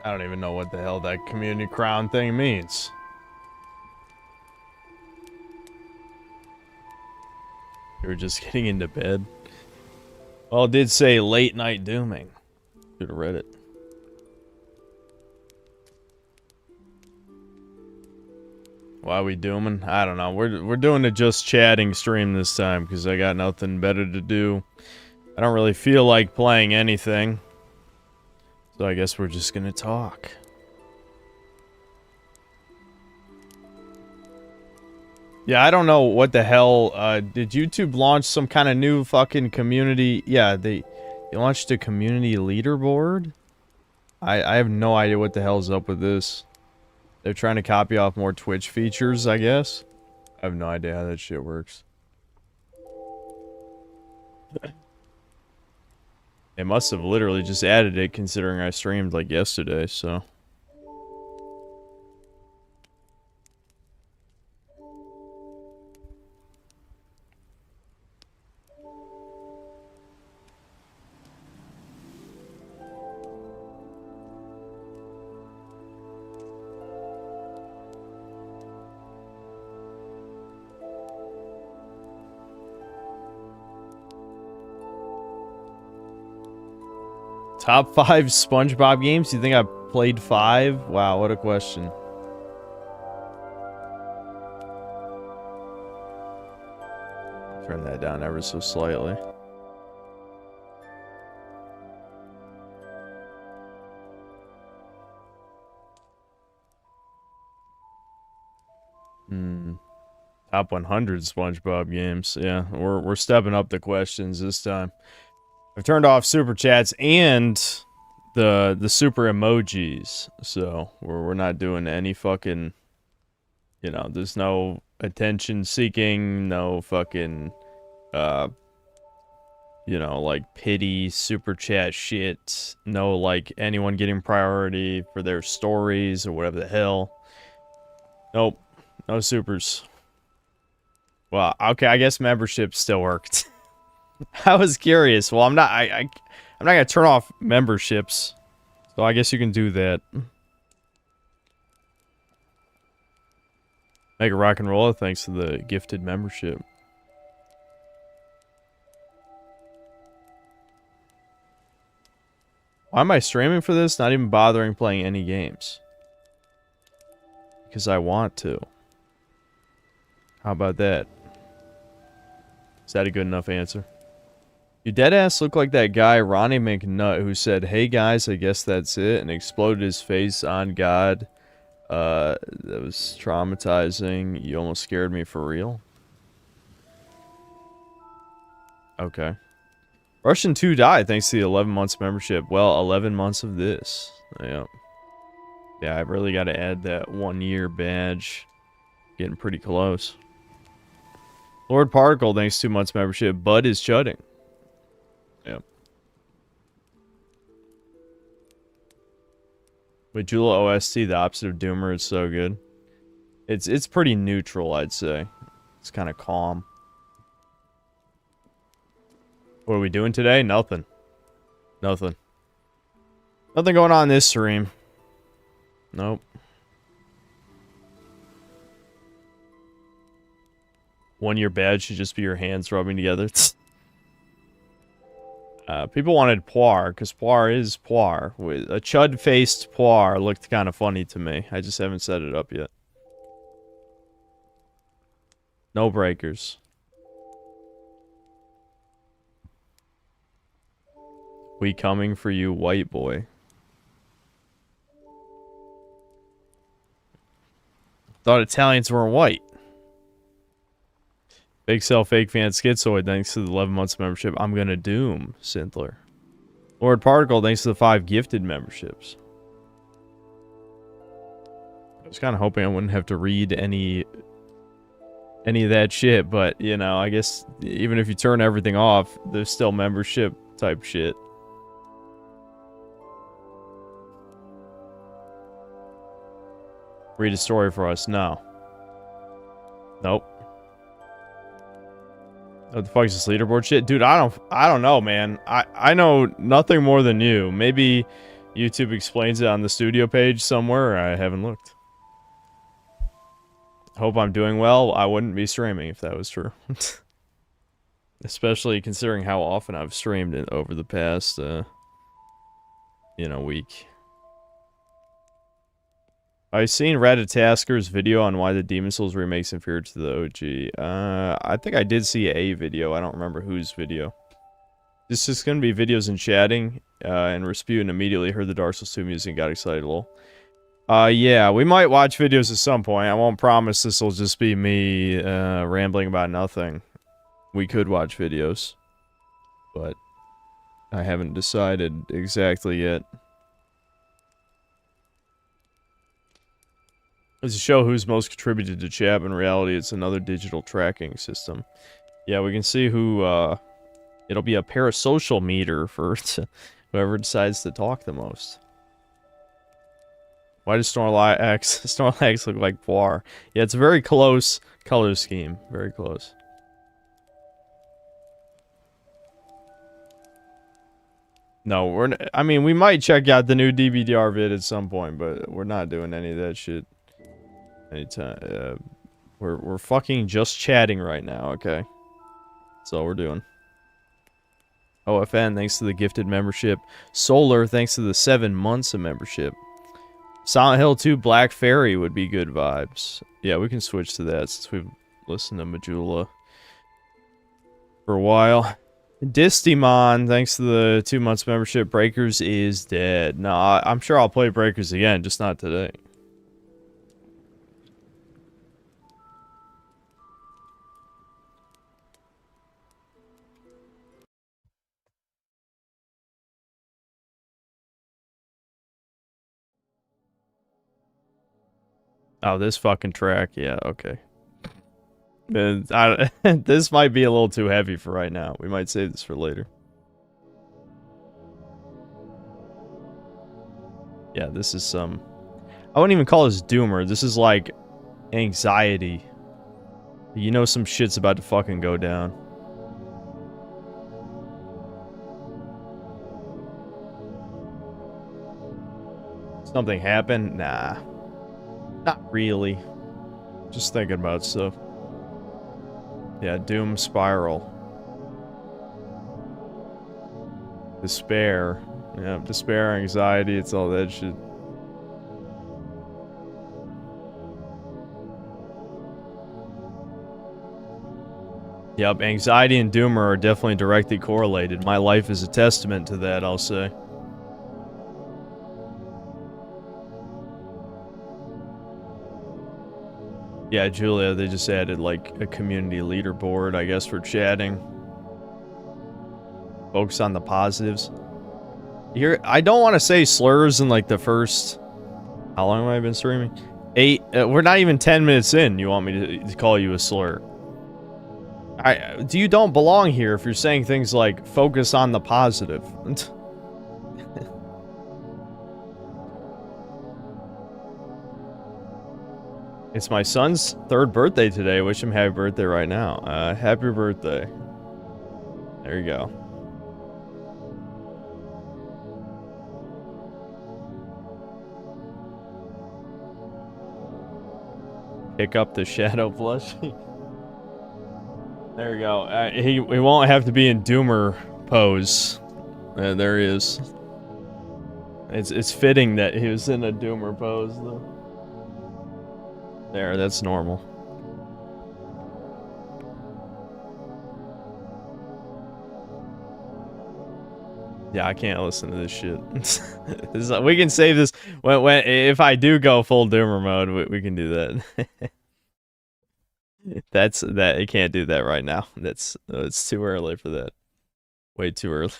I don't even know what the hell that community crown thing means. You were just getting into bed. Well, it did say late night dooming. Should have read it. Why are we dooming? I don't know. We're doing a just chatting stream this time because I got nothing better to do. I don't really feel like playing anything. So I guess we're just gonna talk. Yeah, I don't know what the hell. Did YouTube launch some kind of new fucking community? Yeah, they launched a community leaderboard? I have no idea what the hell's up with this. They're trying to copy off more Twitch features, I guess. I have no idea how that shit works. They must have literally just added it considering I streamed like yesterday, so... Top 5 SpongeBob games? You think I played 5? Wow, what a question. Turn that down ever so slightly. Top 100 SpongeBob games. Yeah, we're stepping up the questions this time. I've turned off super chats and the super emojis, so we're not doing any fucking, you know, there's no attention seeking, no fucking you know, like pity super chat shit, no like anyone getting priority for their stories or whatever the hell. Nope, no supers. Well, okay, I guess membership still worked. I was curious. Well, I'm not gonna turn off memberships, so I guess you can do that. Make a rock and roll. Thanks to the gifted membership. Why am I streaming for this? Not even bothering playing any games. Because I want to. How about that? Is that a good enough answer? You deadass look like that guy Ronnie McNutt who said, "Hey guys, I guess that's it," and exploded his face on God. That was traumatizing. You almost scared me for real. Okay. Russian 2 died thanks to the 11 months membership. Well, 11 months of this. Yep. Yeah, I've really got to add that 1 year badge. Getting pretty close. Lord Particle, thanks to 2 months membership. Bud is chudding. Yep. With Jula OST, the opposite of Doomer, is so good. It's pretty neutral, I'd say. It's kind of calm. What are we doing today? Nothing. Nothing. Nothing going on in this stream. Nope. 1 year badge should just be your hands rubbing together. People wanted Poir, because Poir is Poir. A chud-faced Poir looked kind of funny to me. I just haven't set it up yet. No breakers. We coming for you, white boy. Thought Italians weren't white. Big Cell Fake Fan Schizoid, thanks to the 11 months membership. I'm gonna doom, Synthler. Lord Particle, thanks to the 5 gifted memberships. I was kind of hoping I wouldn't have to read any of that shit, but, you know, I guess even if you turn everything off, there's still membership type shit. Read a story for us? No. Nope. What the fuck is this leaderboard shit? Dude, I don't know, man. I know nothing more than you. Maybe YouTube explains it on the studio page somewhere. I haven't looked. Hope I'm doing well. I wouldn't be streaming if that was true. Especially considering how often I've streamed it over the past, week. I've seen Ratatasker's video on why the Demon Souls remake's inferior to the OG. I think I did see a video. I don't remember whose video. This is going to be videos and chatting, and Rasputin immediately heard the Dark Souls 2 music and got excited a little. Yeah, we might watch videos at some point. I won't promise this will just be me, rambling about nothing. We could watch videos. But I haven't decided exactly yet. To show who's most contributed to chat, in reality it's another digital tracking system. Yeah, we can see who, it'll be a parasocial meter for whoever decides to talk the most. Why does Snorlax look like Poir? Yeah, it's a very close color scheme. Very close. No, I mean, we might check out the new DVDR vid at some point, but we're not doing any of that shit anytime. We're fucking just chatting right now, okay? That's all we're doing. OFN, thanks to the gifted membership. Solar, thanks to the 7 months of membership. Silent Hill 2 Black Fairy would be good vibes. Yeah, we can switch to that since we've listened to Majula for a while. Distimon, thanks to the 2 months membership. Breakers is dead. No, I'm sure I'll play Breakers again, just not today. Oh, this fucking track. Yeah, okay. This might be a little too heavy for right now. We might save this for later. Yeah, this is some... I wouldn't even call this Doomer. This is like anxiety. You know some shit's about to fucking go down. Something happened? Nah. Not really. Just thinking about stuff. Yeah, Doom Spiral. Despair. Yeah, despair, anxiety, it's all that shit. Yep, anxiety and Doomer are definitely directly correlated. My life is a testament to that, I'll say. Yeah, Julia, they just added, like, a community leaderboard, I guess, for chatting. Focus on the positives. Here, I don't want to say slurs in, like, the first... How long have I been streaming? 8... we're not even 10 minutes in, you want me to call you a slur. You don't belong here if you're saying things like, focus on the positive. It's my son's 3rd birthday today. Wish him happy birthday right now. Happy birthday. There you go. Pick up the shadow plushie. There you go. He won't have to be in Doomer pose. There he is. It's fitting that he was in a Doomer pose though. There, that's normal. Yeah, I can't listen to this shit. We can save this if I do go full Doomer mode. We can do that. I can't do that right now. It's too early for that. Way too early.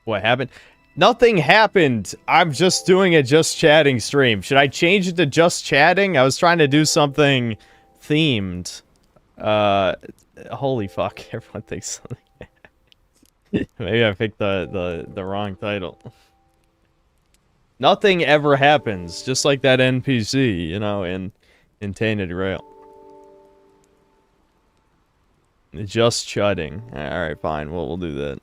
What happened? Nothing happened. I'm just doing a just chatting stream. Should I change it to just chatting? I was trying to do something themed. Holy fuck. Everyone thinks something. Maybe I picked the wrong title. Nothing ever happens, just like that NPC, you know, in Tainted Grail. Just chudding. Alright, fine, we'll do that.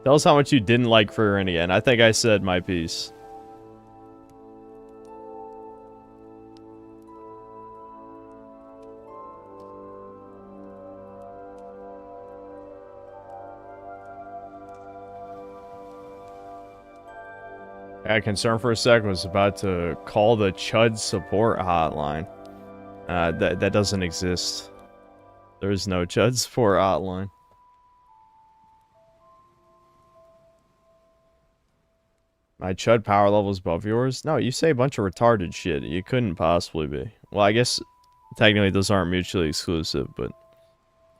Tell us how much you didn't like Freeran again. I think I said my piece. I had concern for a second, was about to call the Chud support hotline. That doesn't exist. There is no Chud support hotline. My Chud power level is above yours? No, you say a bunch of retarded shit. You couldn't possibly be. Well, I guess technically those aren't mutually exclusive, but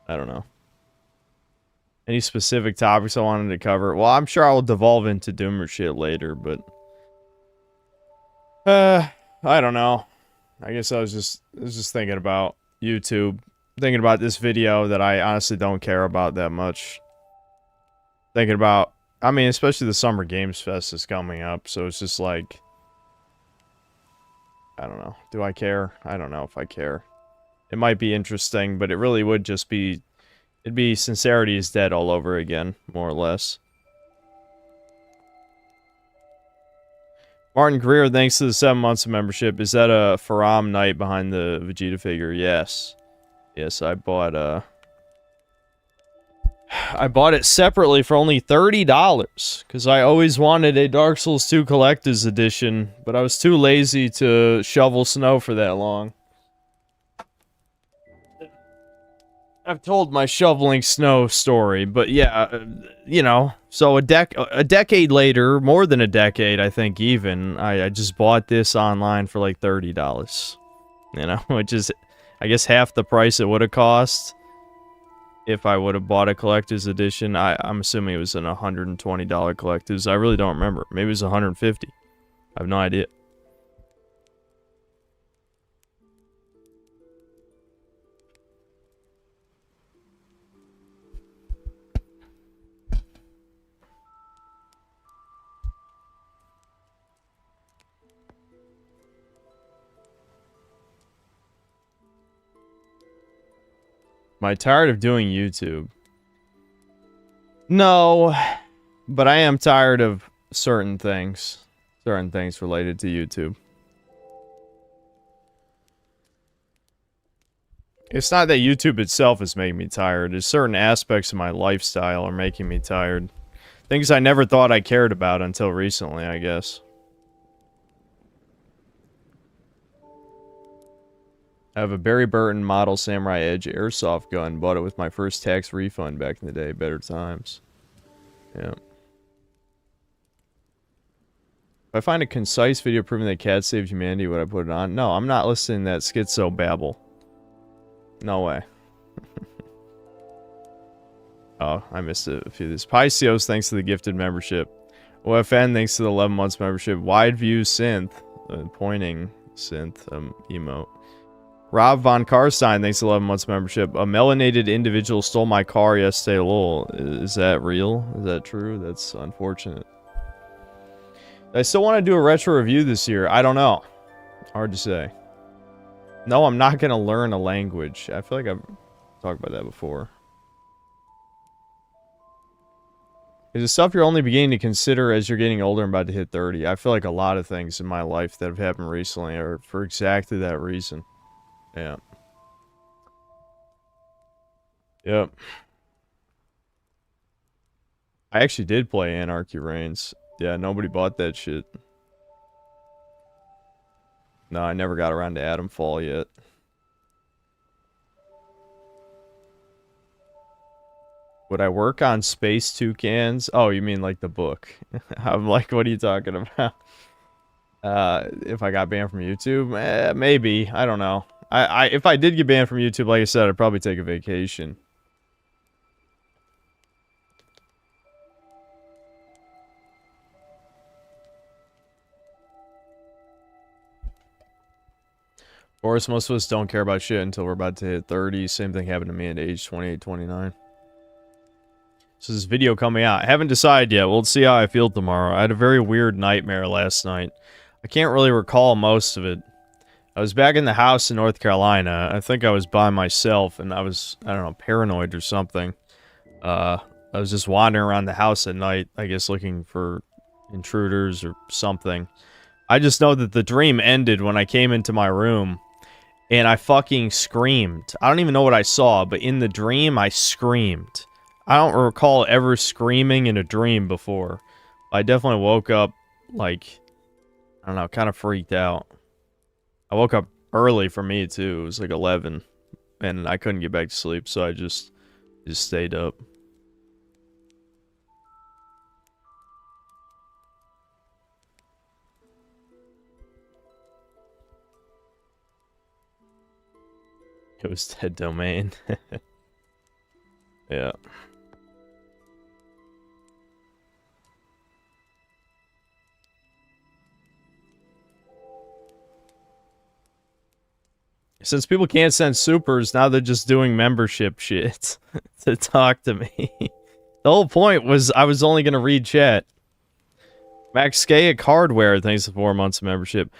I don't know. Any specific topics I wanted to cover? Well, I'm sure I will devolve into Doomer shit later, but I don't know. I guess I was just thinking about YouTube, thinking about this video that I honestly don't care about that much. Thinking about, I mean, especially the Summer Games Fest is coming up, so it's just like, I don't know. Do I care? I don't know if I care. It might be interesting, but it really would just be, it'd be Sincerity is Dead all over again, more or less. Martin Greer, thanks to the 7 months of membership. Is that a Faram Knight behind the Vegeta figure? Yes. Yes, I bought it separately for only $30, because I always wanted a Dark Souls 2 Collector's Edition, but I was too lazy to shovel snow for that long. I've told my shoveling snow story, but yeah, you know, so a decade later, more than a decade, I think even, I just bought this online for like $30. You know, which is, I guess, half the price it would have cost if I would have bought a collector's edition. I'm assuming it was an $120 collector's. I really don't remember. Maybe it was $150. I have no idea. Am I tired of doing YouTube? No, but I am tired of certain things. Certain things related to YouTube. It's not that YouTube itself is making me tired. It's certain aspects of my lifestyle are making me tired. Things I never thought I cared about until recently, I guess. I have a Barry Burton model Samurai Edge airsoft gun. Bought it with my first tax refund back in the day. Better times. Yeah. If I find a concise video proving that cats saved humanity, would I put it on? No, I'm not listening to that schizo babble. No way. Oh, I missed a few of these. Pycios, thanks to the gifted membership. OFN, thanks to the 11 months membership. Wide View Synth, pointing synth, emote. Rob Von Karstein, thanks to 11 months membership. A melanated individual stole my car yesterday, lol. Is that real? Is that true? That's unfortunate. I still want to do a retro review this year. I don't know. Hard to say. No, I'm not going to learn a language. I feel like I've talked about that before. Is it stuff you're only beginning to consider as you're getting older and about to hit 30? I feel like a lot of things in my life that have happened recently are for exactly that reason. Yeah. Yep. I actually did play Anarchy Reigns. Yeah, nobody bought that shit. No, I never got around to Atomfall yet. Would I work on Space Toucans? Oh, you mean like the book? I'm like, what are you talking about? If I got banned from YouTube? Maybe. I don't know. If I did get banned from YouTube, like I said, I'd probably take a vacation. Of course, most of us don't care about shit until we're about to hit 30. Same thing happened to me at age 28, 29. So this video coming out. I haven't decided yet. We'll see how I feel tomorrow. I had a very weird nightmare last night. I can't really recall most of it. I was back in the house in North Carolina. I think I was by myself, and I was, I don't know, paranoid or something. I was just wandering around the house at night, I guess looking for intruders or something. I just know that the dream ended when I came into my room, and I fucking screamed. I don't even know what I saw, but in the dream, I screamed. I don't recall ever screaming in a dream before. I definitely woke up, like, I don't know, kind of freaked out. I woke up early for me, too. It was like 11, and I couldn't get back to sleep, so I just stayed up. It was Dead Domain. Yeah. Since people can't send supers, now they're just doing membership shit to talk to me. The whole point was I was only going to read chat. Maxcaic Hardware, thanks for 4 months of membership.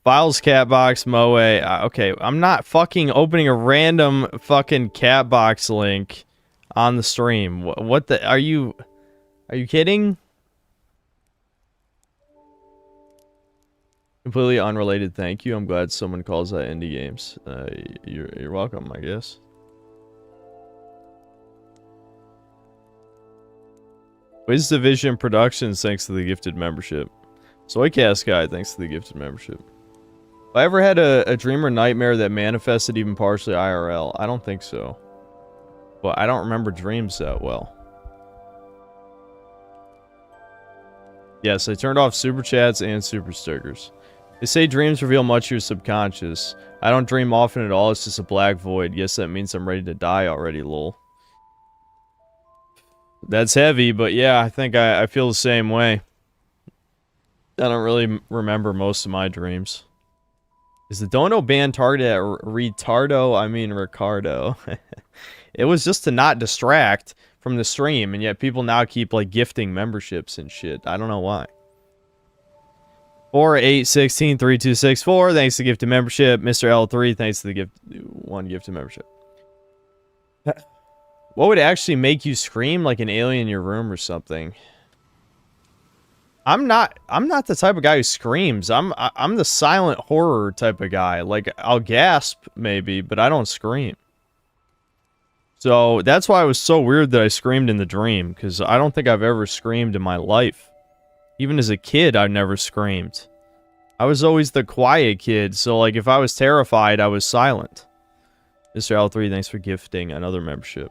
Files Catbox, Moe. Okay, I'm not fucking opening a random fucking Catbox link on the stream. What the... Are you kidding? Completely unrelated, thank you. I'm glad someone calls that indie games. You're welcome, I guess. Wiz Division Productions, thanks to the gifted membership. Soycast Guy, thanks to the gifted membership. Have I ever had a dream or nightmare that manifested even partially IRL? I don't think so. Well, I don't remember dreams that well. Yes, I turned off super chats and super stickers. They say dreams reveal much of your subconscious. I don't dream often at all, it's just a black void. Guess that means I'm ready to die already, lol. That's heavy, but yeah, I think I feel the same way. I don't really remember most of my dreams. Is the Dono band targeted at retardo? I mean Ricardo. It was just to not distract from the stream, and yet people now keep, like, gifting memberships and shit. I don't know why. 4-8-16-3264, thanks to gifted membership. Mr. L3, thanks to the one gifted membership. What would actually make you scream like an alien in your room or something? I'm not the type of guy who screams. I'm the silent horror type of guy. Like, I'll gasp maybe, but I don't scream. So that's why it was so weird that I screamed in the dream, because I don't think I've ever screamed in my life. Even as a kid, I never screamed. I was always the quiet kid, so like if I was terrified, I was silent. Mr. L3, thanks for gifting another membership.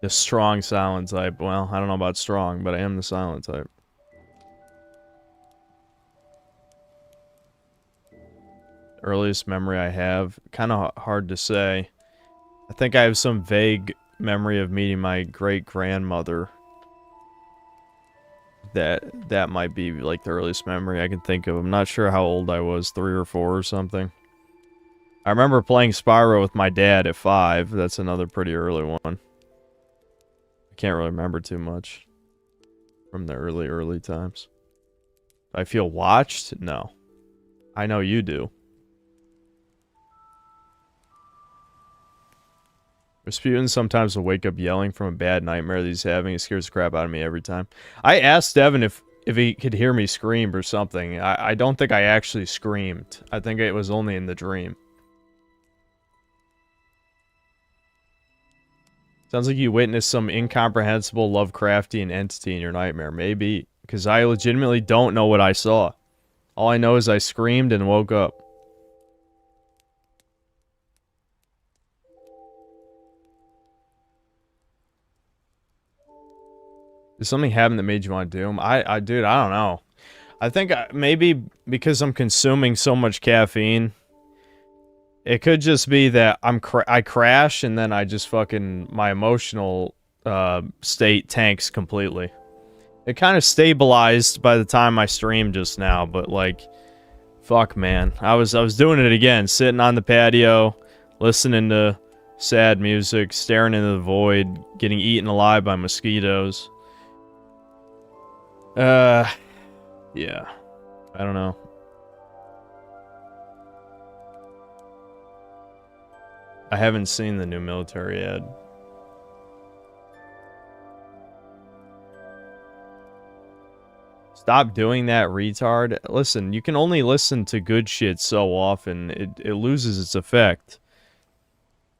The strong silent type. Well, I don't know about strong, but I am the silent type. Earliest memory I have, kind of hard to say. I think I have some vague memory of meeting my great-grandmother. That might be like the earliest memory I can think of. I'm not sure how old I was, 3 or 4 or something. I remember playing Spyro with my dad at 5. That's another pretty early one. I can't really remember too much from the early times. Do I feel watched? No. I know you do. Rasputin sometimes will wake up yelling from a bad nightmare that he's having. It scares the crap out of me every time. I asked Devin if he could hear me scream or something. I don't think I actually screamed. I think it was only in the dream. Sounds like you witnessed some incomprehensible Lovecraftian entity in your nightmare. Maybe. Because I legitimately don't know what I saw. All I know is I screamed and woke up. Did something happen that made you want to doom? Dude, I don't know. I think maybe because I'm consuming so much caffeine, it could just be that I crash and then I just fucking, my emotional state tanks completely. It kind of stabilized by the time I streamed just now, but like, fuck, man. I was doing it again, sitting on the patio, listening to sad music, staring into the void, getting eaten alive by mosquitoes. Yeah. I don't know. I haven't seen the new military ad. Stop doing that, retard. Listen, you can only listen to good shit so often. It loses its effect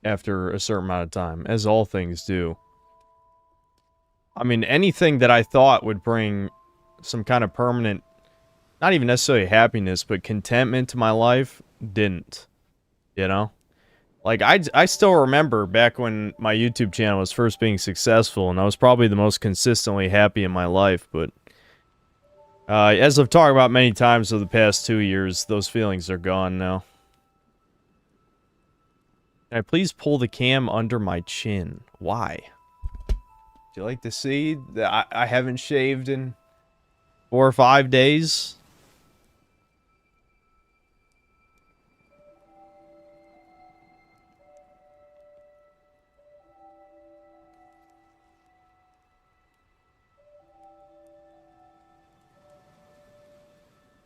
after a certain amount of time, as all things do. I mean, anything that I thought would bring some kind of permanent, not even necessarily happiness, but contentment to my life, didn't. You know? Like, I still remember back when my YouTube channel was first being successful, and I was probably the most consistently happy in my life, but as I've talked about many times over the past 2 years, those feelings are gone now. Can I please pull the cam under my chin? Why? Do you like to see that I haven't shaved in 4 or 5 days?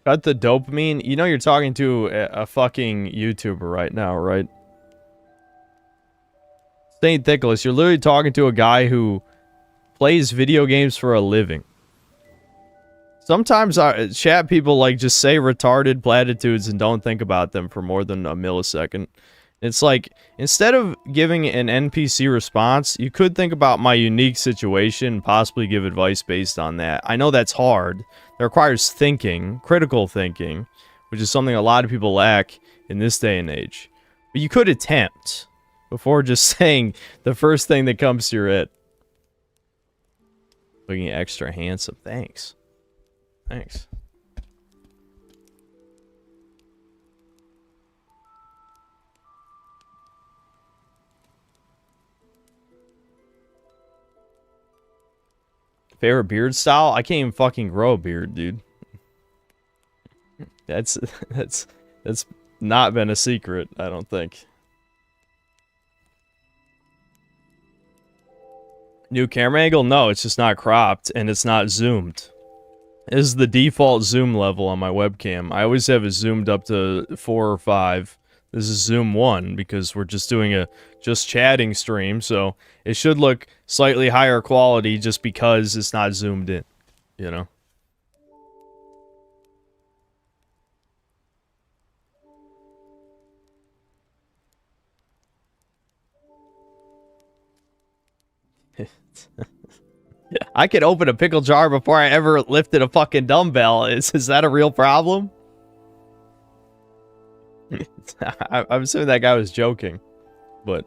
Got the dopamine? You know you're talking to a fucking YouTuber right now, right? St. Nicholas, you're literally talking to a guy who plays video games for a living. Sometimes chat people like just say retarded platitudes and don't think about them for more than a millisecond. It's like, instead of giving an NPC response, you could think about my unique situation and possibly give advice based on that. I know that's hard. It requires thinking, critical thinking, which is something a lot of people lack in this day and age. But you could attempt before just saying the first thing that comes to your head. Looking extra handsome. Thanks. Thanks. Favorite beard style? I can't even fucking grow a beard, dude. That's not been a secret, I don't think. New camera angle? No, it's just not cropped and it's not zoomed. This is the default zoom level on my webcam. I always have it zoomed up to 4 or 5. This is zoom 1 because we're just doing a just chatting stream, so it should look slightly higher quality just because it's not zoomed in, you know? I could open a pickle jar before I ever lifted a fucking dumbbell. Is that a real problem? I'm assuming that guy was joking, but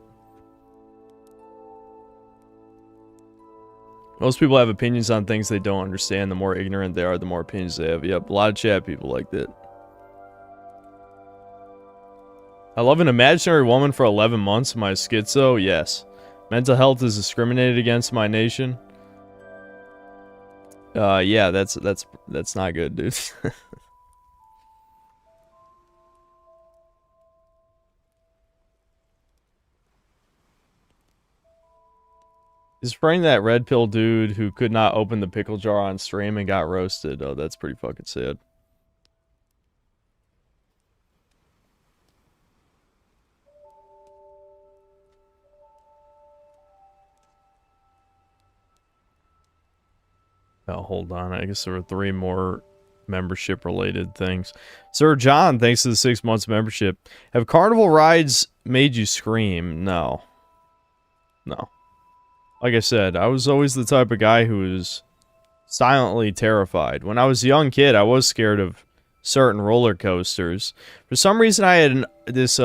most people have opinions on things they don't understand. The more ignorant they are, the more opinions they have. Yep, a lot of chat people like that. I love an imaginary woman for 11 months. Am I schizo? Yes. Mental health is discriminated against in my nation. Yeah, that's not good, dude. Is spraying that red pill dude who could not open the pickle jar on stream and got roasted. Oh, that's pretty fucking sad. Oh, hold on. I guess there were 3 more membership-related things. Sir John, thanks to the 6 months membership. Have carnival rides made you scream? No. No. Like I said, I was always the type of guy who was silently terrified. When I was a young kid, I was scared of certain roller coasters. For some reason, I had this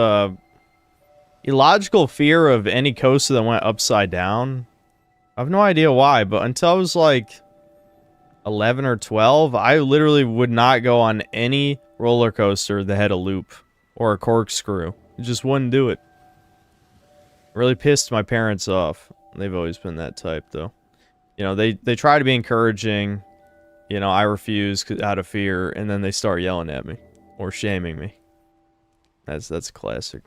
illogical fear of any coaster that went upside down. I have no idea why, but until I was like 11 or 12, I literally would not go on any roller coaster that had a loop or a corkscrew. I just wouldn't do it. Really pissed my parents off. They've always been that type, though. You know, they try to be encouraging. you know, I refuse out of fear, and then they start yelling at me or shaming me. That's a classic.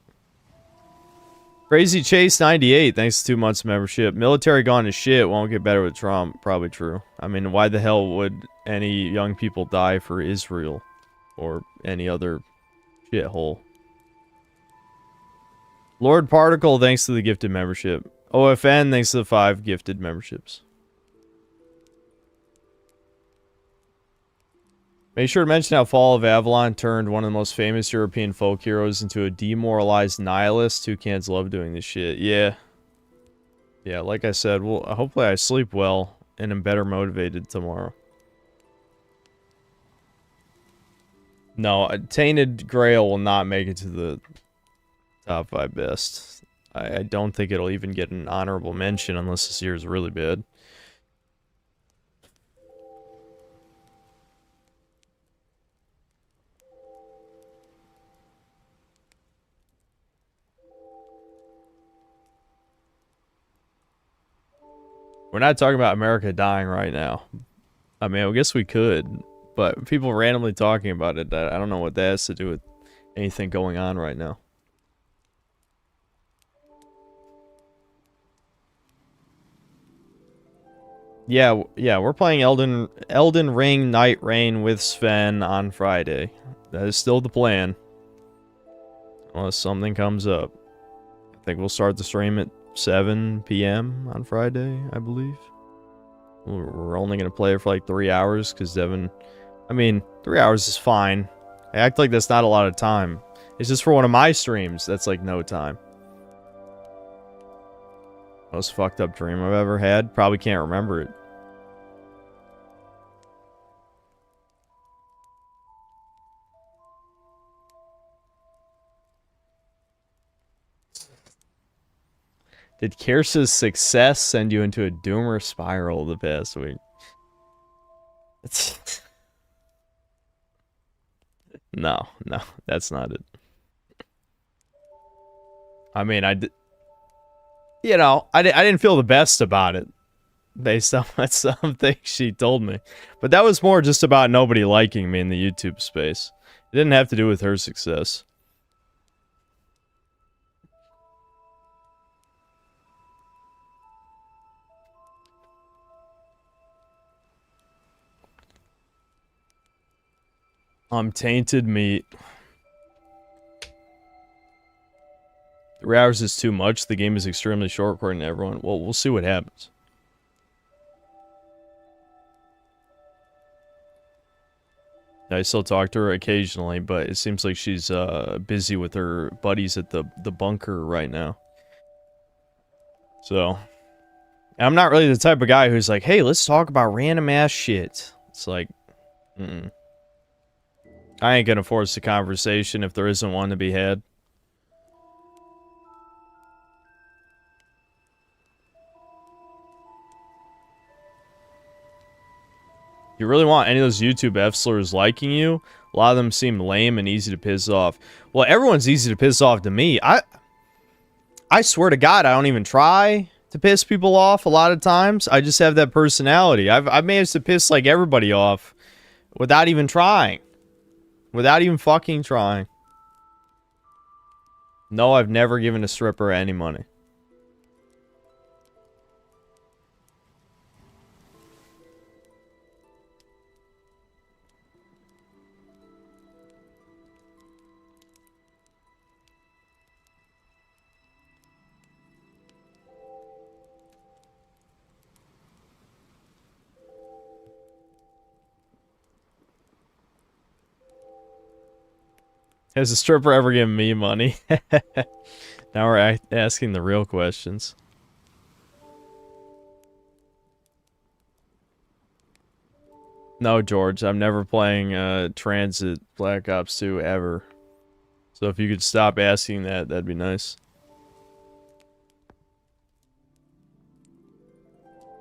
Crazy Chase 98, thanks to 2 months of membership. Military gone to shit, won't get better with Trump. Probably true. I mean, why the hell would any young people die for Israel or any other shithole? Lord Particle, thanks to the gifted membership. OFN, thanks to the 5 gifted memberships. Make sure to mention how Fall of Avalon turned one of the most famous European folk heroes into a demoralized nihilist. Toucans love doing this shit. Yeah. Yeah, like I said, well, hopefully I sleep well and am better motivated tomorrow. No, Tainted Grail will not make it to the top 5 best. I don't think it'll even get an honorable mention unless this year is really bad. We're not talking about America dying right now. I mean, I guess we could, but people randomly talking about it, I don't know what that has to do with anything going on right now. Yeah, we're playing Elden Ring Night Rain with Sven on Friday. That is still the plan. Unless something comes up. I think we'll start the stream at 7 p.m. on Friday, I believe. We're only going to play it for like 3 hours because Devin... I mean, 3 hours is fine. I act like that's not a lot of time. It's just for one of my streams, that's like no time. Most fucked up dream I've ever had? Probably can't remember it. Did Kirsa's success send you into a doomer spiral the past week? No, that's not it. I mean, you know, I didn't feel the best about it based on what some things she told me. But that was more just about nobody liking me in the YouTube space. It didn't have to do with her success. Tainted meat. 3 hours is too much. The game is extremely short according to everyone. Well, we'll see what happens. I still talk to her occasionally, but it seems like she's busy with her buddies at the bunker right now. So, I'm not really the type of guy who's like, hey, let's talk about random ass shit. It's like, I ain't gonna force the conversation if there isn't one to be had. You really want any of those YouTube F-slurs liking you? A lot of them seem lame and easy to piss off. Well, everyone's easy to piss off to me. I swear to God, I don't even try to piss people off a lot of times. I just have that personality. I've managed to piss like everybody off without even trying. Without even fucking trying. No, I've never given a stripper any money. Has a stripper ever given me money? Now we're asking the real questions. No, George, I'm never playing Transit Black Ops 2 ever. So if you could stop asking that, that'd be nice.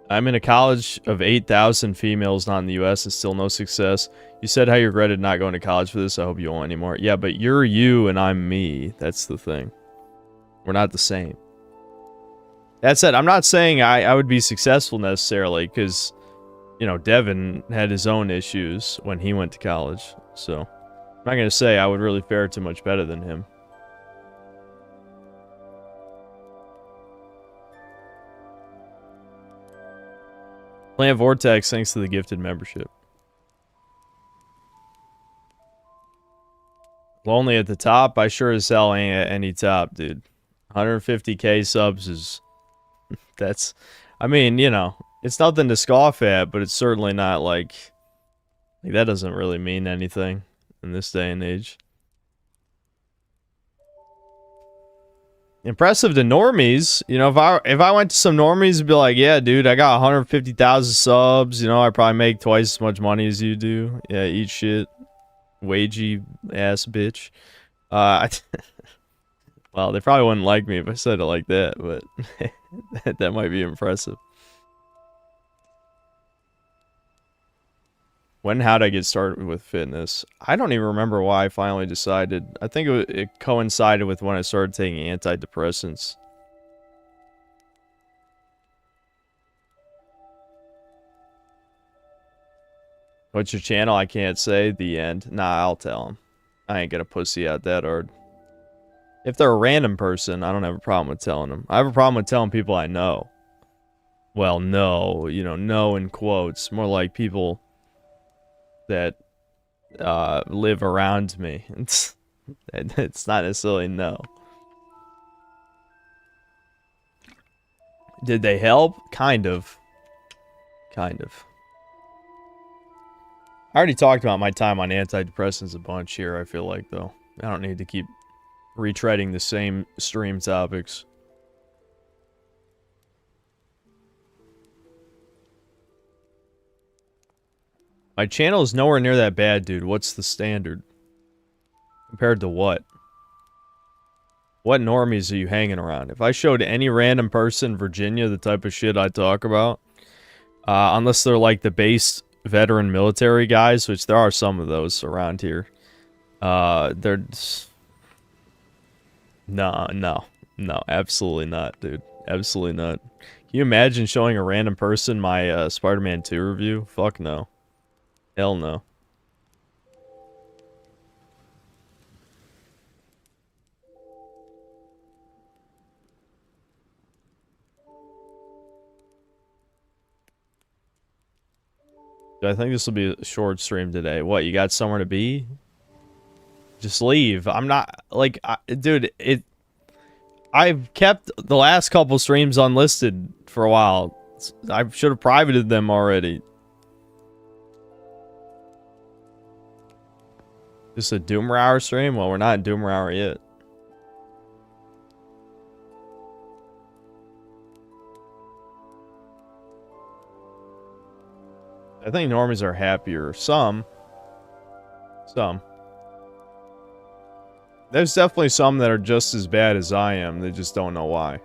I'm in a college of 8,000 females not in the US and still no success. You said how you regretted not going to college for this. I hope you won't anymore. Yeah, but you're you and I'm me. That's the thing. We're not the same. That said, I'm not saying I would be successful necessarily, because, you know, Devin had his own issues when he went to college. So I'm not going to say I would really fare too much better than him. Plant Vortex, thanks to the gifted membership. Lonely at the top? I sure as hell ain't at any top, dude. 150k subs is... that's... I mean, you know, it's nothing to scoff at, but it's certainly not like that doesn't really mean anything in this day and age. Impressive to normies. You know, if I went to some normies and be like, yeah, dude, I got 150,000 subs. You know, I probably make twice as much money as you do. Yeah, eat shit. Wagey ass bitch. Well, they probably wouldn't like me if I said it like that, but that might be impressive. How'd I get started with fitness? I don't even remember why I finally decided. I think it coincided with when I started taking antidepressants. What's your channel? I can't say. The end. Nah, I'll tell them. I ain't gonna pussy out that hard. If they're a random person, I don't have a problem with telling them. I have a problem with telling people I know. Well, no, you know, no in quotes. More like people that live around me. It's not necessarily no. Did they help? Kind of. Kind of. I already talked about my time on antidepressants a bunch here, I feel like, though. I don't need to keep retreading the same stream topics. My channel is nowhere near that bad, dude. What's the standard? Compared to what? What normies are you hanging around? If I showed any random person in Virginia the type of shit I talk about, unless they're like the base veteran military guys, which there are some of those around here, they're just... No, absolutely not, dude. Absolutely not. Can you imagine showing a random person my Spider-Man 2 review? Fuck no. Hell no. I think this will be a short stream today. What, you got somewhere to be? Just leave. I'm not, like, dude, I've kept the last couple streams unlisted for a while. I should have privated them already. This a Doomer Hour stream? Well, we're not in Doomer Hour yet. I think normies are happier. Some. There's definitely some that are just as bad as I am. They just don't know why.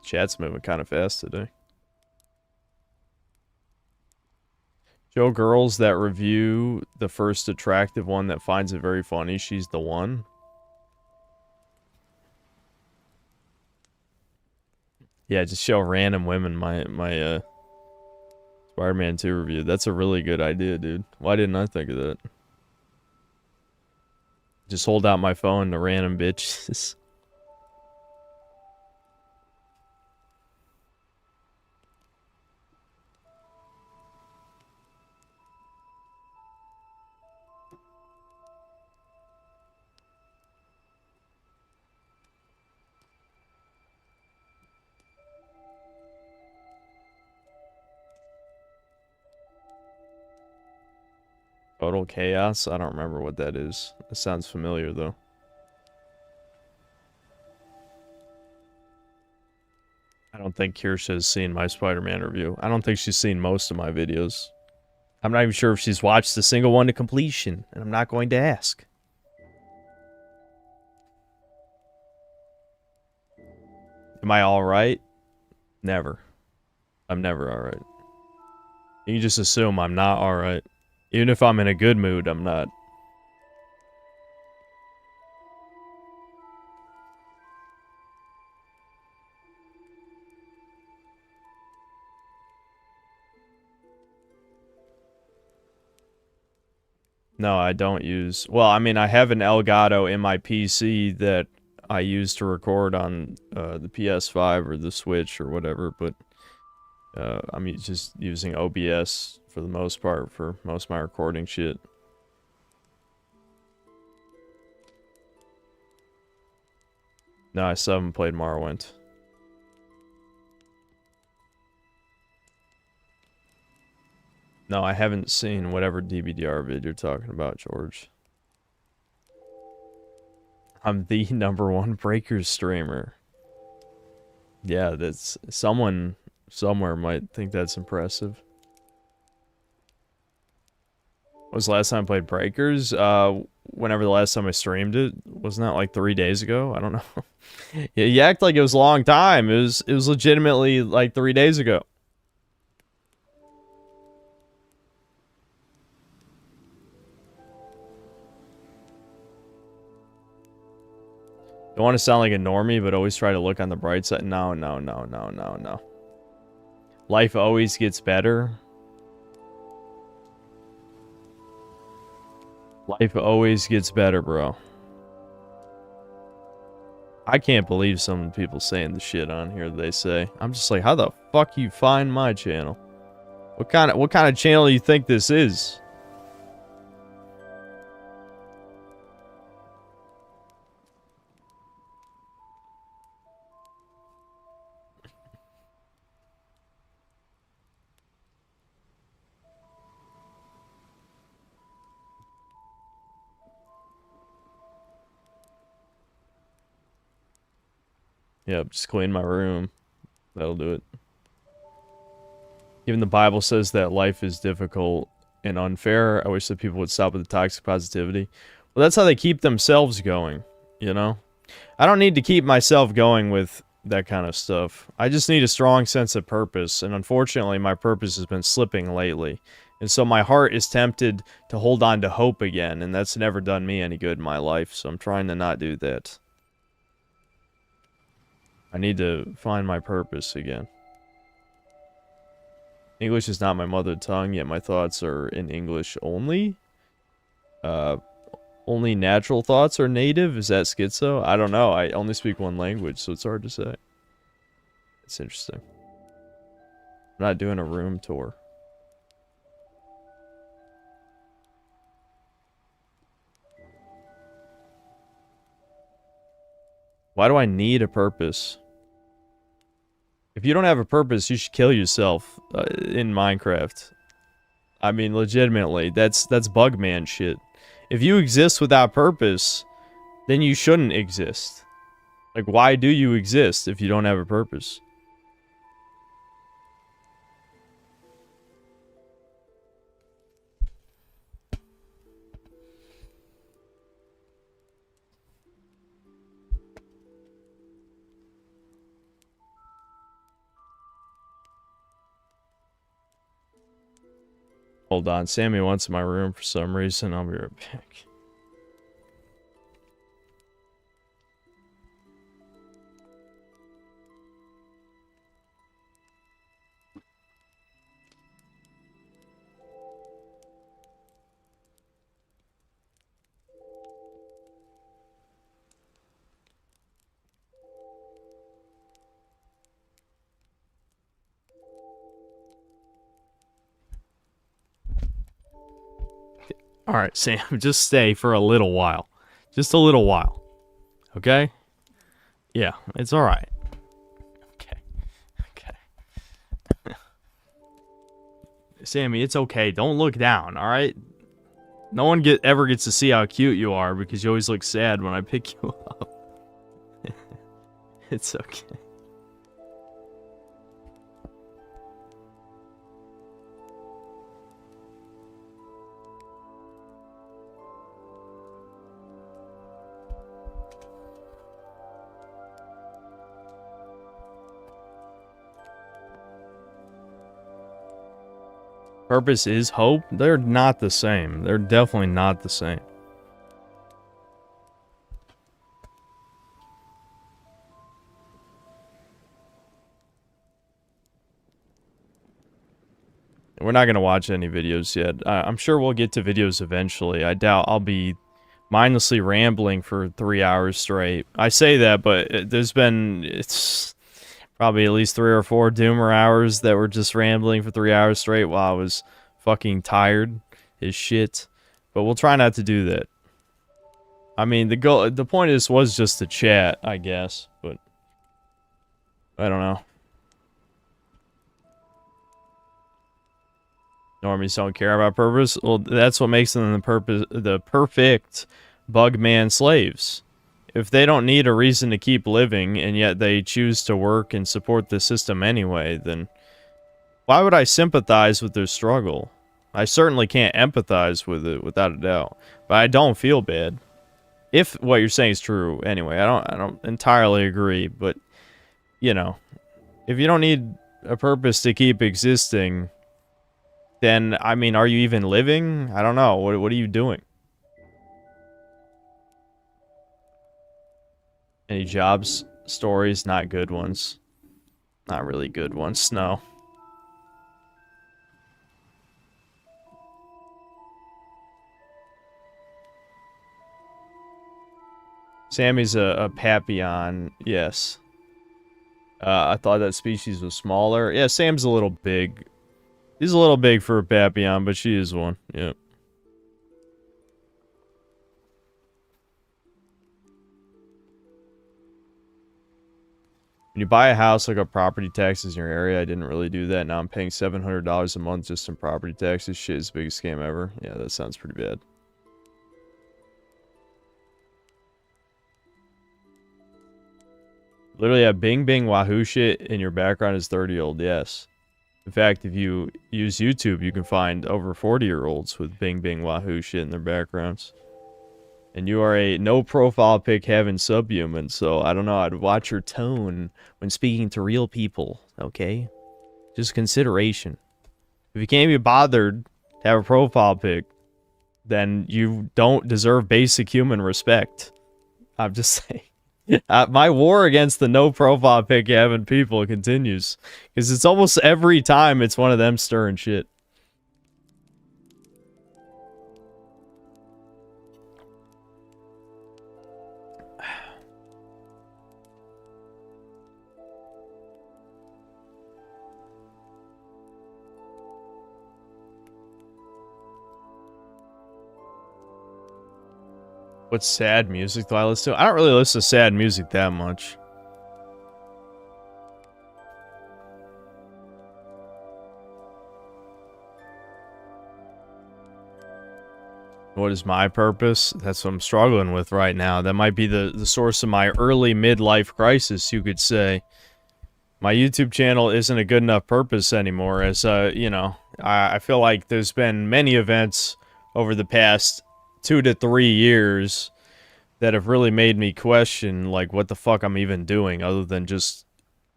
Chat's moving kind of fast today. Show girls that review the first attractive one that finds it very funny. She's the one. Yeah, just show random women my Spider-Man 2 review. That's a really good idea, dude. Why didn't I think of that? Just hold out my phone to random bitches. Total Chaos? I don't remember what that is. It sounds familiar, though. I don't think Kirsha has seen my Spider-Man review. I don't think she's seen most of my videos. I'm not even sure if she's watched a single one to completion, and I'm not going to ask. Am I alright? Never. I'm never alright. You can just assume I'm not alright. Even if I'm in a good mood, I'm not. No, I don't use... Well, I mean, I have an Elgato in my PC that I use to record on the PS5 or the Switch or whatever, but I'm just using OBS for the most part for most of my recording shit. No, I still haven't played Morrowind. No, I haven't seen whatever DBDR vid you're talking about, George. I'm the #1 Breakers streamer. Yeah, that's... Someone somewhere might think that's impressive. When was the last time I played Breakers? Whenever the last time I streamed it. Wasn't that like 3 days ago? I don't know. Yeah, you act like it was a long time. It was legitimately like 3 days ago. Don't want to sound like a normie, but always try to look on the bright side. No, no, no, no, no, no. Life always gets better. Life always gets better, bro. I can't believe some people saying the shit on here they say. I'm just like, how the fuck you find my channel? What kind of channel do you think this is? Yep, just clean my room. That'll do it. Even the Bible says that life is difficult and unfair. I wish that people would stop with the toxic positivity. Well, that's how they keep themselves going, you know? I don't need to keep myself going with that kind of stuff. I just need a strong sense of purpose, and unfortunately, my purpose has been slipping lately. And so my heart is tempted to hold on to hope again, and that's never done me any good in my life, so I'm trying to not do that. I need to find my purpose again. English is not my mother tongue, yet my thoughts are in English only? Only natural thoughts are native? Is that schizo? I don't know. I only speak one language, so it's hard to say. It's interesting. I'm not doing a room tour. Why do I need a purpose? If you don't have a purpose, you should kill yourself in Minecraft. I mean, legitimately, that's Bugman shit. If you exist without purpose, then you shouldn't exist. Like, why do you exist if you don't have a purpose? Hold on, Sammy wants my room for some reason. I'll be right back. Alright, Sam, just stay for a little while. Just a little while. Okay? Yeah, it's alright. Okay. Okay. Sammy, it's okay. Don't look down, alright? No one ever gets to see how cute you are because you always look sad when I pick you up. It's okay. Purpose is hope? They're not the same. They're definitely not the same. We're not going to watch any videos yet. I'm sure we'll get to videos eventually. I doubt I'll be mindlessly rambling for 3 hours straight. I say that, but it's probably at least 3 or 4 Doomer hours that were just rambling for 3 hours straight while I was fucking tired as shit. But we'll try not to do that. I mean, the point of this was just to chat, I guess, but I don't know. Normies don't care about purpose. Well, that's what makes them the perfect Bugman slaves. If they don't need a reason to keep living, and yet they choose to work and support the system anyway, then why would I sympathize with their struggle? I certainly can't empathize with it, without a doubt. But I don't feel bad. If what you're saying is true, anyway. I don't entirely agree, but, you know, if you don't need a purpose to keep existing, then, I mean, are you even living? I don't know. What are you doing? Any jobs stories? Not good ones. Not really good ones, no. Sammy's a Papillon, yes. I thought that species was smaller. Yeah, Sam's a little big. He's a little big for a Papillon, but she is one. Yep. When you buy a house, look up property taxes in your area. I didn't really do that. Now I'm paying $700 a month just in property taxes. Shit is the biggest scam ever. Yeah, that sounds pretty bad. Literally a bing bing wahoo shit in your background is 30-year-old, yes. In fact, if you use YouTube, you can find over 40-year-olds with bing bing wahoo shit in their backgrounds. And you are a no profile pic having subhuman, so I don't know, I'd watch your tone when speaking to real people, okay? Just consideration. If you can't be bothered to have a profile pic, then you don't deserve basic human respect. I'm just saying. My war against the no profile pic having people continues. Because it's almost every time it's one of them stirring shit. What sad music do I listen to? I don't really listen to sad music that much. What is my purpose? That's what I'm struggling with right now. That might be the source of my early midlife crisis, you could say. My YouTube channel isn't a good enough purpose anymore, as, you know, I feel like there's been many events over the past 2 to 3 years that have really made me question, like, what the fuck I'm even doing other than just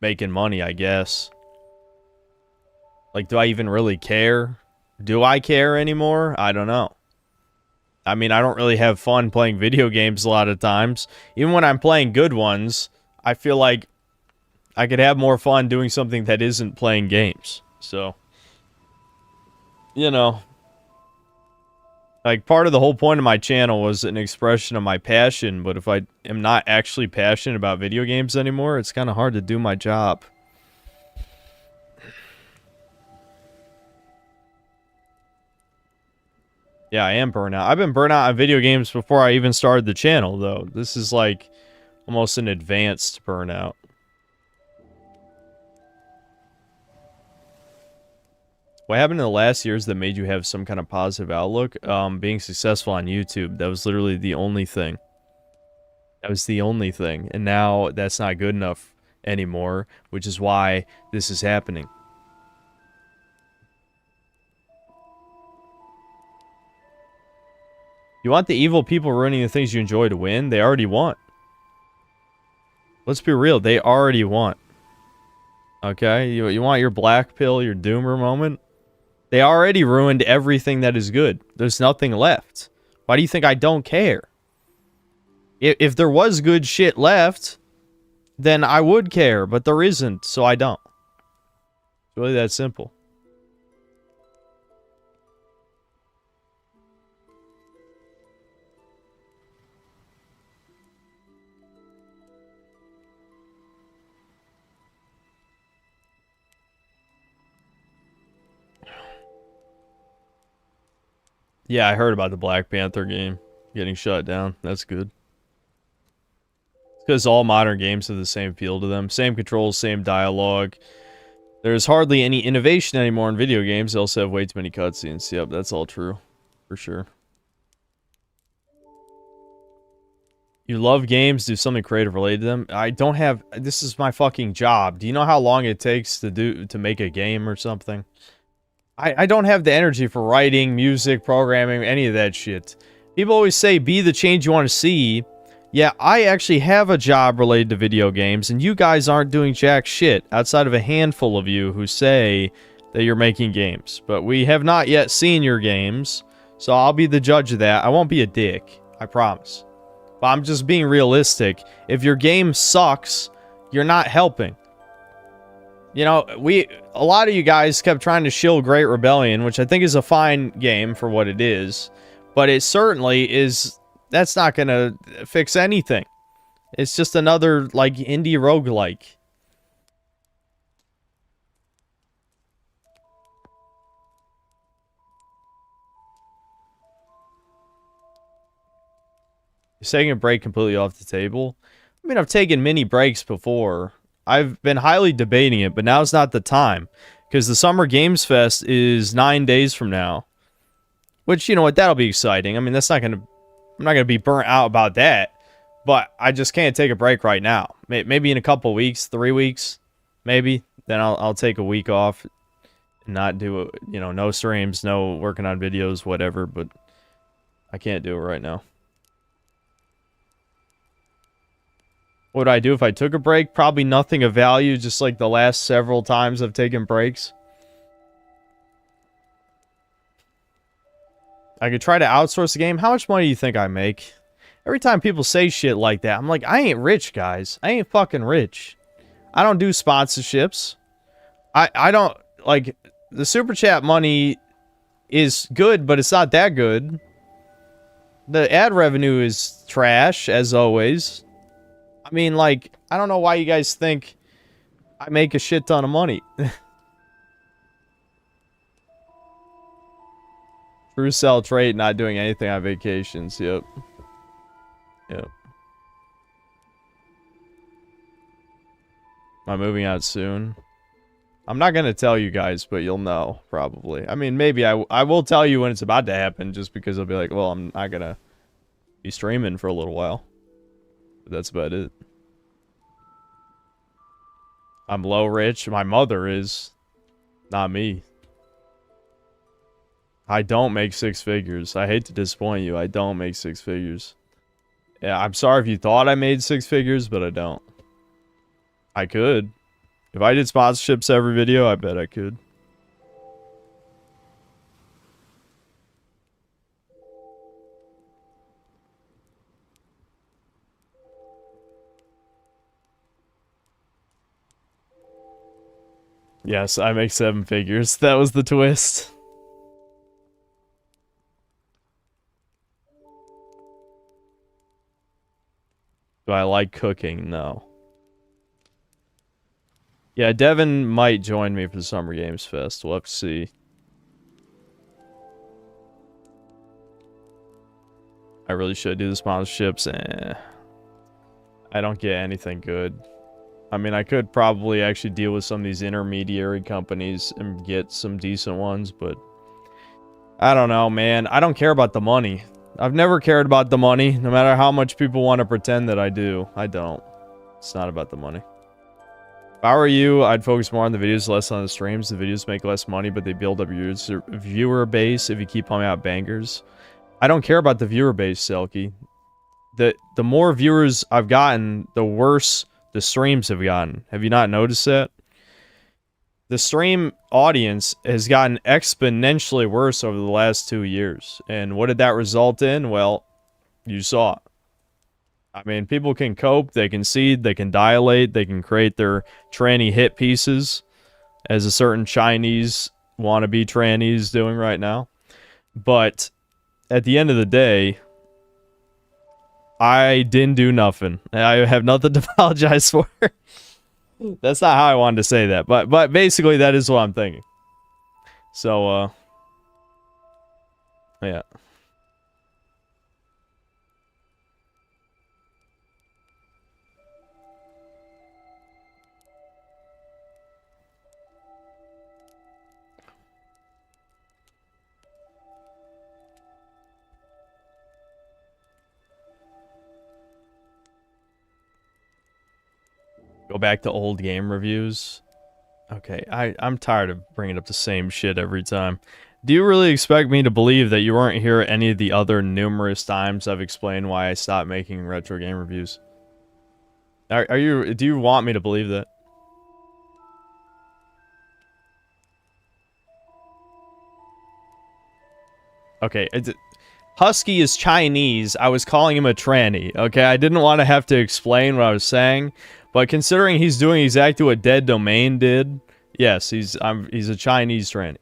making money, I guess. Like, do I even really care? Do I care anymore? I don't know. I mean, I don't really have fun playing video games a lot of times. Even when I'm playing good ones, I feel like I could have more fun doing something that isn't playing games. So, you know, like, part of the whole point of my channel was an expression of my passion, but if I am not actually passionate about video games anymore, it's kind of hard to do my job. Yeah, I am burnt out. I've been burnt out on video games before I even started the channel, though. This is, like, almost an advanced burnout. What happened in the last years that made you have some kind of positive outlook? Being successful on YouTube. That was literally the only thing. That was the only thing. And now that's not good enough anymore, which is why this is happening. You want the evil people ruining the things you enjoy to win? They already won. Let's be real. They already won. Okay? You want your black pill, your doomer moment? They already ruined everything that is good. There's nothing left. Why do you think I don't care? If there was good shit left, then I would care, but there isn't, so I don't. It's really that simple. Yeah, I heard about the Black Panther game getting shut down. That's good. It's because all modern games have the same feel to them. Same controls, same dialogue. There's hardly any innovation anymore in video games. They also have way too many cutscenes. Yep, that's all true. For sure. You love games, do something creative related to them. I don't have... This is my fucking job. Do you know how long it takes to make a game or something? I don't have the energy for writing, music, programming, any of that shit. People always say, be the change you want to see. Yeah, I actually have a job related to video games, and you guys aren't doing jack shit, outside of a handful of you who say that you're making games. But we have not yet seen your games, so I'll be the judge of that. I won't be a dick, I promise. But I'm just being realistic. If your game sucks, you're not helping. You know, a lot of you guys kept trying to shill Great Rebellion, which I think is a fine game for what it is. But it certainly is... That's not gonna fix anything. It's just another, like, indie roguelike. You're taking a break completely off the table? I mean, I've taken mini breaks before. I've been highly debating it, but now's not the time. Because the Summer Games Fest is 9 days from now. Which, you know what, that'll be exciting. I mean, that's not gonna... I'm not gonna be burnt out about that. But I just can't take a break right now. Maybe in a couple weeks, 3 weeks, maybe. Then I'll take a week off. And not do, you know, no streams, no working on videos, whatever. But I can't do it right now. What would I do if I took a break? Probably nothing of value, just like the last several times I've taken breaks. I could try to outsource the game. How much money do you think I make? Every time people say shit like that, I'm like, I ain't rich, guys. I ain't fucking rich. I don't do sponsorships. I don't, like, the Super Chat money is good, but it's not that good. The ad revenue is trash, as always. I mean, like, I don't know why you guys think I make a shit ton of money. True sell trade, not doing anything on vacations. Yep. Yep. Am I moving out soon? I'm not going to tell you guys, but you'll know, probably. I mean, maybe I will tell you when it's about to happen, just because I'll be like, well, I'm not going to be streaming for a little while. But that's about it. I'm low rich. My mother is. Not me. I don't make 6 figures. I hate to disappoint you. I don't make 6 figures. Yeah, I'm sorry if you thought I made 6 figures, but I don't. I could. If I did sponsorships every video, I bet I could. Yes, I make 7 figures. That was the twist. Do I like cooking? No. Yeah, Devin might join me for the Summer Games Fest. We'll have to see. I really should do the sponsorships. I don't get anything good. I mean, I could probably actually deal with some of these intermediary companies and get some decent ones, but I don't know, man. I don't care about the money. I've never cared about the money, no matter how much people want to pretend that I do. I don't. It's not about the money. If I were you, I'd focus more on the videos, less on the streams. The videos make less money, but they build up your viewer base if you keep pumping out bangers. I don't care about the viewer base, Selkie. The more viewers I've gotten, the worse the streams have gotten. Have you not noticed that? The stream audience has gotten exponentially worse over the last 2 years. And what did that result in? Well, you saw it. I mean, people can cope, they can seed, they can dilate, they can create their tranny hit pieces, as a certain Chinese wannabe tranny's doing right now. But at the end of the day, I didn't do nothing. I have nothing to apologize for. That's not how I wanted to say that, but basically that is what I'm thinking. So, yeah. Go back to old game reviews. Okay, I'm tired of bringing up the same shit every time. Do you really expect me to believe that you weren't here any of the other numerous times I've explained why I stopped making retro game reviews? Do you want me to believe that? Okay, Husky is Chinese. I was calling him a tranny, okay? I didn't want to have to explain what I was saying, but considering he's doing exactly what Dead Domain did, yes, he's a Chinese tranny.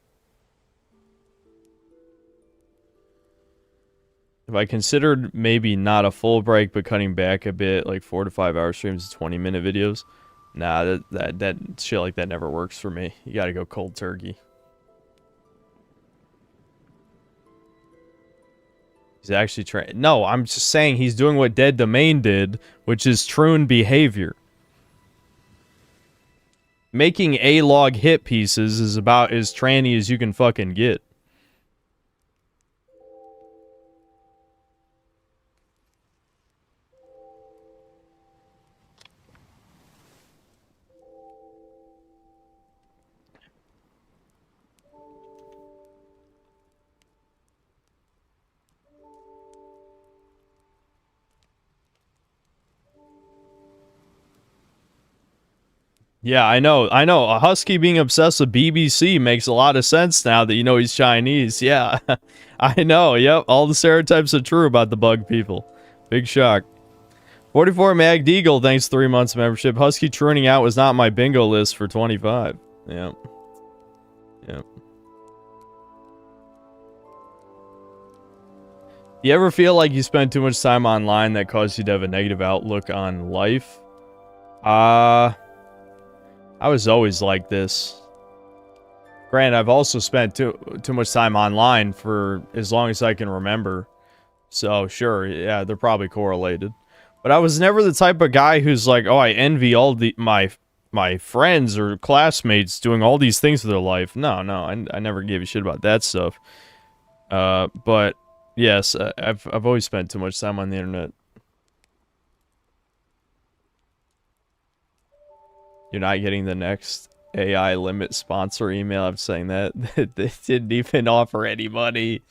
If I considered maybe not a full break, but cutting back a bit, like 4 to 5 hour streams to 20-minute videos, nah, that shit like that never works for me. You gotta go cold turkey. He's actually trying. No, I'm just saying he's doing what Dead Domain did, which is troon behavior. Making A-log hit pieces is about as tranny as you can fucking get. Yeah, I know. A Husky being obsessed with BBC makes a lot of sense now that you know he's Chinese. Yeah, I know. Yep, all the stereotypes are true about the bug people. Big shock. 44 Mag Deagle, thanks 3 months membership. Husky trooning out was not my bingo list for 25. Yep. Yep. You ever feel like you spend too much time online that caused you to have a negative outlook on life? I was always like this. Granted, I've also spent too much time online for as long as I can remember. So, sure, yeah, they're probably correlated. But I was never the type of guy who's like, oh, I envy all my friends or classmates doing all these things with their life. No, I never gave a shit about that stuff. But, yes, I've always spent too much time on the internet. You're not getting the next AI limit sponsor email. I'm saying that. They didn't even offer any money.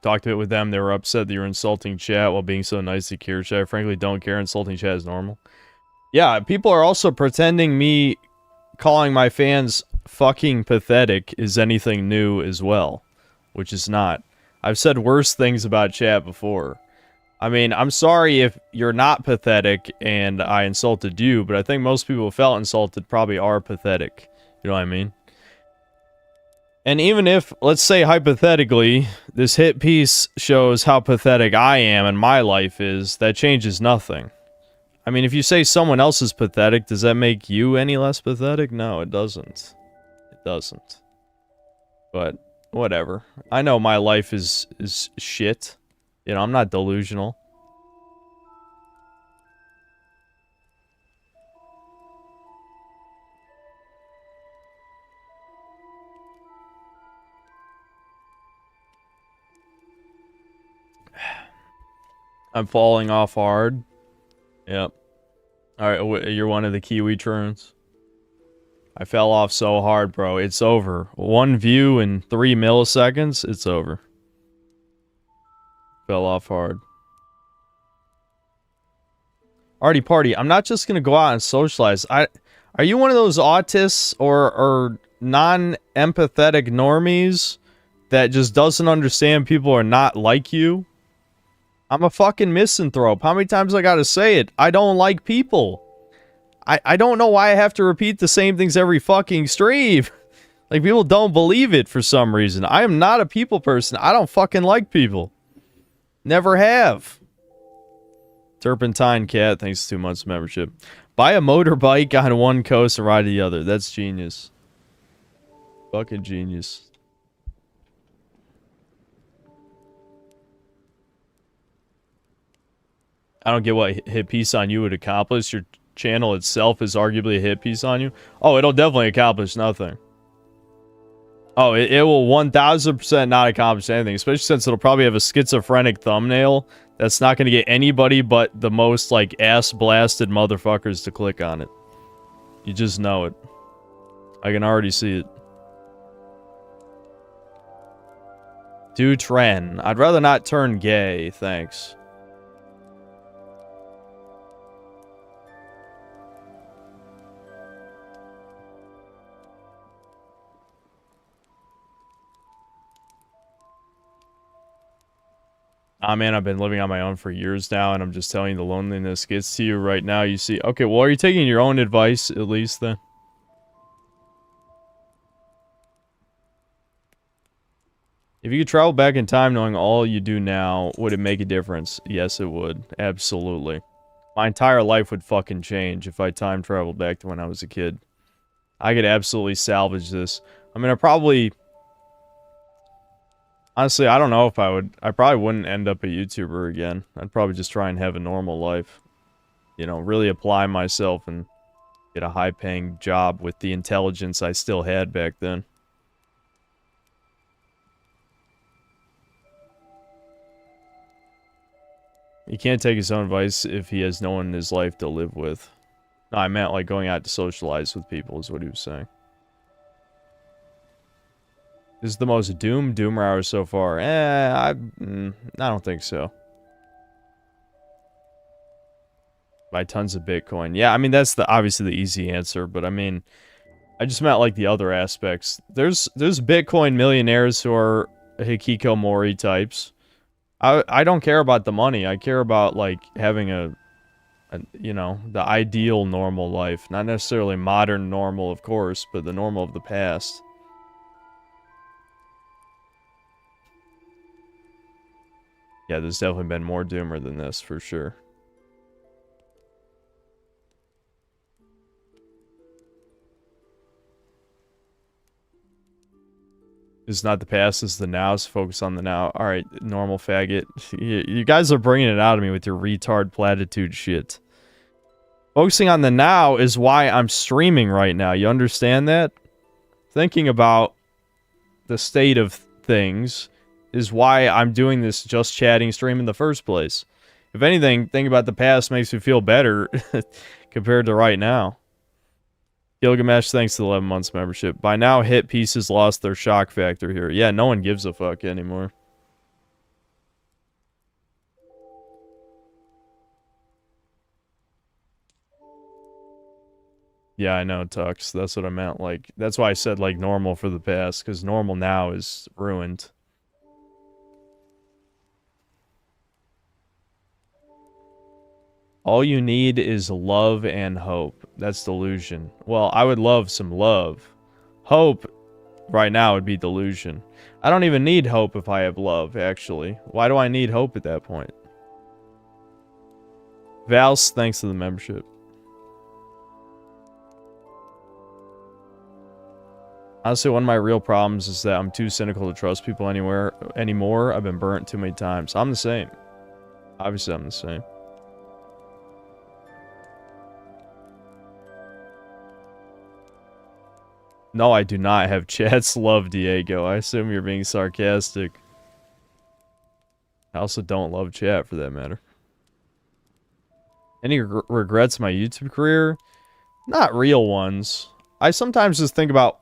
Talked it with them. They were upset that you're insulting chat while being so nice to Cure Chat. I frankly don't care. Insulting chat is normal. Yeah, people are also pretending me calling my fans fucking pathetic is anything new as well, which is not. I've said worse things about chat before. I mean, I'm sorry if you're not pathetic and I insulted you, but I think most people who felt insulted probably are pathetic. You know what I mean? And even if, let's say hypothetically, this hit piece shows how pathetic I am and my life is, that changes nothing. I mean, if you say someone else is pathetic, does that make you any less pathetic? No, it doesn't. It doesn't. But, whatever. I know my life is shit. You know, I'm not delusional. I'm falling off hard. Yep. Alright, you're one of the Kiwi troons. I fell off so hard, bro. It's over. 1 view in 3 milliseconds, it's over. Fell off hard. Artie Party, I'm not just gonna go out and socialize. Are you one of those autists or non-empathetic normies that just doesn't understand people are not like you? I'm a fucking misanthrope. How many times I gotta say it? I don't like people. I don't know why I have to repeat the same things every fucking stream. Like, people don't believe it for some reason. I am not a people person. I don't fucking like people. Never have. Turpentine Cat, thanks 2 months membership. Buy a motorbike on one coast and ride the other. That's genius. Fucking genius. I don't get what hit piece on you would accomplish. Your channel itself is arguably a hit piece on you. Oh, it'll definitely accomplish nothing. Oh, it will 1000% not accomplish anything, especially since it'll probably have a schizophrenic thumbnail that's not going to get anybody but the most, like, ass-blasted motherfuckers to click on it. You just know it. I can already see it. Do Tren. I'd rather not turn gay, thanks. Ah, man, I've been living on my own for years now, and I'm just telling you, the loneliness gets to you right now. You see, okay, well, are you taking your own advice, at least, then? If you could travel back in time knowing all you do now, would it make a difference? Yes, it would. Absolutely. My entire life would fucking change if I time traveled back to when I was a kid. I could absolutely salvage this. I mean, I probably... Honestly, I don't know if I would... I probably wouldn't end up a YouTuber again. I'd probably just try and have a normal life. You know, really apply myself and get a high-paying job with the intelligence I still had back then. He can't take his own advice if he has no one in his life to live with. No, I meant like going out to socialize with people is what he was saying. This is the most doomer hour so far. I don't think so. Buy tons of Bitcoin. Yeah, I mean, that's obviously the easy answer, but I mean, I just meant like the other aspects. There's Bitcoin millionaires who are hikikomori types. I don't care about the money. I care about, like, having you know, the ideal normal life. Not necessarily modern normal, of course, but the normal of the past. Yeah, there's definitely been more doomer than this, for sure. It's not the past, it's the now, so focus on the now. Alright, normal faggot. You guys are bringing it out of me with your retard platitude shit. Focusing on the now is why I'm streaming right now. You understand that? Thinking about the state of things is why I'm doing this just chatting stream in the first place. If anything, thinking about the past makes me feel better compared to right now. Gilgamesh, thanks to the 11 months membership. By now, hit pieces lost their shock factor here. Yeah, no one gives a fuck anymore. Yeah, I know, Tux. That's what I meant. Like, that's why I said, like, normal for the past, because normal now is ruined. All you need is love and hope. That's delusion. Well, I would love some love. Hope, right now, would be delusion. I don't even need hope if I have love, actually. Why do I need hope at that point? Vals, thanks to the membership. Honestly, one of my real problems is that I'm too cynical to trust people anymore. I've been burnt too many times. I'm the same. Obviously, I'm the same. No, I do not have chat's love, Diego. I assume you're being sarcastic. I also don't love chat, for that matter. Any regrets in my YouTube career? Not real ones. I sometimes just think about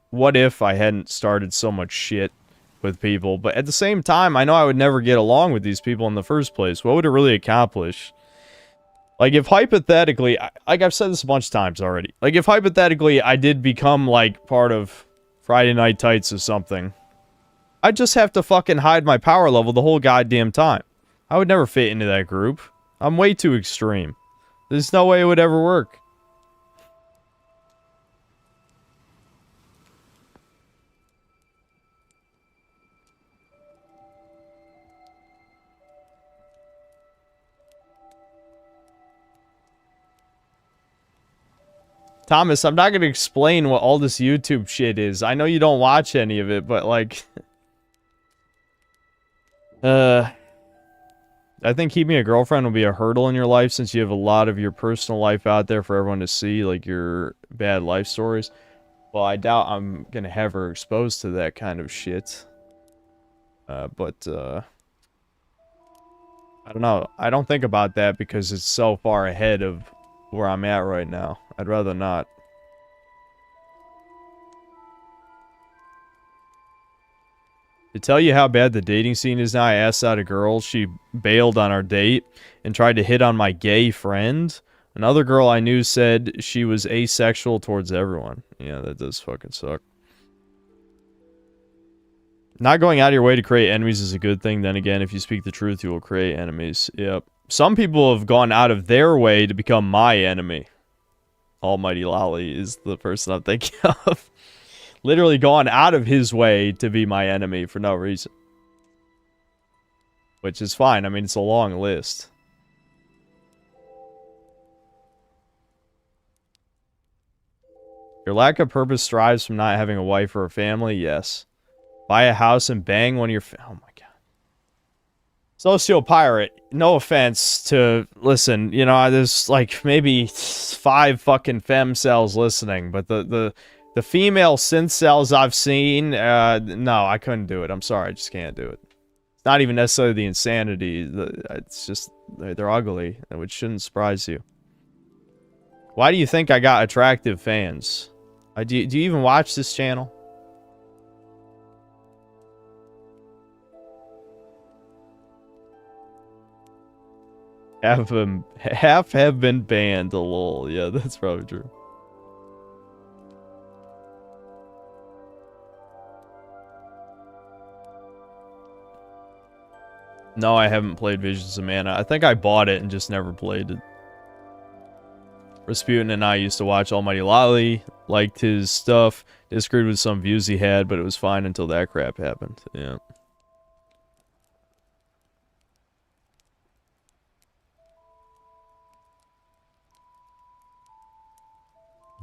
what if I hadn't started so much shit with people, but at the same time, I know I would never get along with these people in the first place. What would it really accomplish? Like, if hypothetically, like I've said this a bunch of times already, like, if hypothetically I did become, like, part of Friday Night Tights or something, I'd just have to fucking hide my power level the whole goddamn time. I would never fit into that group. I'm way too extreme. There's no way it would ever work. Thomas, I'm not going to explain what all this YouTube shit is. I know you don't watch any of it, but, like... I think keeping a girlfriend will be a hurdle in your life since you have a lot of your personal life out there for everyone to see, like your bad life stories. Well, I doubt I'm gonna have her exposed to that kind of shit. But I don't know. I don't think about that because it's so far ahead of where I'm at right now. I'd rather not. To tell you how bad the dating scene is now, I asked out a girl. She bailed on our date and tried to hit on my gay friend. Another girl I knew said she was asexual towards everyone. Yeah, that does fucking suck. Not going out of your way to create enemies is a good thing. Then again, if you speak the truth, you will create enemies. Yep. Some people have gone out of their way to become my enemy. Almighty Lolly is the person I'm thinking of. Literally gone out of his way to be my enemy for no reason. Which is fine. I mean, it's a long list. Your lack of purpose strives from not having a wife or a family? Yes. Buy a house and bang one of your... Oh my god. Sociopirate. No offense to... Listen, you know, there's like maybe 5 fucking fem cells listening, but the female synth cells I've seen, no, I couldn't do it. I'm sorry, I just can't do it. It's not even necessarily the insanity. It's just, they're ugly, which shouldn't surprise you. Why do you think I got attractive fans? Do you even watch this channel? Half have been banned, lol. Yeah, that's probably true. No, I haven't played Visions of Mana. I think I bought it and just never played it. Rasputin and I used to watch Almighty Lolly, liked his stuff, disagreed with some views he had, but it was fine until that crap happened. Yeah.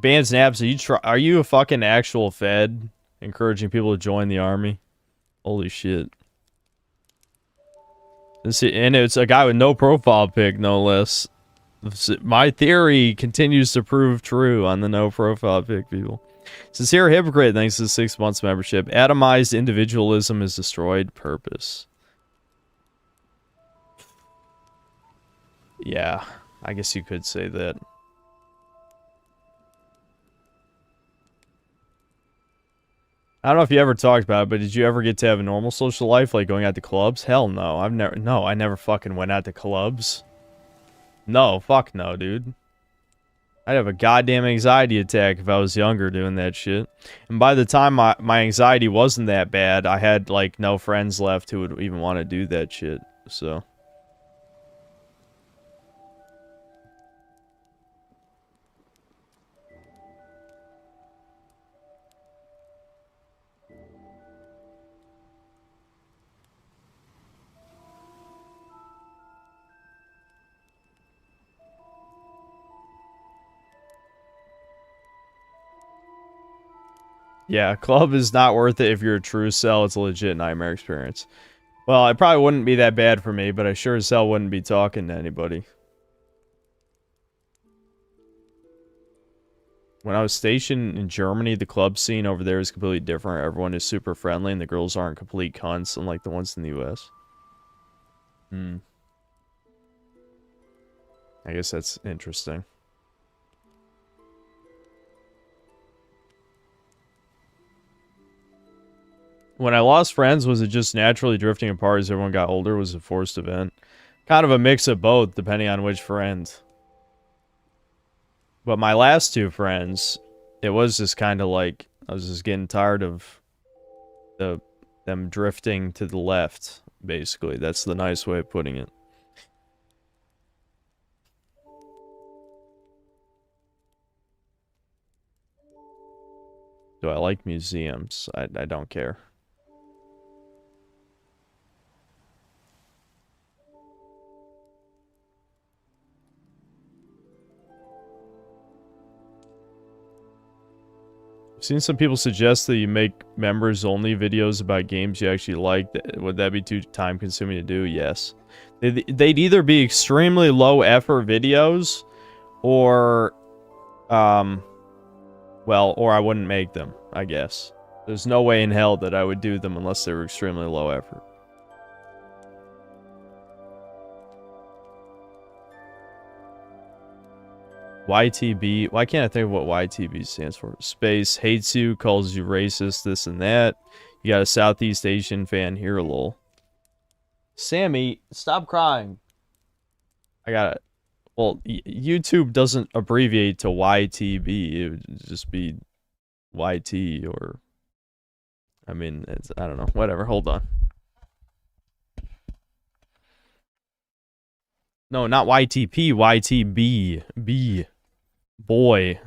Bands Naps, are you a fucking actual Fed encouraging people to join the army? Holy shit. And it's a guy with no profile pic, no less. My theory continues to prove true on the no profile pic people. Sincere Hypocrite, thanks to the 6 months membership. Atomized individualism has destroyed purpose. Yeah, I guess you could say that. I don't know if you ever talked about it, but did you ever get to have a normal social life, like going out to clubs? Hell no. I never fucking went out to clubs. No, fuck no, dude. I'd have a goddamn anxiety attack if I was younger doing that shit. And by the time my anxiety wasn't that bad, I had, like, no friends left who would even want to do that shit, so... Yeah, club is not worth it if you're a true cell. It's a legit nightmare experience. Well, it probably wouldn't be that bad for me, but I sure as hell wouldn't be talking to anybody. When I was stationed in Germany, the club scene over there is completely different. Everyone is super friendly, and the girls aren't complete cunts, unlike the ones in the US. I guess that's interesting. When I lost friends, was it just naturally drifting apart as everyone got older? Was it a forced event? Kind of a mix of both, depending on which friend. But my last 2 friends, it was just kind of like, I was just getting tired of them drifting to the left, basically. That's the nice way of putting it. Do I like museums? I don't care. I've seen some people suggest that you make members-only videos about games you actually like. Would that be too time-consuming to do? Yes. They'd either be extremely low-effort videos, or, Well, or I wouldn't make them, I guess. There's no way in hell that I would do them unless they were extremely low effort. YTB. Why can't I think of what YTB stands for? Space hates you, calls you racist, this and that. You got a Southeast Asian fan here, lol. Sammy, stop crying. I got it. Well, YouTube doesn't abbreviate to YTB. It would just be YT or... I mean, I don't know. Whatever. Hold on. No, not YTP. YTB. B. Boy.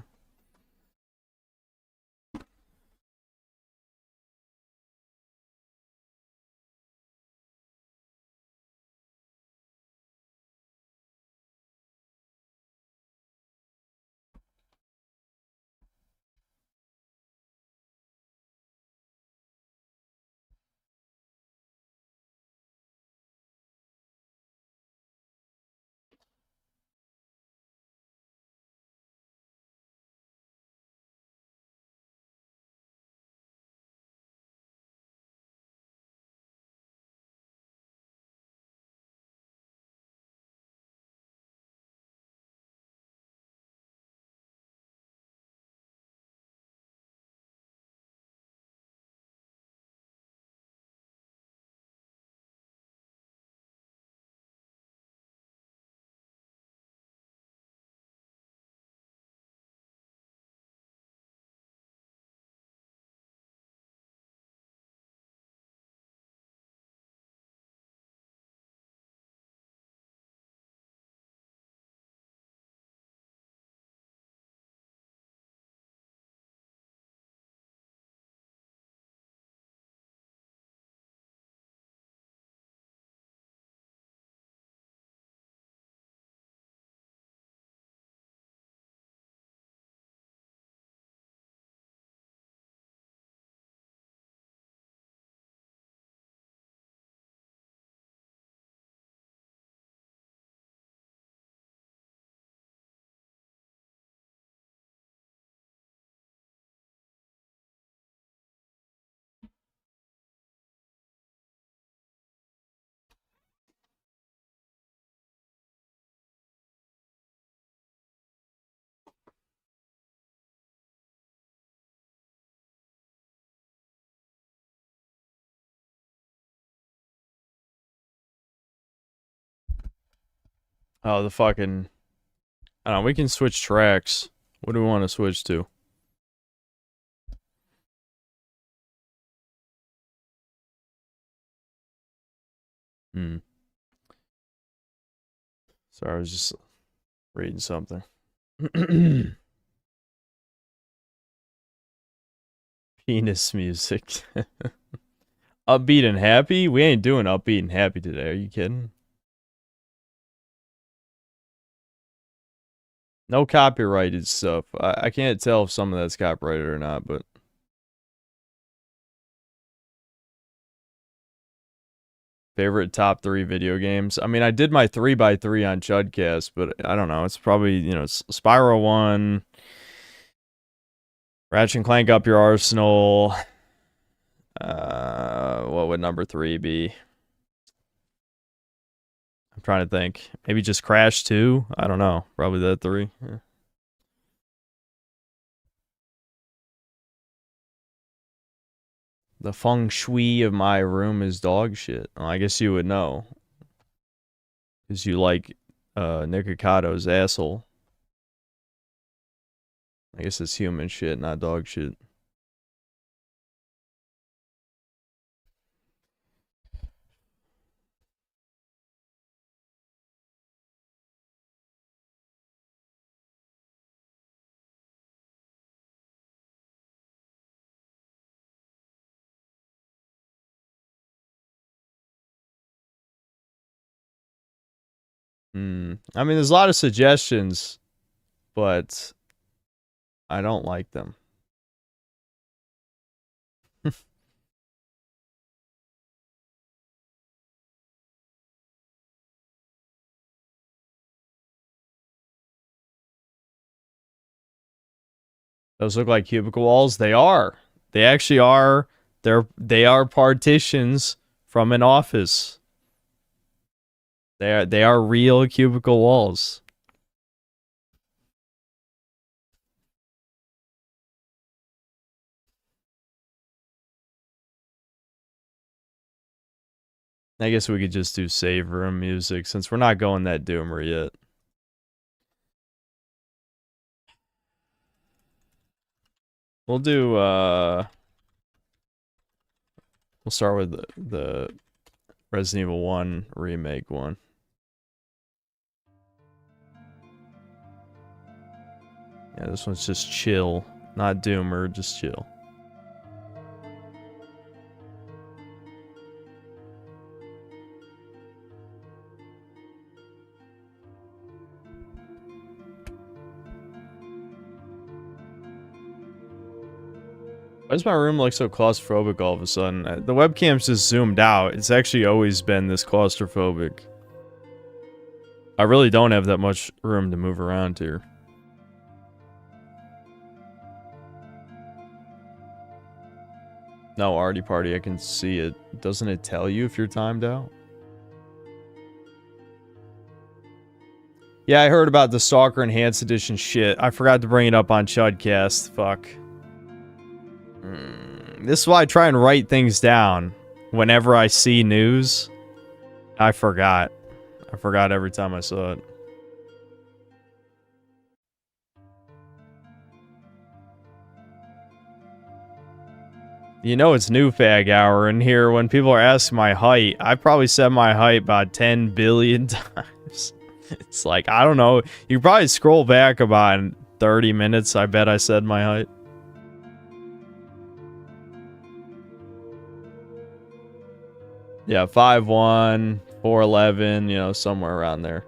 Oh, the fucking... I don't know. We can switch tracks. What do we want to switch to? Hmm. Sorry, I was just reading something. Penis music. Upbeat and happy? We ain't doing upbeat and happy today. Are you kidding? No copyrighted stuff. I can't tell if some of that's copyrighted or not, but... Favorite top 3 video games? I mean, I did my 3x3 on Chudcast, but I don't know. It's probably, you know, Spyro 1... Ratchet and Clank Up Your Arsenal. What would number 3 be? I'm trying to think. Maybe just Crash 2? I don't know. Probably that 3. Yeah. The feng shui of my room is dog shit. Well, I guess you would know. Because you like Nikocato's asshole. I guess it's human shit, not dog shit. I mean, there's a lot of suggestions, but I don't like them. Those look like cubicle walls. They are. They actually are. They are partitions from an office. They are real cubicle walls. I guess we could just do save room music since we're not going that doomer yet. We'll do we'll start with the Resident Evil 1 remake one. Yeah, this one's just chill, not doomer, just chill. Why does my room look so claustrophobic all of a sudden? The webcam's just zoomed out. It's actually always been this claustrophobic. I really don't have that much room to move around here. No, Artie Party, I can see it. Doesn't it tell you if you're timed out? Yeah, I heard about the Stalker Enhanced Edition shit. I forgot to bring it up on Chudcast. Fuck. This is why I try and write things down whenever I see news. I forgot. I forgot every time I saw it. You know it's new fag hour in here when people are asking my height. I probably said my height about 10 billion times. It's like, I don't know. You probably scroll back about 30 minutes. I bet I said my height. Yeah, 5'1", 4'11", you know, somewhere around there.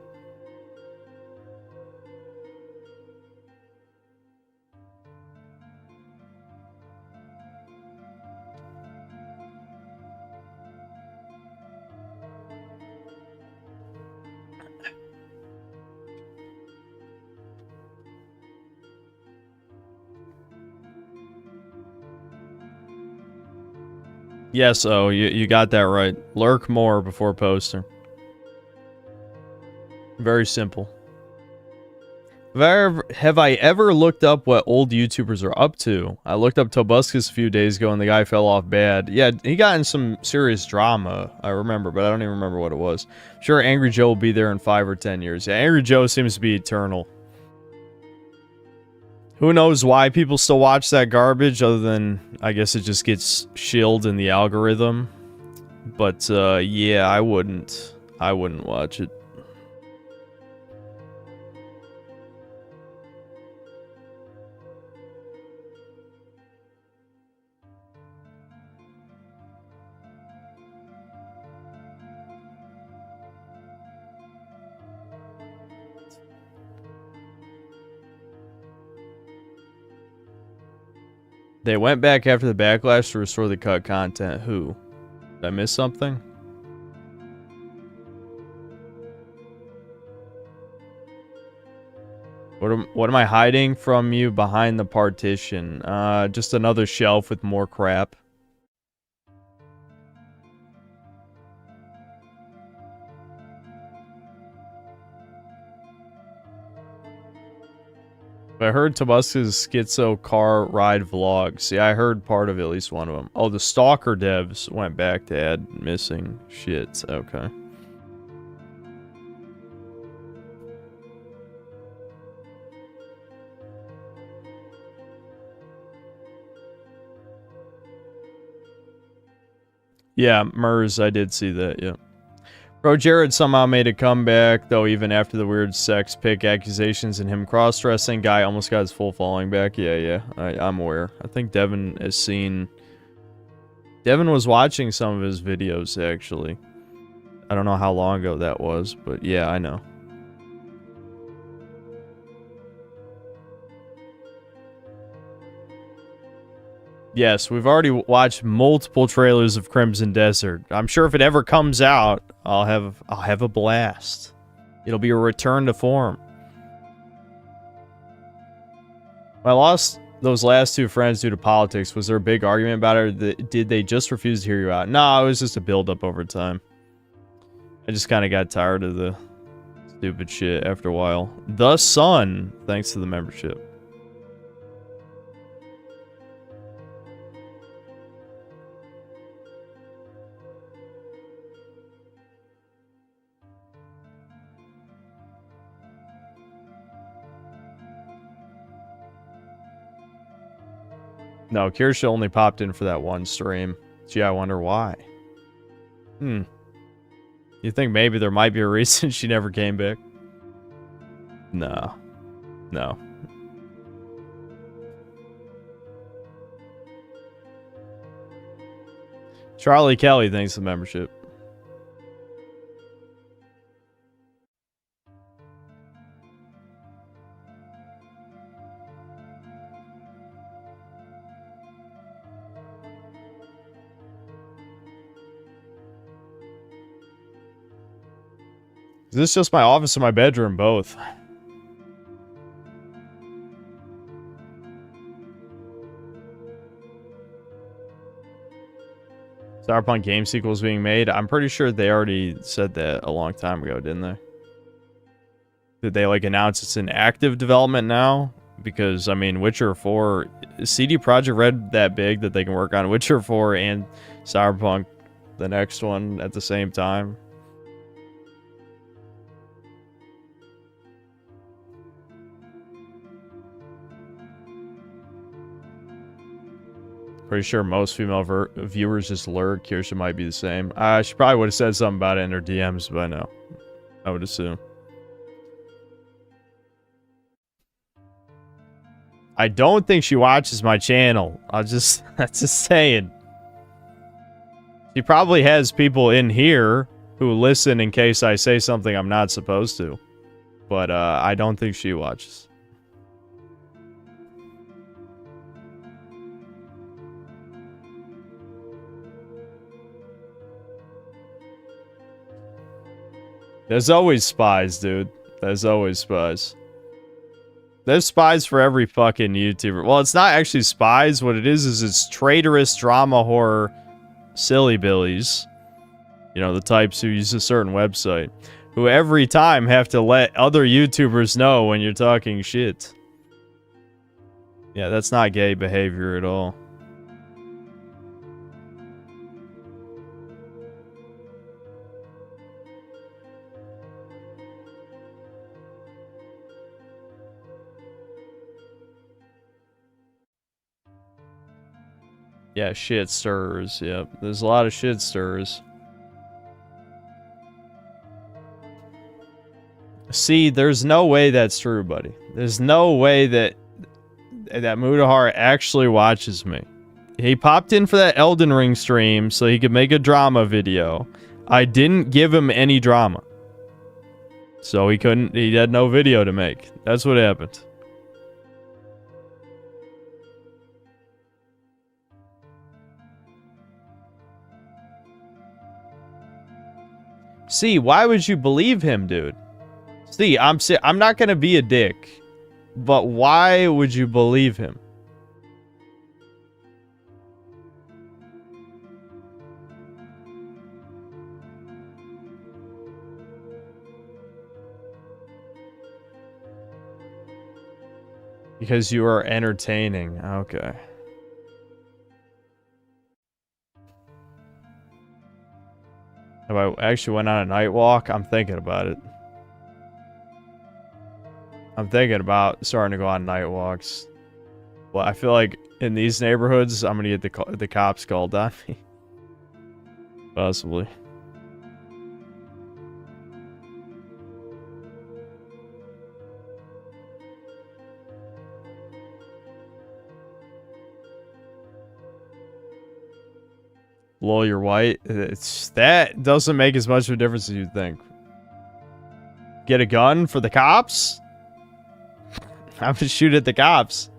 Yes, oh, you got that right. Lurk more before poster. Very simple. Have I ever looked up what old YouTubers are up to? I looked up Tobuscus a few days ago and the guy fell off bad. Yeah, he got in some serious drama, I remember, but I don't even remember what it was. Sure, Angry Joe will be there in 5 or 10 years. Yeah, Angry Joe seems to be eternal. Who knows why people still watch that garbage, other than, I guess it just gets shilled in the algorithm. But, yeah, I wouldn't watch it. They went back after the backlash to restore the cut content. Who? Did I miss something? What am I hiding from you behind the partition? Just another shelf with more crap. I heard Tobuscus' schizo car ride vlogs. Yeah, I heard part of at least one of them. Oh, the Stalker devs went back to add missing shit. Okay. Yeah, Mers, I did see that, yeah. Bro, Jared somehow made a comeback, though even after the weird sex pic accusations and him cross-dressing, guy almost got his full following back. Yeah, I'm aware. I think Devin has seen... Devin was watching some of his videos, actually. I don't know how long ago that was, but yeah, I know. Yes, we've already watched multiple trailers of Crimson Desert. I'm sure if it ever comes out, I'll have a blast. It'll be a return to form. I lost those last two friends due to politics? Was there a big argument about it, or did they just refuse to hear you out? No, it was just a build-up over time. I just kind of got tired of the stupid shit after a while. The Sun, thanks to the membership. No, Kirsha only popped in for that one stream. Gee, I wonder why. You think maybe there might be a reason she never came back? No. No. Charlie Kelly, thanks for the membership. Is this just my office or my bedroom? Both. Cyberpunk game sequels being made. I'm pretty sure they already said that a long time ago, didn't they? Did they like announce it's in active development now? Because I mean, Witcher 4, CD Projekt Red that big that they can work on Witcher 4 and Cyberpunk, the next one at the same time. Pretty sure most female viewers just lurk. Kirsha might be the same. She probably would have said something about it in her DMs by now, I would assume. I don't think she watches my channel. That's just saying. She probably has people in here who listen in case I say something I'm not supposed to. But I don't think she watches. There's always spies, dude. There's always spies. There's spies for every fucking YouTuber. Well, it's not actually spies. What it is it's traitorous drama horror silly billies. You know, the types who use a certain website. Who every time have to let other YouTubers know when you're talking shit. Yeah, that's not gay behavior at all. Yeah, shit stirrers. Yep, there's a lot of shit stirrers. See, there's no way that's true, buddy. There's no way that Mutahar actually watches me. He popped in for that Elden Ring stream so he could make a drama video. I didn't give him any drama. So he had no video to make. That's what happened. See, why would you believe him, dude? See, I'm not gonna be a dick, but why would you believe him? Because you are entertaining. Okay. If I actually went on a night walk, I'm thinking about it. I'm thinking about starting to go on night walks. Well, I feel like in these neighborhoods, I'm gonna get the cops called on me. Possibly. Lol, you're white. That doesn't make as much of a difference as you'd think. Get a gun for the cops? I would shoot at the cops.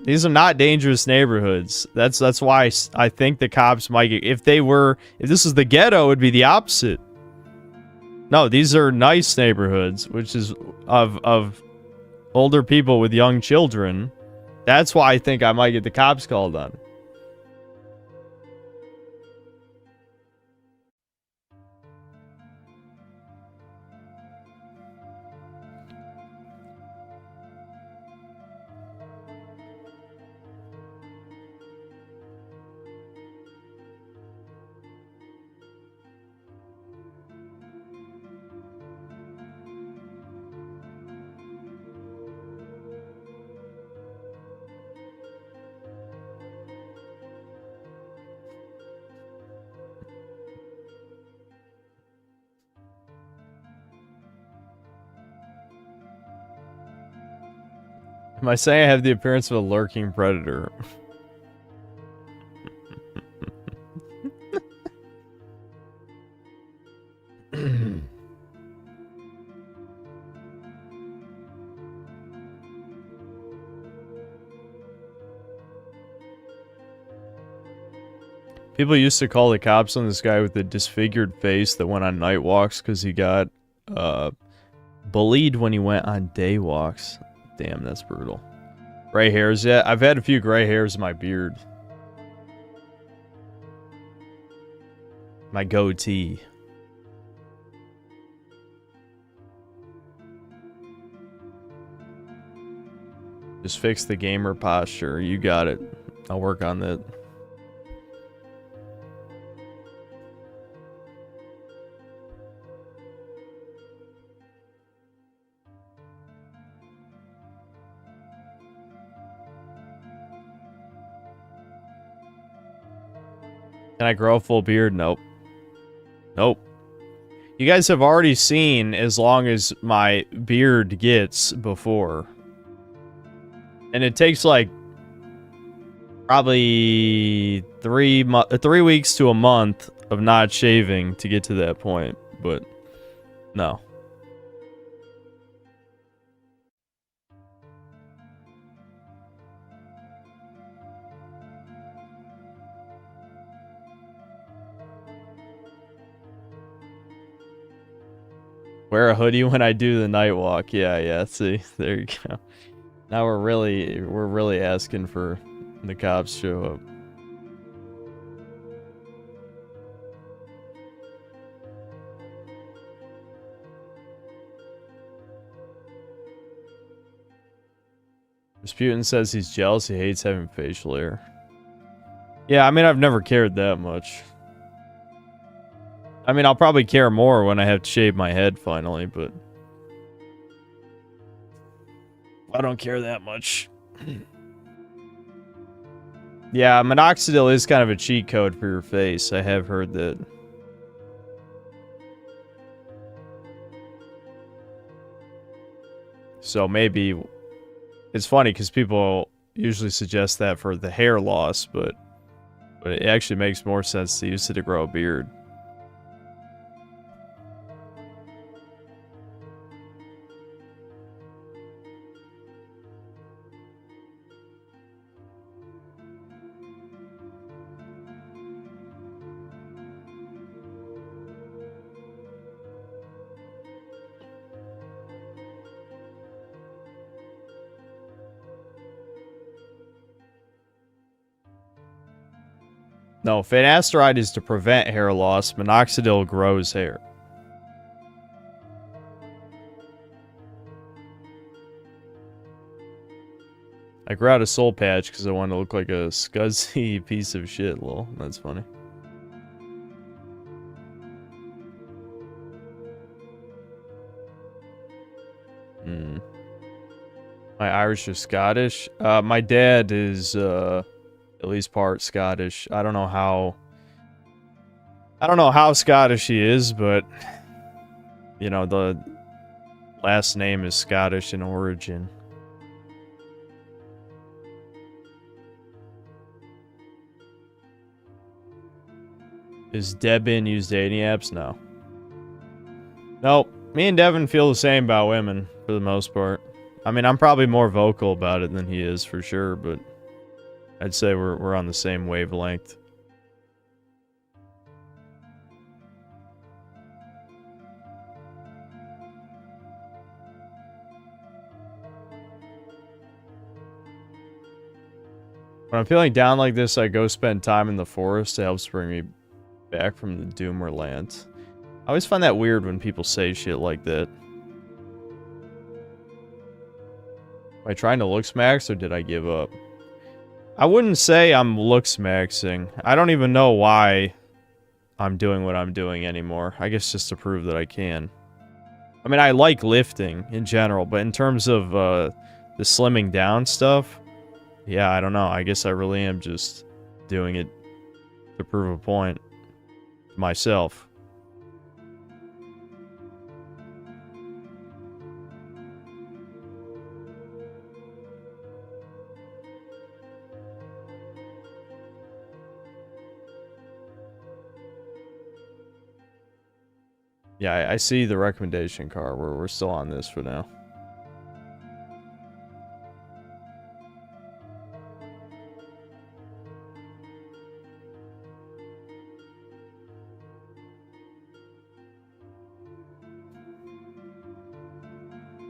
These are not dangerous neighborhoods. That's why I think the cops might get, if this is the ghetto, it would be the opposite. No, these are nice neighborhoods, which is of older people with young children. That's why I think I might get the cops called on. Am I saying I have the appearance of a lurking predator? People used to call the cops on this guy with the disfigured face that went on night walks because he got bullied when he went on day walks. Damn, that's brutal. Gray hairs, yeah. I've had a few gray hairs in my beard. My goatee. Just fix the gamer posture. You got it. I'll work on that. Can I grow a full beard? Nope. Nope. You guys have already seen as long as my beard gets before. And it takes like probably 3 weeks to a month of not shaving to get to that point, but no. Wear a hoodie when I do the night walk. Yeah, see, there you go. Now we're really asking for the cops to show up. Rasputin says he's jealous, he hates having facial hair. Yeah, I mean, I've never cared that much. I mean, I'll probably care more when I have to shave my head finally, but I don't care that much. Yeah, minoxidil is kind of a cheat code for your face. I have heard that. So maybe it's funny because people usually suggest that for the hair loss, but it actually makes more sense to use it to grow a beard. No, finasteride is to prevent hair loss. Minoxidil grows hair. I grew out a soul patch because I wanted to look like a scuzzy piece of shit, lol. That's funny. My Irish or Scottish? My dad is, at least part Scottish. I don't know how Scottish he is, but you know, the last name is Scottish in origin. Is Devin use dating apps? No. Nope. Me and Devin feel the same about women, for the most part. I mean, I'm probably more vocal about it than he is, for sure, but I'd say we're on the same wavelength. When I'm feeling down like this, I go spend time in the forest. It helps bring me back from the Doomer land. I always find that weird when people say shit like that. Am I trying to looks max or did I give up? I wouldn't say I'm looks maxing. I don't even know why I'm doing what I'm doing anymore. I guess just to prove that I can. I mean, I like lifting in general, but in terms of the slimming down stuff, yeah, I don't know. I guess I really am just doing it to prove a point to myself. Yeah, I see the recommendation car. We're still on this for now.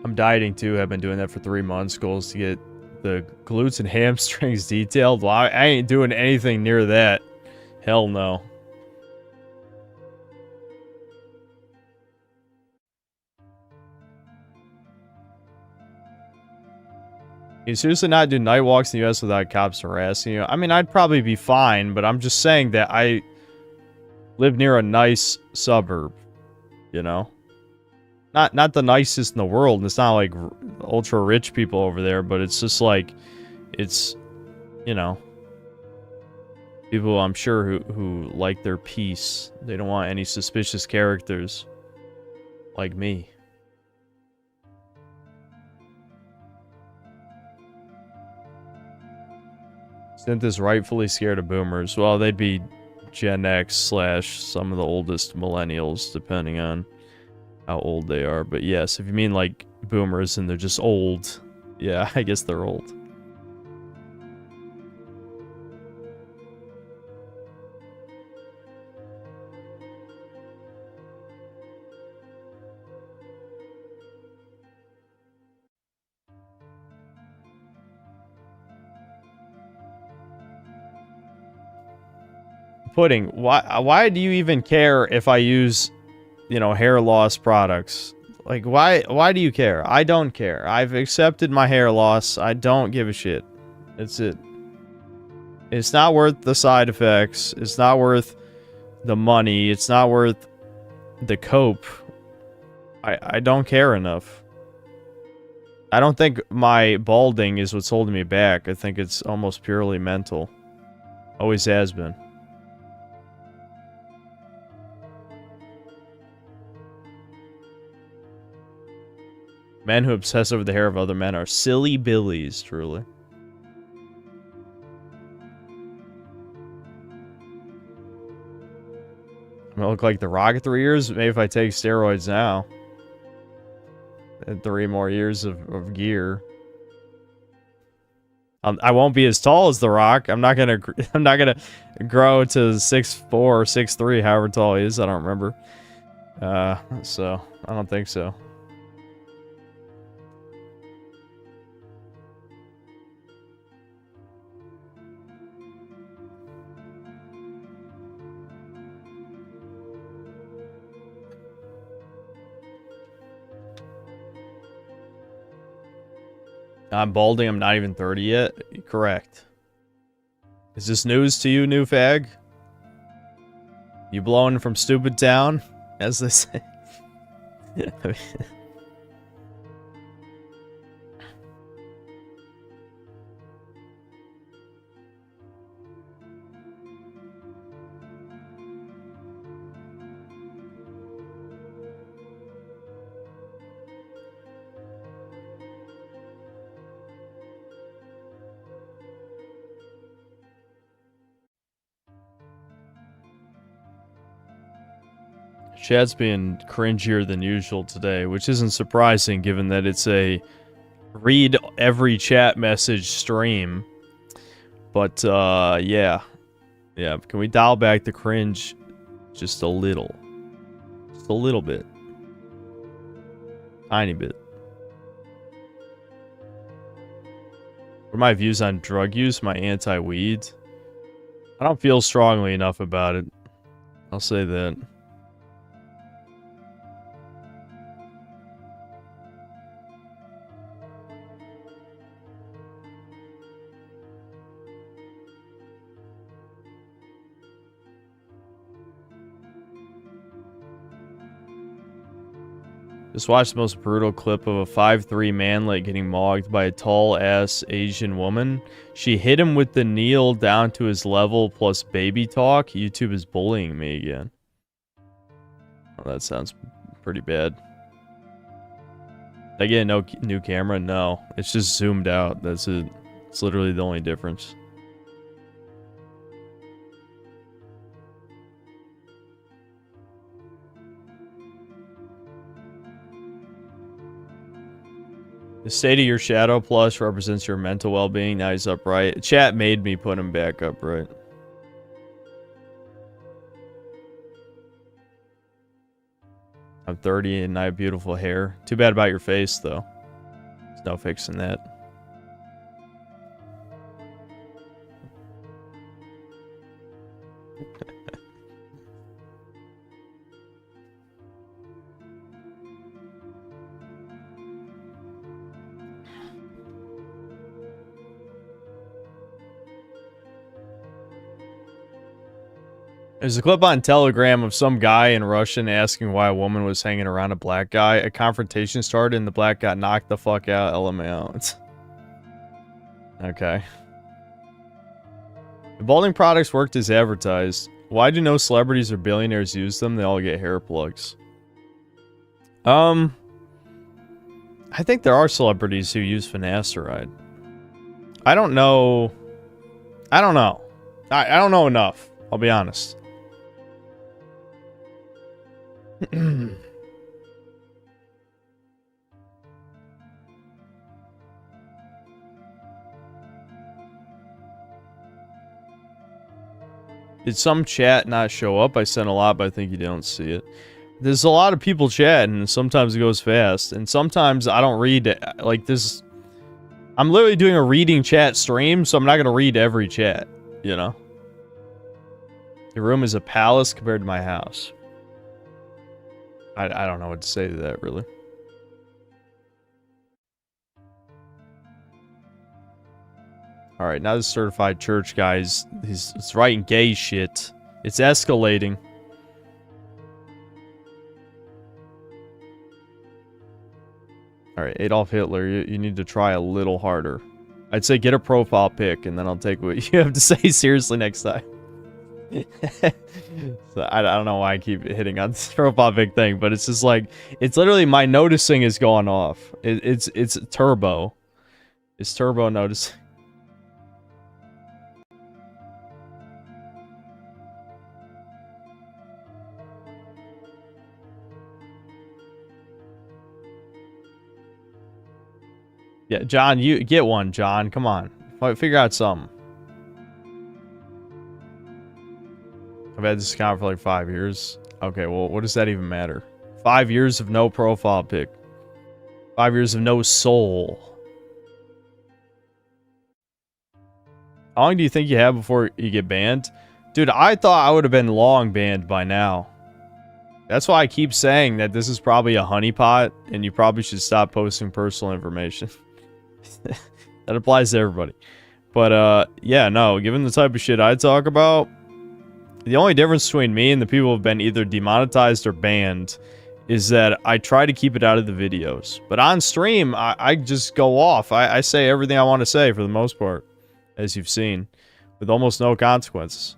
I'm dieting too. I've been doing that for 3 months. Goals to get the glutes and hamstrings detailed. Well, I ain't doing anything near that. Hell no. You seriously not do night walks in the US without cops harassing you? I mean, I'd probably be fine, but I'm just saying that I live near a nice suburb, you know? Not the nicest in the world, and it's not like ultra rich people over there, but it's just like, it's, you know, people I'm sure who like their peace. They don't want any suspicious characters like me. Isn't this rightfully scared of boomers? Well, they'd be Gen X / some of the oldest millennials, depending on how old they are. But yes, if you mean like boomers and they're just old, yeah, I guess they're old. Pudding, why do you even care if I use, you know, hair loss products? Like, why do you care? I don't care. I've accepted my hair loss. I don't give a shit. That's it. It's not worth the side effects. It's not worth the money. It's not worth the cope. I don't care enough. I don't think my balding is what's holding me back. I think it's almost purely mental. Always has been. Men who obsess over the hair of other men are silly billies, truly. I'm gonna look like The Rock at 3 years? Maybe if I take steroids now. And 3 more years of gear. I won't be as tall as The Rock. I'm not gonna grow to 6'4" or 6'3", however tall he is. I don't remember. So I don't think so. I'm balding. I'm not even 30 yet. Correct. Is this news to you, new fag? You blowing from stupid town, as they say. Chat's being cringier than usual today, which isn't surprising given that it's a read every chat message stream. But, yeah. Yeah, can we dial back the cringe just a little? Just a little bit. Tiny bit. What are my views on drug use? My anti-weed? I don't feel strongly enough about it. I'll say that. Just watched the most brutal clip of a 5'3" manlet getting mogged by a tall-ass Asian woman. She hit him with the kneel down to his level plus baby talk. YouTube is bullying me again. Oh, that sounds pretty bad. Did I get a new camera? No. It's just zoomed out. That's it. It's literally the only difference. The state of your shadow plush represents your mental well-being. Now he's upright. Chat made me put him back upright. I'm 30 and I have beautiful hair. Too bad about your face, though. There's no fixing that. There's a clip on Telegram of some guy in Russian asking why a woman was hanging around a black guy. A confrontation started and the black got knocked the fuck out. LMAO. Okay. The balding products worked as advertised. Why do no celebrities or billionaires use them? They all get hair plugs. I think there are celebrities who use finasteride. I don't know. I don't know. I don't know enough. I'll be honest. Did some chat not show up? I sent a lot, but I think you don't see it. There's a lot of people chatting, and sometimes it goes fast, and sometimes I don't read, like, this... I'm literally doing a reading chat stream, so I'm not gonna read every chat, you know? Your room is a palace compared to my house. I don't know what to say to that, really. Alright, now this certified church guy is writing gay shit. It's escalating. Alright, Adolf Hitler, you need to try a little harder. I'd say get a profile pic, and then I'll take what you have to say seriously next time. So I don't know why I keep hitting on this profile pic thing, but it's just like, it's literally my noticing is going off. It's turbo. It's turbo noticing. Yeah, John, you get one, John. Come on. Figure out something. I've had this account for like 5 years. Okay, well, what does that even matter? 5 years of no profile pic. 5 years of no soul. How long do you think you have before you get banned? Dude, I thought I would have been long banned by now. That's why I keep saying that this is probably a honeypot, and you probably should stop posting personal information. That applies to everybody. But, yeah, no, given the type of shit I talk about, the only difference between me and the people who have been either demonetized or banned is that I try to keep it out of the videos. But on stream, I just go off. I say everything I want to say for the most part, as you've seen, with almost no consequences.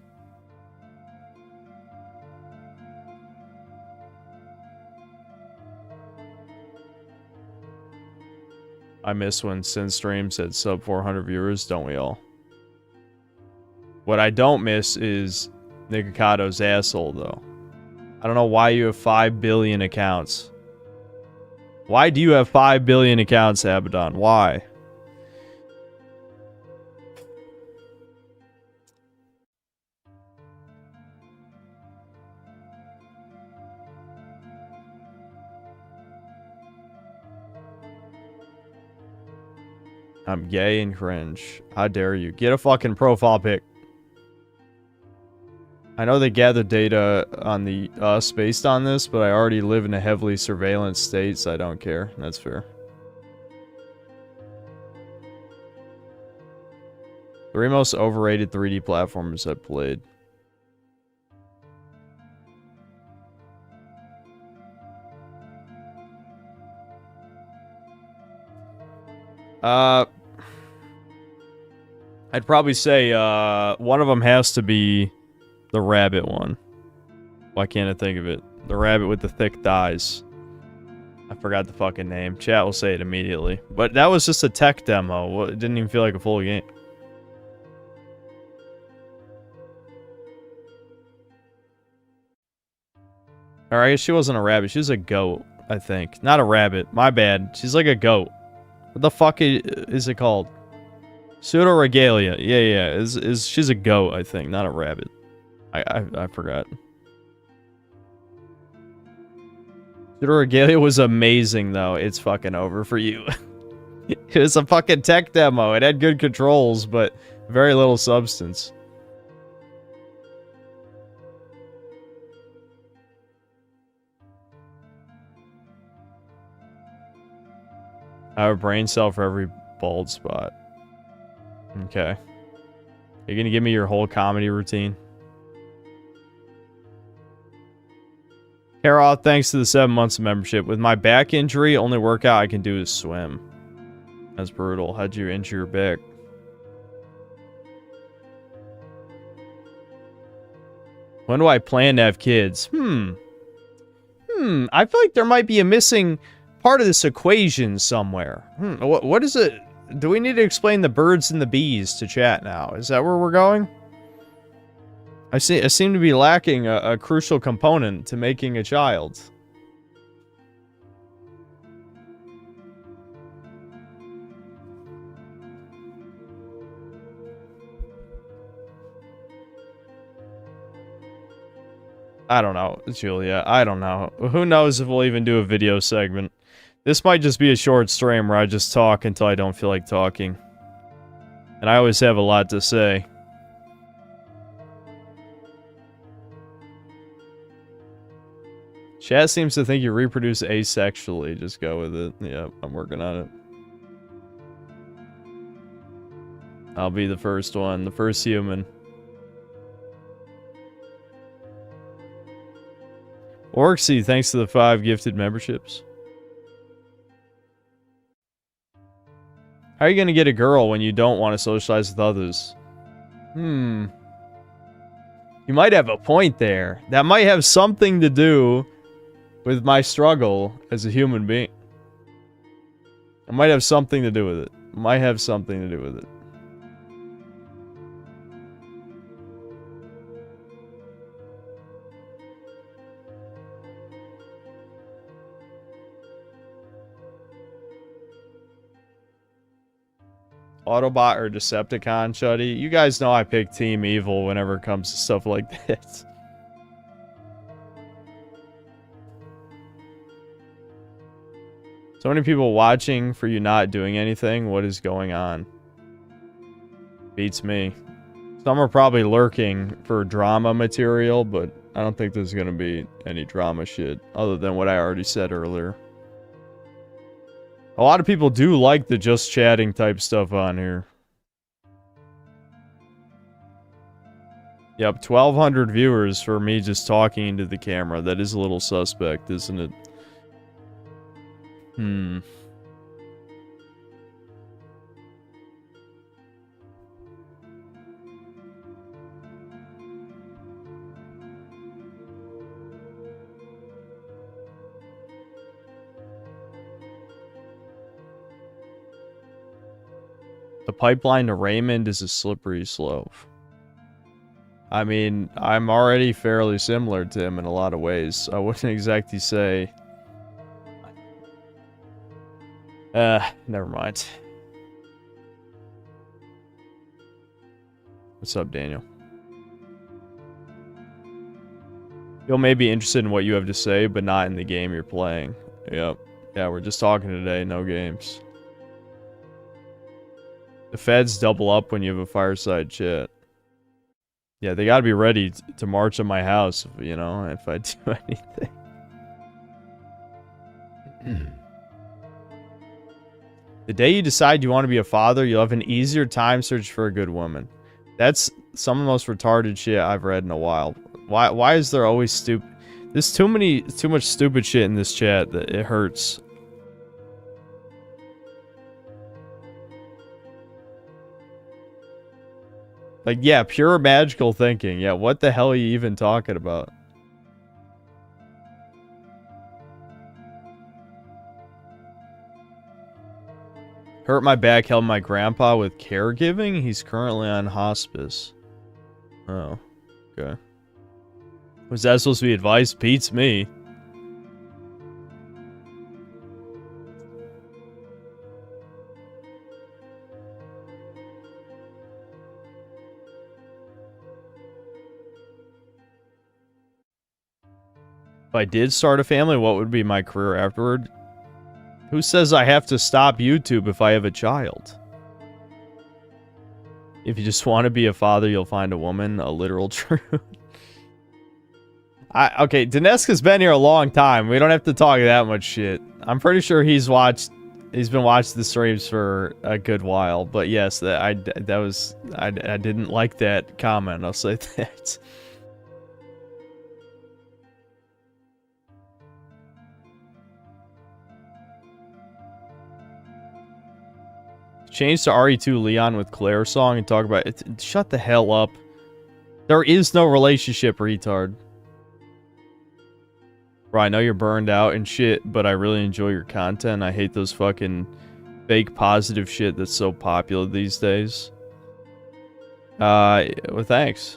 I miss when Sin Stream said sub 400 viewers, don't we all? What I don't miss is Nikakoto's asshole, though. I don't know why you have 5 billion accounts. Why do you have 5 billion accounts, Abaddon? Why? I'm gay and cringe. How dare you? Get a fucking profile pic. I know they gather data on the us based on this, but I already live in a heavily surveillance state, so I don't care. That's fair. 3 most overrated 3D platformers I've played. I'd probably say one of them has to be the rabbit one. Why can't I think of it? The rabbit with the thick thighs. I forgot the fucking name. Chat will say it immediately. But that was just a tech demo. It didn't even feel like a full game. Or I guess she wasn't a rabbit. She was a goat, I think. Not a rabbit. My bad. She's like a goat. What the fuck is it called? Pseudoregalia. Yeah. She's a goat, I think, not a rabbit. I forgot. Pseudoregalia was amazing, though. It's fucking over for you. It was a fucking tech demo. It had good controls, but very little substance. I have a brain cell for every bald spot. Okay. You're gonna give me your whole comedy routine? Carol, thanks to the 7 months of membership. With my back injury, only workout I can do is swim. That's brutal. How'd you injure your back? When do I plan to have kids? I feel like there might be a missing part of this equation somewhere. What is it? Do we need to explain the birds and the bees to chat now? Is that where we're going? I seem to be lacking a crucial component to making a child. I don't know, Julia. I don't know. Who knows if we'll even do a video segment. This might just be a short stream where I just talk until I don't feel like talking. And I always have a lot to say. Chat seems to think you reproduce asexually. Just go with it. Yeah, I'm working on it. I'll be the first one. The first human. Orksy, thanks to the 5 gifted memberships. How are you gonna get a girl when you don't want to socialize with others? You might have a point there. That might have something to do with my struggle as a human being. It might have something to do with it. Might have something to do with it. Autobot or Decepticon, Chuddy? You guys know I pick Team Evil whenever it comes to stuff like this. So many people watching for you not doing anything. What is going on? Beats me. Some are probably lurking for drama material, but I don't think there's gonna be any drama shit other than what I already said earlier. A lot of people do like the just chatting type stuff on here. Yep, 1,200 viewers for me just talking into the camera. That is a little suspect, isn't it? The pipeline to Raymond is a slippery slope. I mean, I'm already fairly similar to him in a lot of ways. I wouldn't exactly say... never mind. What's up, Daniel? You'll may be interested in what you have to say, but not in the game you're playing. Yep. Yeah, we're just talking today, no games. The feds double up when you have a fireside chat. Yeah, they gotta be ready to march on my house, you know, if I do anything. The day you decide you want to be a father, you'll have an easier time search for a good woman. That's some of the most retarded shit I've read in a while. Why is there always stupid... There's too much stupid shit in this chat that it hurts. Like, yeah, pure magical thinking. Yeah, what the hell are you even talking about? Hurt my back, helped my grandpa with caregiving? He's currently on hospice. Oh, okay. Was that supposed to be advice? Beats me. If I did start a family, what would be my career afterward? Who says I have to stop YouTube if I have a child? If you just want to be a father, you'll find a woman. A literal truth. Okay, Dineska's been here a long time. We don't have to talk that much shit. I'm pretty sure he's been watching the streams for a good while. But yes, I didn't like that comment. I'll say that. Change to RE2 Leon with Claire song and talk about it. Shut the hell up. There is no relationship, retard. Bro, I know you're burned out and shit, but I really enjoy your content. I hate those fucking fake positive shit that's so popular these days. Well, thanks.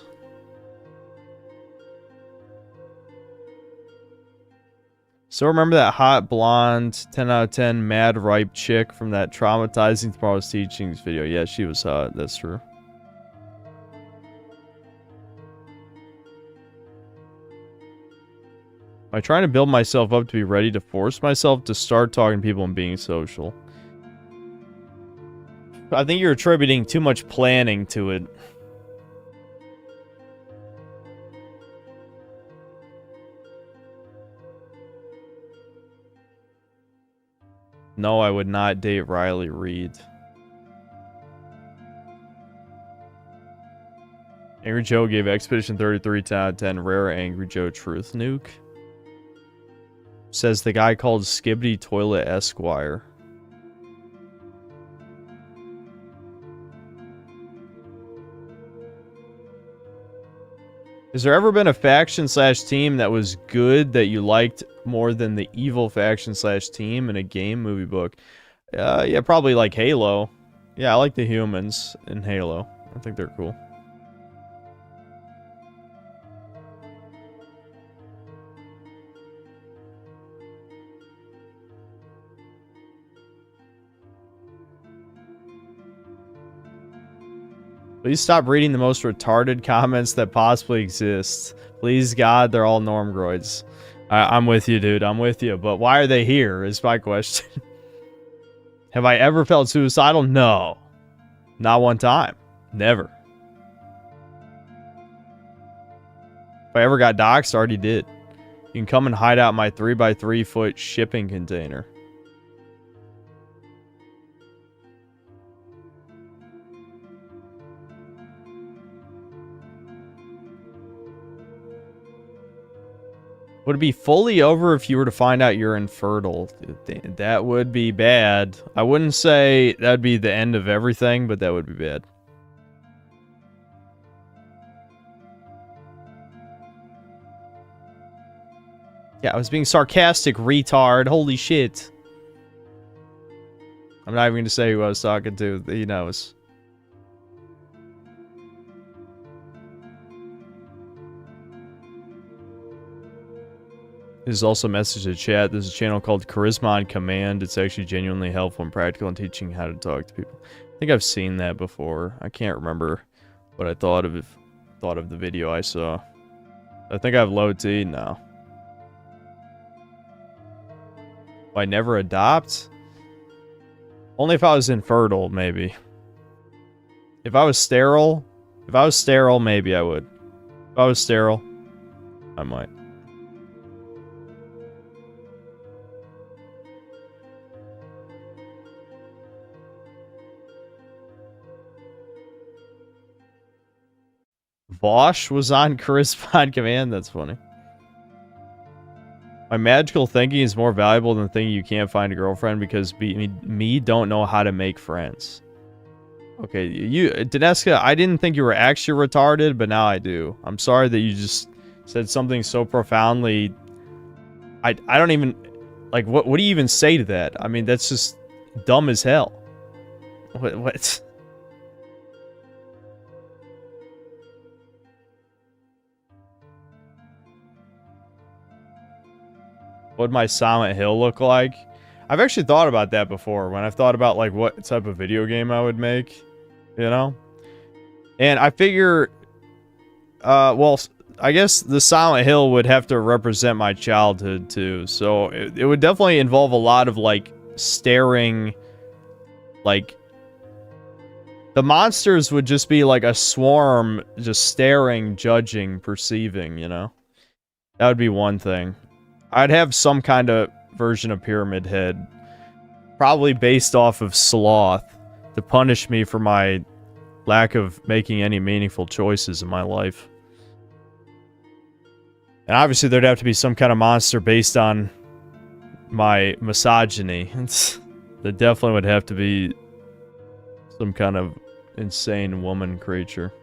So remember that hot, blonde, 10 out of 10, mad, ripe chick from that Traumatizing Tomorrow's Teachings video? Yeah, she was hot. That's true. Am I trying to build myself up to be ready to force myself to start talking to people and being social? I think you're attributing too much planning to it. No, I would not date Riley Reid. Angry Joe gave Expedition 33 10 out of 10. Rare Angry Joe Truth Nuke. Says the guy called Skibbity Toilet Esquire. Has there ever been a faction slash team that was good that you liked more than the evil faction slash team in a game, movie, book? Yeah, probably like Halo. Yeah, I like the humans in Halo. I think they're cool. Please stop reading the most retarded comments that possibly exist. Please, God, they're all normgroids. I'm with you, dude. I'm with you. But why are they here is my question. Have I ever felt suicidal? No. Not one time. Never. If I ever got doxxed, I already did. You can come and hide out my 3x3 foot shipping container. Would it be fully over if you were to find out you're infertile? That would be bad. I wouldn't say that'd be the end of everything, but that would be bad. Yeah, I was being sarcastic, retard. Holy shit. I'm not even going to say who I was talking to. He knows. This is also a message to chat. There's a channel called Charisma on Command. It's actually genuinely helpful and practical in teaching how to talk to people. I think I've seen that before. I can't remember what I thought of the video I saw. I think I have low T now. I never adopt? Only if I was infertile, maybe. If I was sterile, maybe I would. If I was sterile, I might. Vosh was on Correspond Command? That's funny. My magical thinking is more valuable than thinking you can't find a girlfriend because me don't know how to make friends. Okay, Dineska, I didn't think you were actually retarded, but now I do. I'm sorry that you just said something so profoundly... I don't even... Like, what do you even say to that? I mean, that's just dumb as hell. What? What'd my Silent Hill look like? I've actually thought about that before, when I've thought about, like, what type of video game I would make, you know? And I figure, well, I guess the Silent Hill would have to represent my childhood, too. So, it would definitely involve a lot of, like, staring, like... The monsters would just be like a swarm, just staring, judging, perceiving, you know? That would be one thing. I'd have some kind of version of Pyramid Head, probably based off of Sloth, to punish me for my lack of making any meaningful choices in my life. And obviously there'd have to be some kind of monster based on my misogyny. There definitely would have to be some kind of insane woman creature.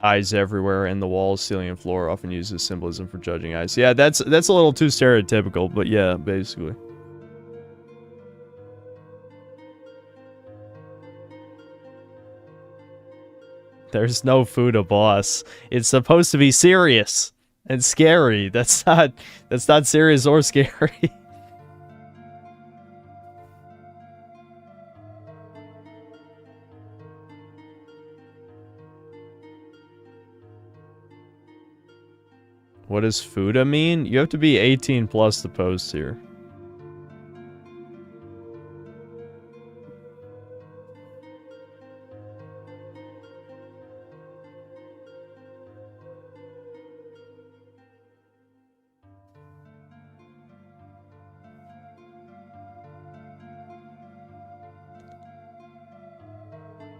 Eyes everywhere, and the walls, ceiling, and floor often used as symbolism for judging eyes. Yeah, that's a little too stereotypical, but yeah, basically. There's no Fuda boss. It's supposed to be serious and scary. That's not serious or scary. What does Fuda mean? You have to be 18 plus to post here.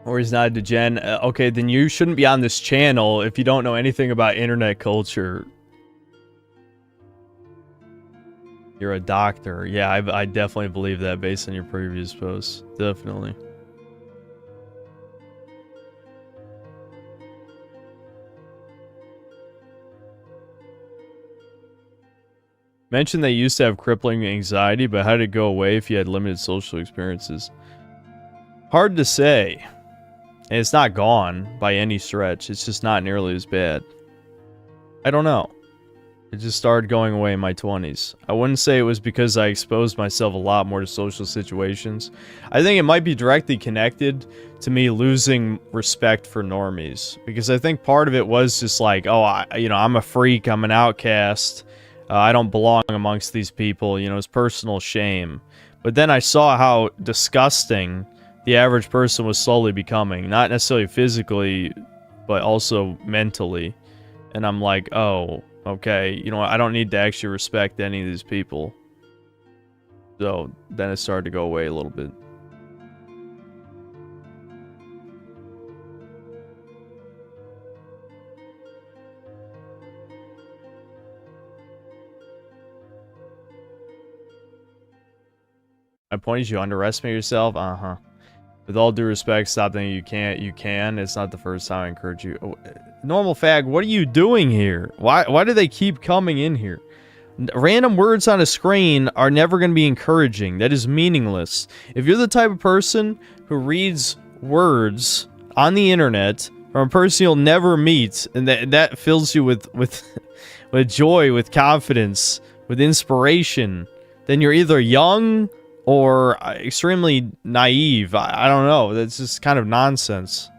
Or he's not a degen. Okay, then you shouldn't be on this channel if you don't know anything about internet culture. You're a doctor. Yeah, I definitely believe that based on your previous posts. Definitely. Mentioned they used to have crippling anxiety, but how did it go away if you had limited social experiences? Hard to say. And it's not gone by any stretch. It's just not nearly as bad. I don't know. It just started going away in my 20s. I wouldn't say it was because I exposed myself a lot more to social situations. I think it might be directly connected to me losing respect for normies. Because I think part of it was just like, oh, I'm a freak, I'm an outcast. I don't belong amongst these people, it's personal shame. But then I saw how disgusting the average person was slowly becoming. Not necessarily physically, but also mentally. And I'm like, oh, okay, I don't need to actually respect any of these people. So then it started to go away a little bit. My point is you underestimate yourself? Uh-huh. With all due respect, stop thinking you can't. You can. It's not the first time I encourage you. Oh, Normal Fag, what are you doing here? Why do they keep coming in here? Random words on a screen are never going to be encouraging. That is meaningless. If you're the type of person who reads words on the internet from a person you'll never meet, and that fills you with joy, with confidence, with inspiration, then you're either young or extremely naive. I don't know. That's just kind of nonsense.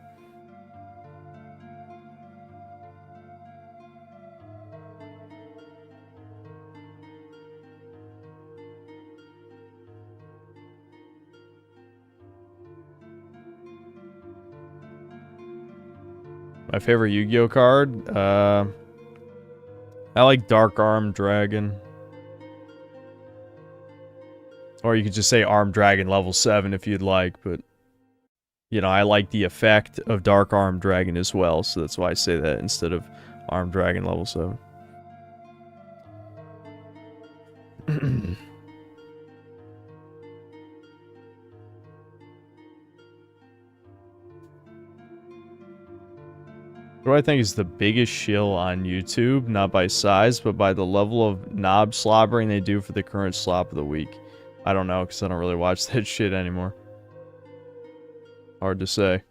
My favorite Yu-Gi-Oh card? I like Dark Arm Dragon. Or you could just say Arm Dragon level 7 if you'd like, but... You know, I like the effect of Dark Arm Dragon as well, so that's why I say that instead of Arm Dragon level 7. What do I think is the biggest shill on YouTube? Not by size, but by the level of knob slobbering they do for the current slop of the week. I don't know, because I don't really watch that shit anymore. Hard to say.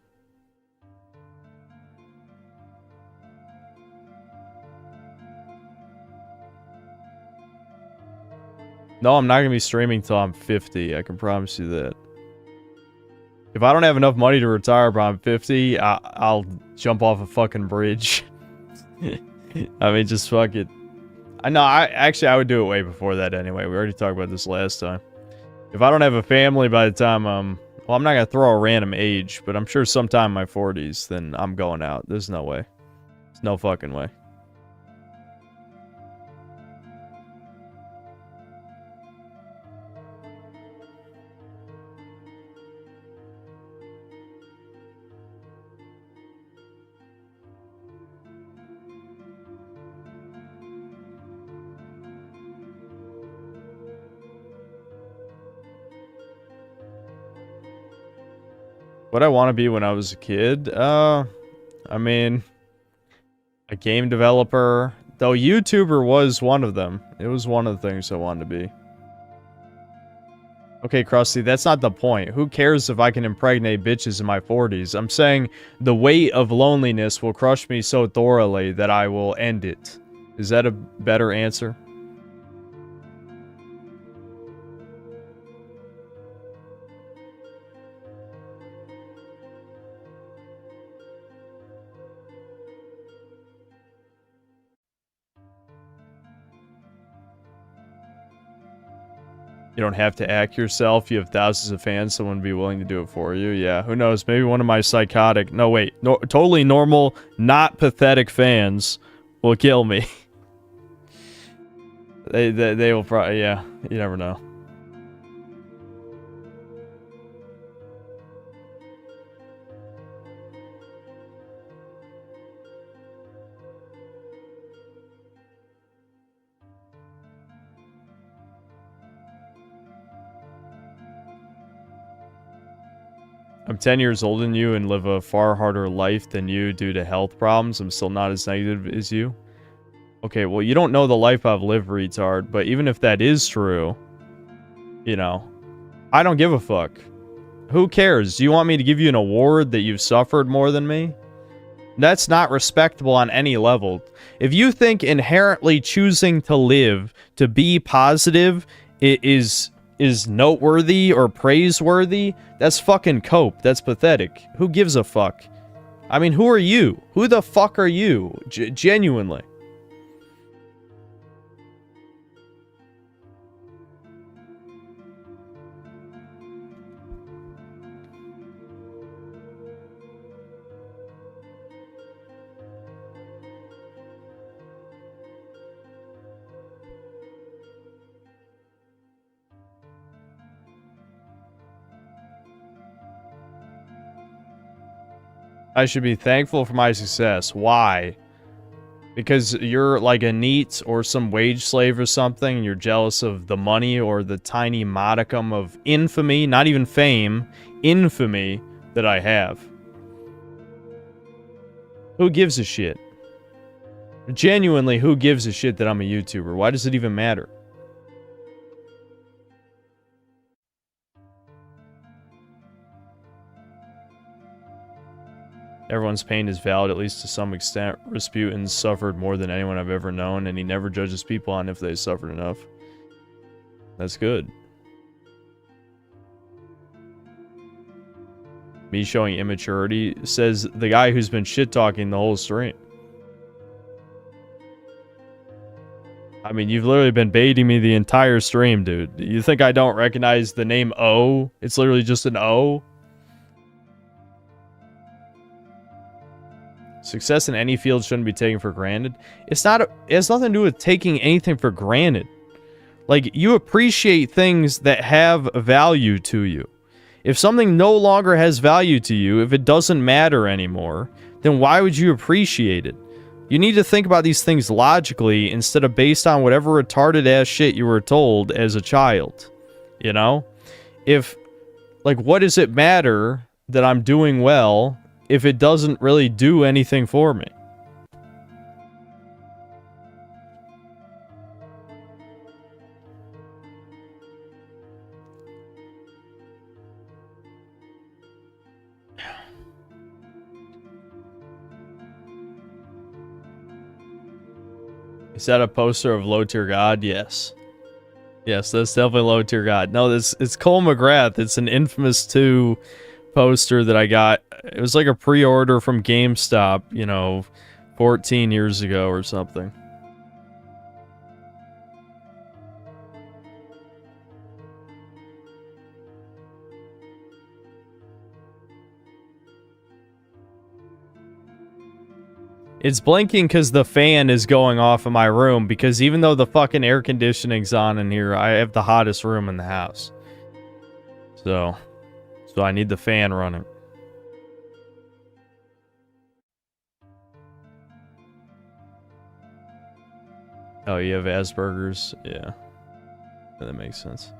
No, I'm not going to be streaming till I'm 50. I can promise you that. If I don't have enough money to retire by I'm 50, I'll jump off a fucking bridge. I mean, just fuck it. I know, I would do it way before that anyway. We already talked about this last time. If I don't have a family by the time well, I'm not going to throw a random age, but I'm sure sometime in my 40s, then I'm going out. There's no way. There's no fucking way. What I want to be when I was a kid? I mean, a game developer. Though YouTuber was one of them. It was one of the things I wanted to be. Okay, Krusty, that's not the point. Who cares if I can impregnate bitches in my 40s? I'm saying the weight of loneliness will crush me so thoroughly that I will end it. Is that a better answer? You don't have to act yourself. You have thousands of fans. Someone would be willing to do it for you. Yeah, who knows? Maybe one of my psychotic... No, wait. No, totally normal, not pathetic fans will kill me. They will probably... Yeah, you never know. I'm 10 years older than you and live a far harder life than you due to health problems. I'm still not as negative as you. Okay, well, you don't know the life I've lived, retard, but even if that is true, you know, I don't give a fuck. Who cares? Do you want me to give you an award that you've suffered more than me? That's not respectable on any level. If you think inherently choosing to live, to be positive, is noteworthy or praiseworthy, that's fucking cope. That's pathetic. Who gives a fuck? I mean, who are you? Who the fuck are you? Genuinely. I should be thankful for my success. Why? Because you're like a NEET or some wage slave or something, and you're jealous of the money or the tiny modicum of infamy, not even fame, infamy that I have. Who gives a shit? Genuinely, who gives a shit that I'm a YouTuber? Why does it even matter? Everyone's pain is valid, at least to some extent. Rasputin suffered more than anyone I've ever known, and he never judges people on if they suffered enough. That's good. Me showing immaturity, says the guy who's been shit-talking the whole stream. I mean, you've literally been baiting me the entire stream, dude. You think I don't recognize the name O? It's literally just an O. Success in any field shouldn't be taken for granted. It has nothing to do with taking anything for granted. Like, you appreciate things that have value to you. If something no longer has value to you, if it doesn't matter anymore, then why would you appreciate it? You need to think about these things logically instead of based on whatever retarded ass shit you were told as a child. You know? Like, what does it matter that I'm doing well if it doesn't really do anything for me? Is that a poster of Low Tier God? Yes. Yes, that's definitely Low Tier God. No, it's Cole McGrath. It's an Infamous 2 poster that I got. It was like a pre-order from GameStop, you know, 14 years ago or something. It's blinking because the fan is going off in my room, because even though the fucking air conditioning's on in here, I have the hottest room in the house. So I need the fan running. Oh, you have Asperger's? Yeah. That makes sense.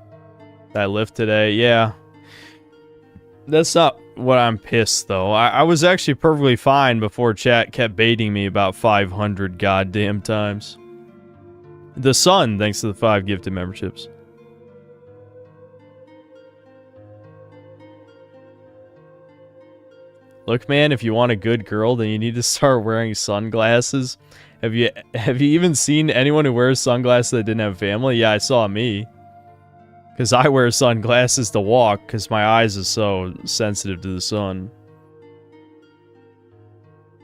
I lift today? Yeah. That's not what I'm pissed, though. I was actually perfectly fine before chat kept baiting me about 500 goddamn times. The Sun, thanks to the 5 gifted memberships. Look, man, if you want a good girl, then you need to start wearing sunglasses. Have you even seen anyone who wears sunglasses that didn't have family? Yeah, I saw me. Because I wear sunglasses to walk, because my eyes are so sensitive to the sun.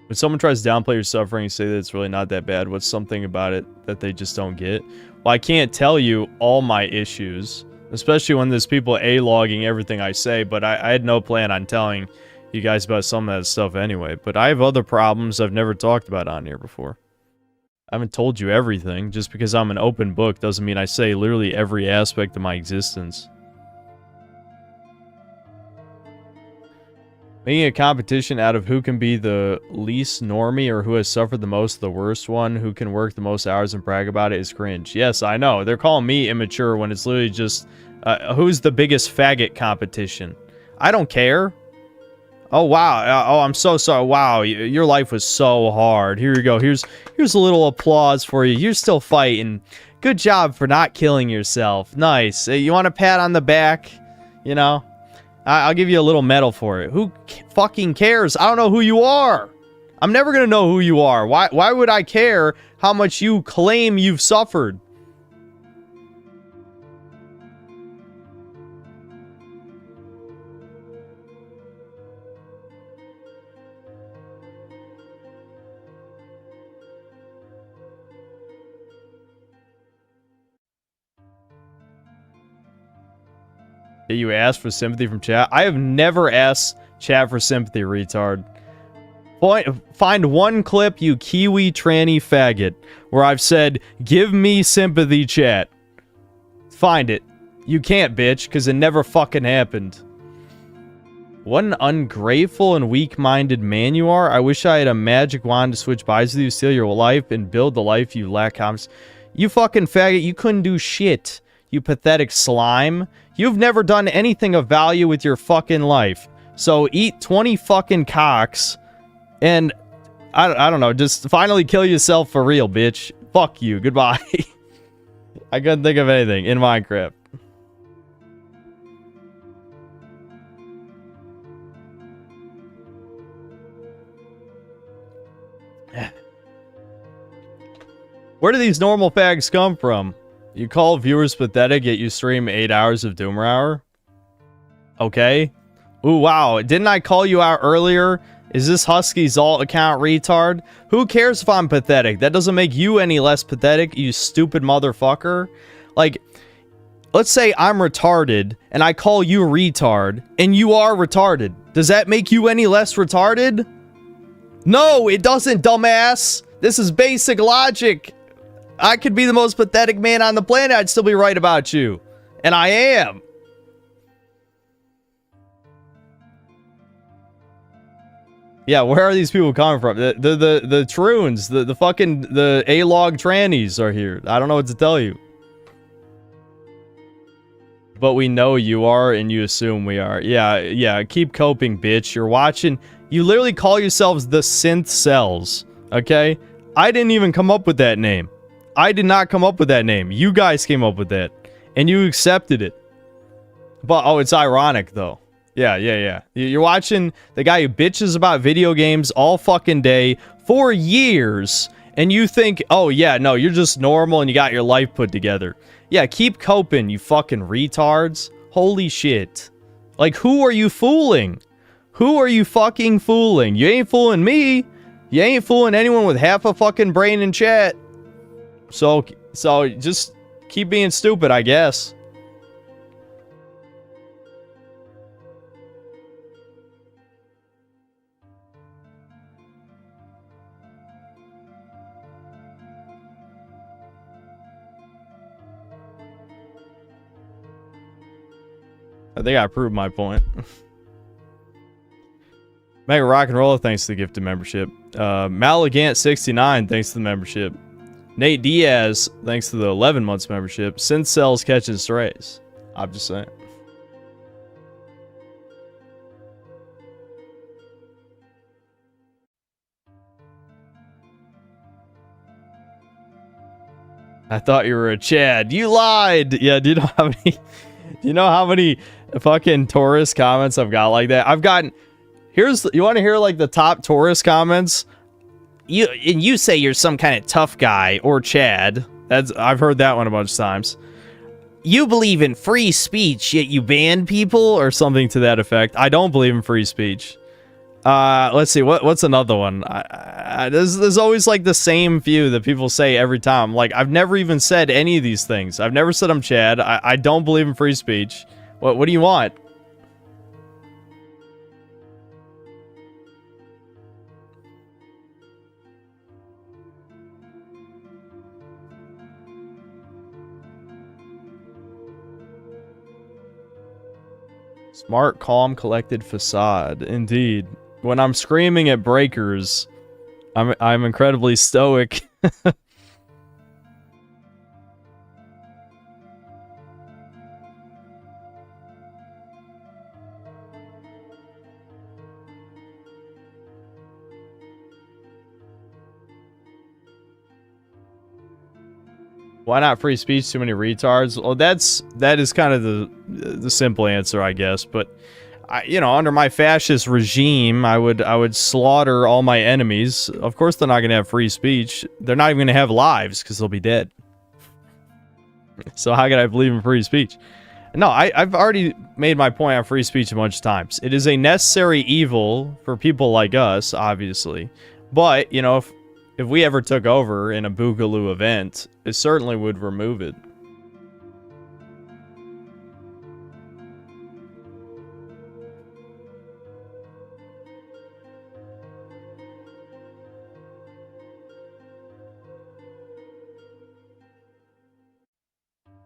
When someone tries to downplay your suffering and say that it's really not that bad, what's something about it that they just don't get? Well, I can't tell you all my issues, especially when there's people A-logging everything I say, but I had no plan on telling you guys about some of that stuff anyway. But I have other problems I've never talked about on here before. I haven't told you everything. Just because I'm an open book doesn't mean I say literally every aspect of my existence. Making a competition out of who can be the least normie or who has suffered the most, the worst one, who can work the most hours and brag about it is cringe. Yes, I know. They're calling me immature when it's literally just, who's the biggest faggot competition? I don't care. Oh, wow. Oh, I'm so sorry. Wow, your life was so hard. Here you go. Here's a little applause for you. You're still fighting. Good job for not killing yourself. Nice. You want a pat on the back? You know? I'll give you a little medal for it. Who fucking cares? I don't know who you are. I'm never going to know who you are. Why would I care how much you claim you've suffered? You asked for sympathy from chat? I have never asked chat for sympathy, retard. Find one clip, you Kiwi tranny faggot, where I've said, give me sympathy, chat. Find it. You can't, bitch, because it never fucking happened. What an ungrateful and weak-minded man you are. I wish I had a magic wand to switch bodies with you, steal your life, and build the life you lack confidence. You fucking faggot, you couldn't do shit. You pathetic slime. You've never done anything of value with your fucking life. So eat 20 fucking cocks and, I don't know, just finally kill yourself for real, bitch. Fuck you. Goodbye. I couldn't think of anything in Minecraft. Where do these normal fags come from? You call viewers pathetic, yet you stream 8 hours of Doomer Hour? Okay. Ooh, wow. Didn't I call you out earlier? Is this Husky's alt account retard? Who cares if I'm pathetic? That doesn't make you any less pathetic, you stupid motherfucker. Like, let's say I'm retarded, and I call you retard, and you are retarded. Does that make you any less retarded? No, it doesn't, dumbass. This is basic logic. I could be the most pathetic man on the planet, I'd still be right about you. And I am. Yeah, where are these people coming from? The Troons, the fucking, the A-log trannies are here. I don't know what to tell you. But we know you are, and you assume we are. Yeah, keep coping, bitch. You're watching, you literally call yourselves the Synth Cells, okay? I didn't even come up with that name. I did not come up with that name. You guys came up with that, and you accepted it. But, oh, it's ironic, though. Yeah. You're watching the guy who bitches about video games all fucking day for years, and you think, oh, yeah, no, you're just normal and you got your life put together. Yeah, keep coping, you fucking retards. Holy shit. Like, who are you fooling? Who are you fucking fooling? You ain't fooling me. You ain't fooling anyone with half a fucking brain in chat. So just keep being stupid, I guess. I think I proved my point. Mega Rock and Roller, thanks to the gifted membership. Malagant69, thanks to the membership. Nate Diaz, thanks to the 11 months membership. Synth Cells catching strays. I'm just saying. I thought you were a Chad. You lied. Yeah, do you know how many fucking tourist comments I've got like that? I've gotten, you want to hear like the top tourist comments? You say you're some kind of tough guy or Chad. I've heard that one a bunch of times. You believe in free speech, yet you ban people, or something to that effect. I don't believe in free speech. Let's see, what's another one? There's always like the same few that people say every time. Like, I've never even said any of these things. I've never said I'm Chad. I don't believe in free speech. What do you want? Smart, calm, collected facade. Indeed. When I'm screaming at breakers, I'm incredibly stoic. Why not free speech? Too many retards. Well, that is kind of the simple answer, I guess. But under my fascist regime, I would slaughter all my enemies. Of course, they're not gonna have free speech. They're not even gonna have lives because they'll be dead. So how can I believe in free speech? No, I've already made my point on free speech a bunch of times. It is a necessary evil for people like us, obviously. But if we ever took over in a Boogaloo event, it certainly would remove it.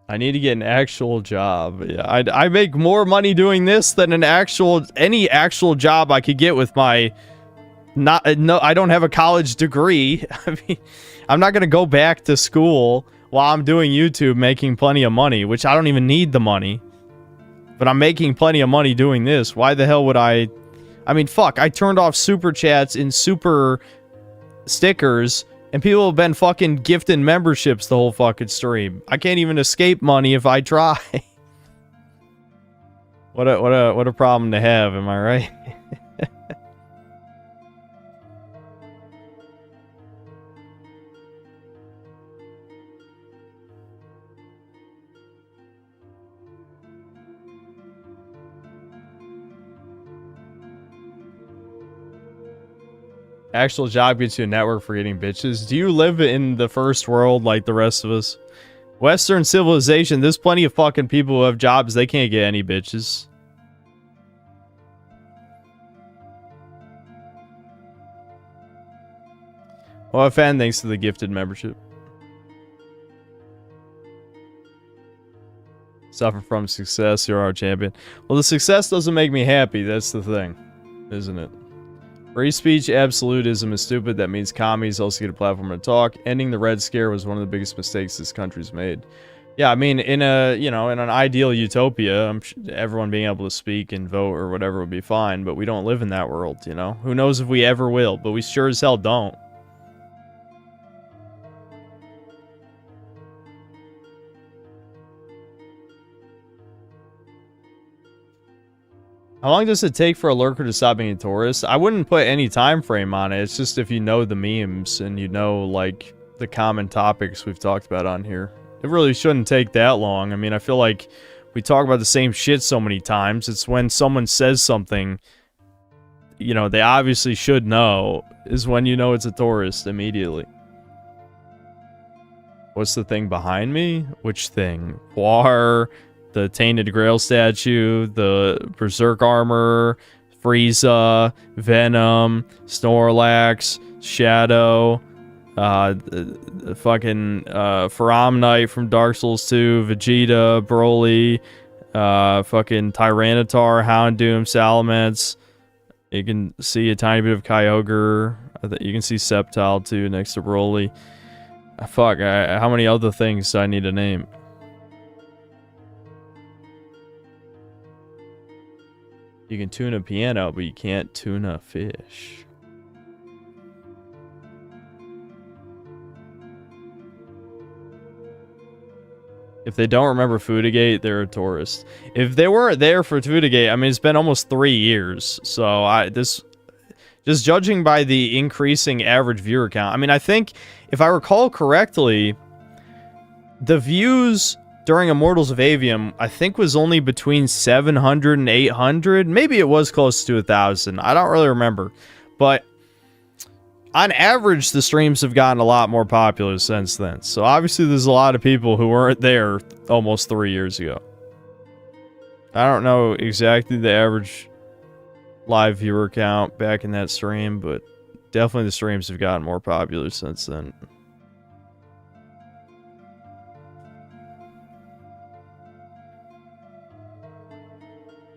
I need to get an actual job. Yeah, I make more money doing this than any actual job I could get with my I don't have a college degree. I mean, I'm not going to go back to school while I'm doing YouTube making plenty of money, which I don't even need the money. But I'm making plenty of money doing this. Why the hell would I mean, fuck, I turned off super chats and super stickers, and people have been fucking gifting memberships the whole fucking stream. I can't even escape money if I try. What a problem to have, am I right? Actual job gets you a network for getting bitches. Do you live in the first world like the rest of us? Western civilization, there's plenty of fucking people who have jobs, they can't get any bitches. Well, fan, thanks to the gifted membership. Suffer from success, you're our champion. Well, the success doesn't make me happy, that's the thing. Isn't it? Free speech absolutism is stupid. That means commies also get a platform to talk. Ending the Red Scare was one of the biggest mistakes this country's made. Yeah, I mean, in a, you know, in an ideal utopia, everyone being able to speak and vote or whatever would be fine, but we don't live in that world, you know? Who knows if we ever will, but we sure as hell don't. How long does it take for a lurker to stop being a tourist? I wouldn't put any time frame on it. It's just if you know the memes and you know, like, the common topics we've talked about on here. It really shouldn't take that long. I mean, I feel like we talk about the same shit so many times. It's when someone says something, you know, they obviously should know, is when you know it's a tourist immediately. What's the thing behind me? Which thing? Poir, the Tainted Grail statue, the Berserk armor, Frieza, Venom, Snorlax, Shadow, the fucking Faram Knight from Dark Souls 2, Vegeta, Broly, fucking Tyranitar, Houndoom, Salamence. You can see a tiny bit of Kyogre. You can see Sceptile too next to Broly. Fuck, how many other things do I need to name? You can tune a piano, but you can't tune a fish. If they don't remember Foodagate, they're a tourist. If they weren't there for Foodagate, I mean, it's been almost 3 years. So just judging by the increasing average viewer count, I mean, I think, if I recall correctly, the views during Immortals of Avium, I think, was only between 700 and 800. Maybe it was close to 1,000. I don't really remember. But on average, the streams have gotten a lot more popular since then. So obviously there's a lot of people who weren't there almost 3 years ago. I don't know exactly the average live viewer count back in that stream, but definitely the streams have gotten more popular since then.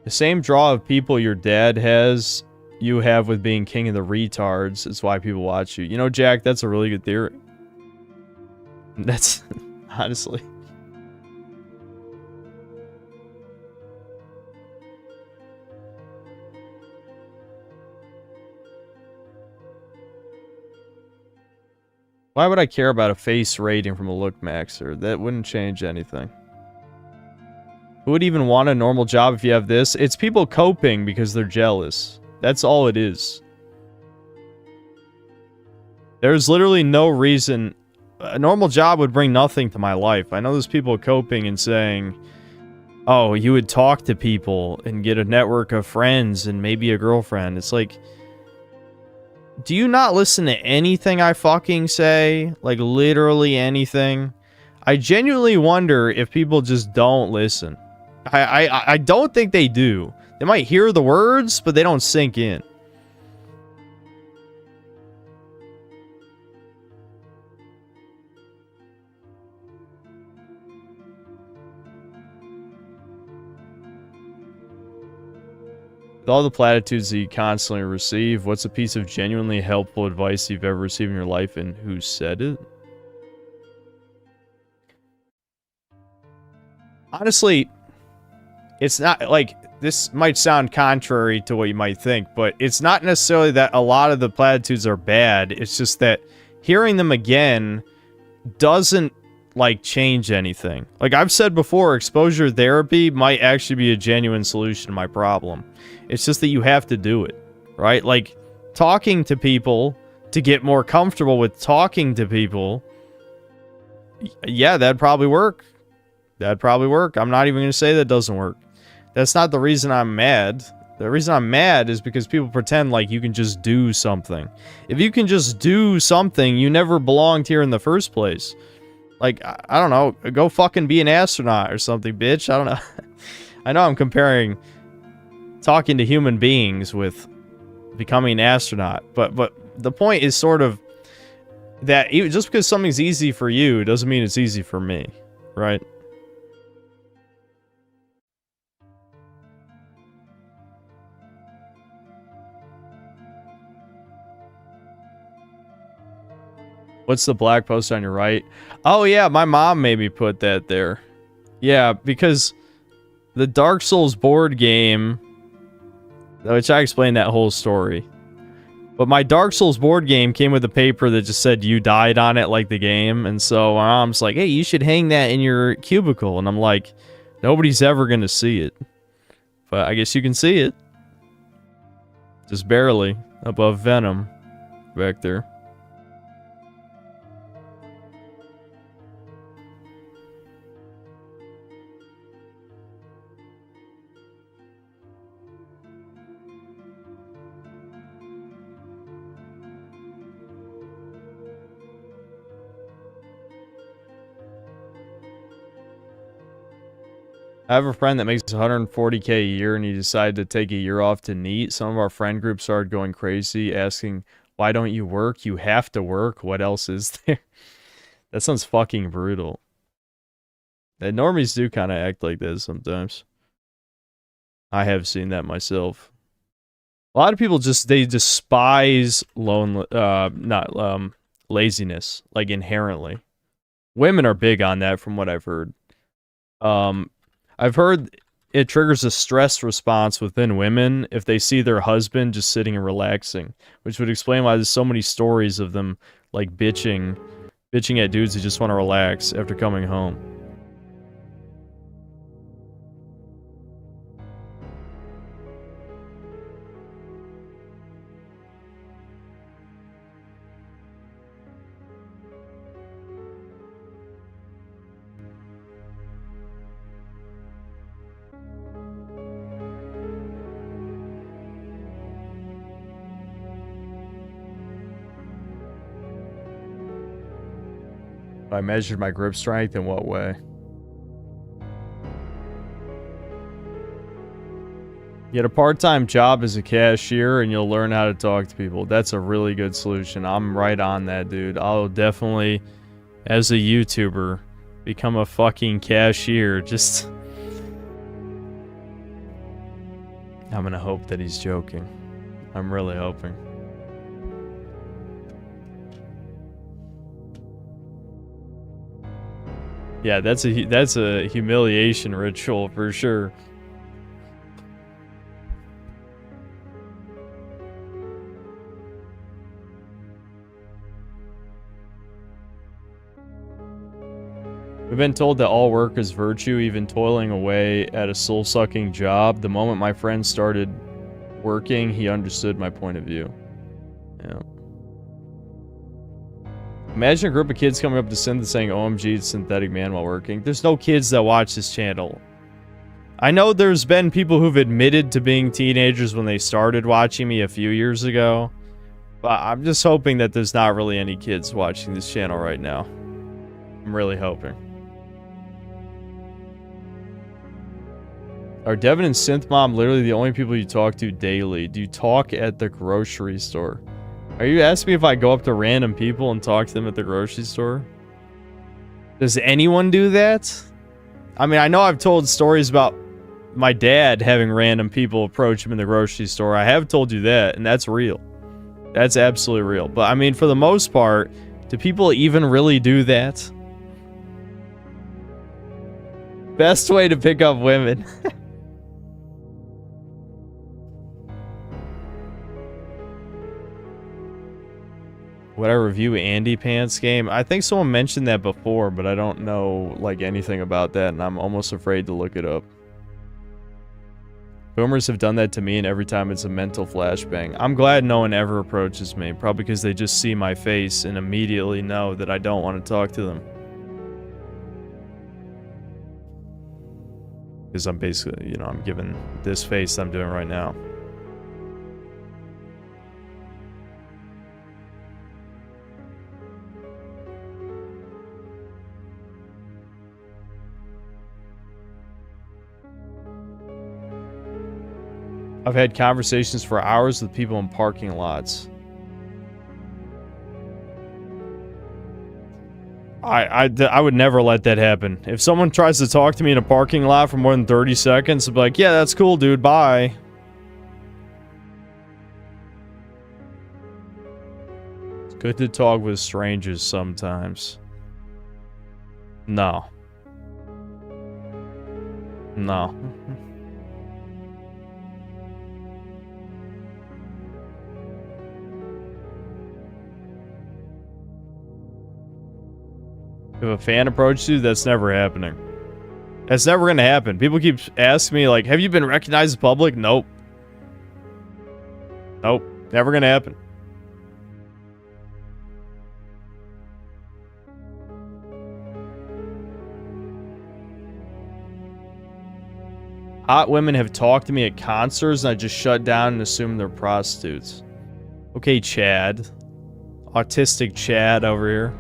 The same draw of people your dad has, you have with being king of the retards. Is why people watch you. You know, Jack, that's a really good theory. That's, honestly. Why would I care about a face rating from a look maxer? That wouldn't change anything. Who would even want a normal job if you have this? It's people coping because they're jealous. That's all it is. There's literally no reason. A normal job would bring nothing to my life. I know there's people coping and saying, oh, you would talk to people and get a network of friends and maybe a girlfriend. It's like, do you not listen to anything I fucking say? Like, literally anything? I genuinely wonder if people just don't listen. I don't think they do. They might hear the words, but they don't sink in. With all the platitudes that you constantly receive, what's a piece of genuinely helpful advice you've ever received in your life, and who said it? Honestly, it's not, like, this might sound contrary to what you might think, but it's not necessarily that a lot of the platitudes are bad. It's just that hearing them again doesn't, like, change anything. Like I've said before, exposure therapy might actually be a genuine solution to my problem. It's just that you have to do it, right? Like, talking to people to get more comfortable with talking to people, yeah, that'd probably work. That'd probably work. I'm not even going to say that doesn't work. That's not the reason I'm mad. The reason I'm mad is because people pretend like you can just do something. If you can just do something, you never belonged here in the first place. Like, I don't know, go fucking be an astronaut or something, bitch. I don't know. I know I'm comparing talking to human beings with becoming an astronaut, but the point is sort of that just because something's easy for you doesn't mean it's easy for me, right? What's the black post on your right? Oh yeah, my mom made me put that there. Yeah, because the Dark Souls board game, which I explained that whole story. But my Dark Souls board game came with a paper that just said you died on it like the game. And so my mom's like, hey, you should hang that in your cubicle. And I'm like, nobody's ever going to see it. But I guess you can see it. Just barely above Venom back there. I have a friend that makes 140K a year and he decided to take a year off to NEET. Some of our friend groups started going crazy asking, why don't you work? You have to work. What else is there? That sounds fucking brutal. And normies do kind of act like this sometimes. I have seen that myself. A lot of people they despise laziness, like inherently. Women are big on that from what I've heard. I've heard it triggers a stress response within women if they see their husband just sitting and relaxing, which would explain why there's so many stories of them like bitching at dudes who just want to relax after coming home. I measured my grip strength in what way? Get a part-time job as a cashier and you'll learn how to talk to people. That's a really good solution. I'm right on that, dude. I'll definitely, as a YouTuber, become a fucking cashier. Just... I'm gonna hope that he's joking. I'm really hoping. Yeah, that's a humiliation ritual for sure. We've been told that all work is virtue, even toiling away at a soul-sucking job. The moment my friend started working, he understood my point of view. Yeah. Imagine a group of kids coming up to Synth and saying, OMG, it's Synthetic Man while working. There's no kids that watch this channel. I know there's been people who've admitted to being teenagers when they started watching me a few years ago. But I'm just hoping that there's not really any kids watching this channel right now. I'm really hoping. Are Devin and Synth Mom literally the only people you talk to daily? Do you talk at the grocery store? Are you asking me if I go up to random people and talk to them at the grocery store? Does anyone do that? I mean, I know I've told stories about my dad having random people approach him in the grocery store. I have told you that, and that's real. That's absolutely real. But, I mean, for the most part, do people even really do that? Best way to pick up women. Would I review Andy Pants game? I think someone mentioned that before, but I don't know like anything about that, and I'm almost afraid to look it up. Boomers have done that to me, and every time it's a mental flashbang. I'm glad no one ever approaches me, probably because they just see my face and immediately know that I don't want to talk to them. Because I'm basically, you know, I'm giving this face I'm doing right now. I've had conversations for hours with people in parking lots. I would never let that happen. If someone tries to talk to me in a parking lot for more than 30 seconds, I'd be like, yeah, that's cool, dude, bye. It's good to talk with strangers sometimes. No. No. If a fan approaches you, that's never happening. That's never gonna happen. People keep asking me, like, have you been recognized in public? Nope. Nope. Never gonna happen. Hot women have talked to me at concerts and I just shut down and assume they're prostitutes. Okay, Chad. Autistic Chad over here.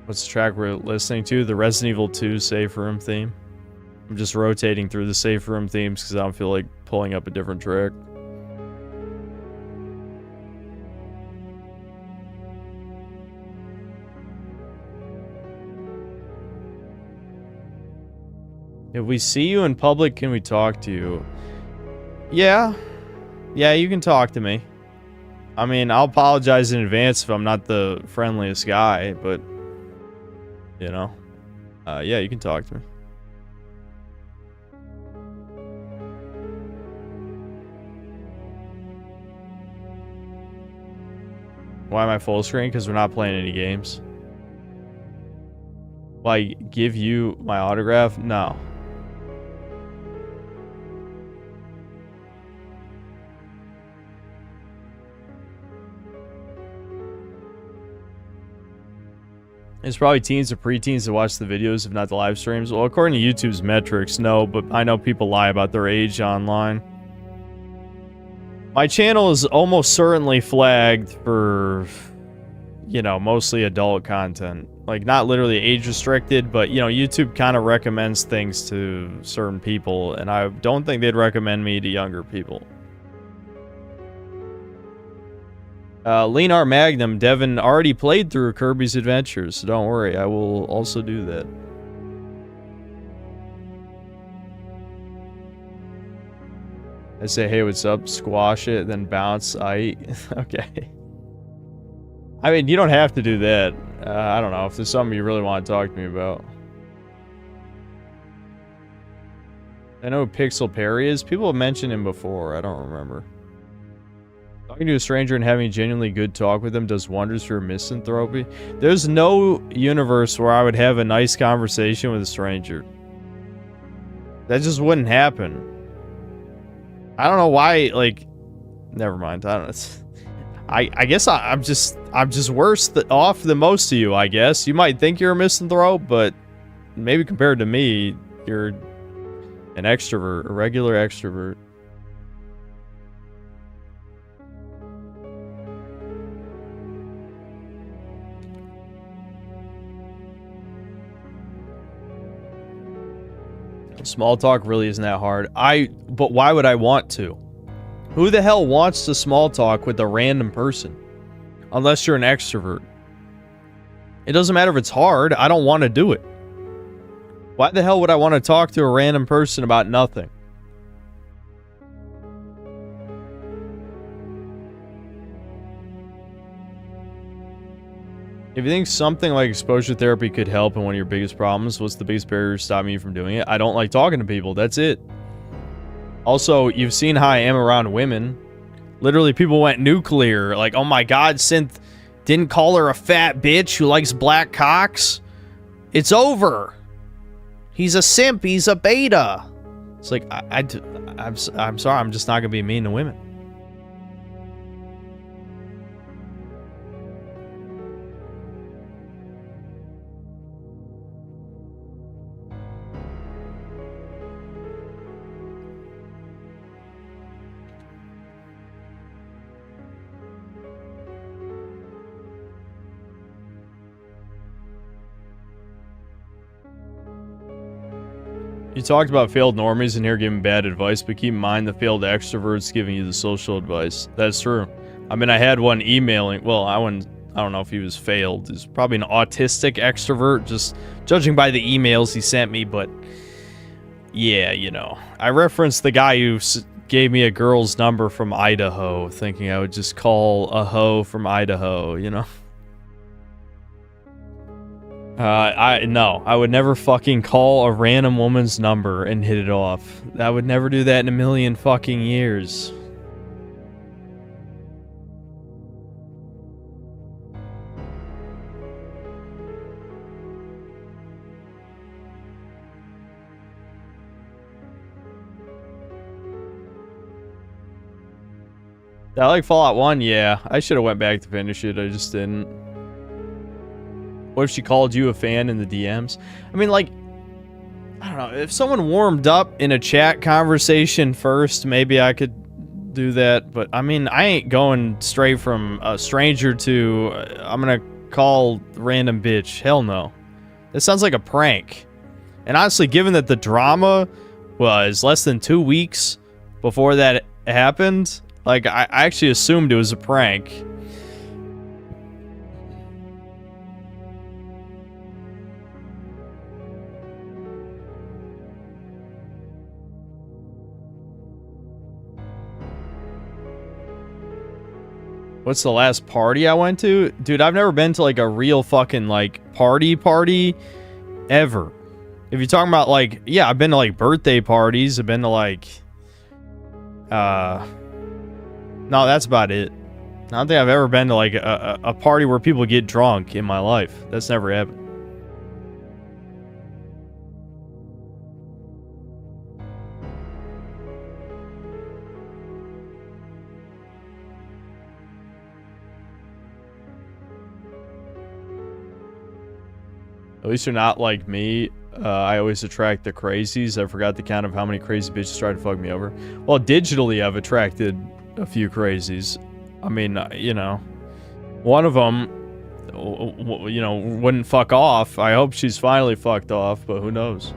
What's the track we're listening to? The Resident Evil 2 safe room theme. I'm just rotating through the safe room themes because I don't feel like pulling up a different track. If we see you in public, can we talk to you? Yeah. Yeah, you can talk to me. I mean, I'll apologize in advance if I'm not the friendliest guy, but... you know? Yeah, you can talk to me. Why am I full screen? Because we're not playing any games. Why, give you my autograph? No. It's probably teens or preteens that watch the videos, if not the live streams. Well, according to YouTube's metrics, no, but I know people lie about their age online. My channel is almost certainly flagged for, you know, mostly adult content. Like, not literally age restricted, but, you know, YouTube kind of recommends things to certain people, and I don't think they'd recommend me to younger people. Lenar Magnum, Devin already played through Kirby's Adventures, so don't worry, I will also do that. I say, hey, what's up? Squash it, then bounce. Okay. I mean, you don't have to do that. I don't know if there's something you really want to talk to me about. I know who Pixel Perry is. People have mentioned him before. I don't remember. Talking to a stranger and having a genuinely good talk with them does wonders for your misanthropy. There's no universe where I would have a nice conversation with a stranger. That just wouldn't happen. I don't know why, like... never mind. I don't know. I guess I'm just worse off than most of you, I guess. You might think you're a misanthrope, but maybe compared to me, you're an extrovert, a regular extrovert. Small talk really isn't that hard. But why would I want to? Who the hell wants to small talk with a random person? Unless you're an extrovert. It doesn't matter if it's hard, I don't want to do it. Why the hell would I want to talk to a random person about nothing? If you think something like exposure therapy could help in one of your biggest problems, what's the biggest barrier stopping you from doing it? I don't like talking to people, that's it. Also, you've seen how I am around women. Literally, people went nuclear. Like, oh my god, Synth didn't call her a fat bitch who likes black cocks. It's over. He's a simp, he's a beta. It's like, I'm sorry, I'm just not gonna be mean to women. You talked about failed normies in here giving bad advice, but keep in mind the failed extroverts giving you the social advice. That's true. I mean, I had one emailing. Well, I don't know if he was failed. He's probably an autistic extrovert, just judging by the emails he sent me. But yeah, you know, I referenced the guy who gave me a girl's number from Idaho, thinking I would just call a hoe from Idaho, you know? I would never fucking call a random woman's number and hit it off. I would never do that in a million fucking years. I like Fallout 1, yeah. I should have went back to finish it, I just didn't. What if she called you a fan in the DMs? I mean, like, I don't know, if someone warmed up in a chat conversation first, maybe I could do that, but I mean, I ain't going straight from a stranger to, I'm gonna call random bitch. Hell no. That sounds like a prank. And honestly, given that the drama was less than 2 weeks before that happened, like, I actually assumed it was a prank. What's the last party I went to? Dude, I've never been to, like, a real fucking, like, party ever. If you're talking about, like, yeah, I've been to, like, birthday parties. I've been to, like, no, that's about it. I don't think I've ever been to, like, a party where people get drunk in my life. That's never happened. At least you're not like me. I always attract the crazies. I forgot the count of how many crazy bitches tried to fuck me over. Well, digitally, I've attracted a few crazies. I mean, you know, one of them, you know, wouldn't fuck off. I hope she's finally fucked off, but who knows?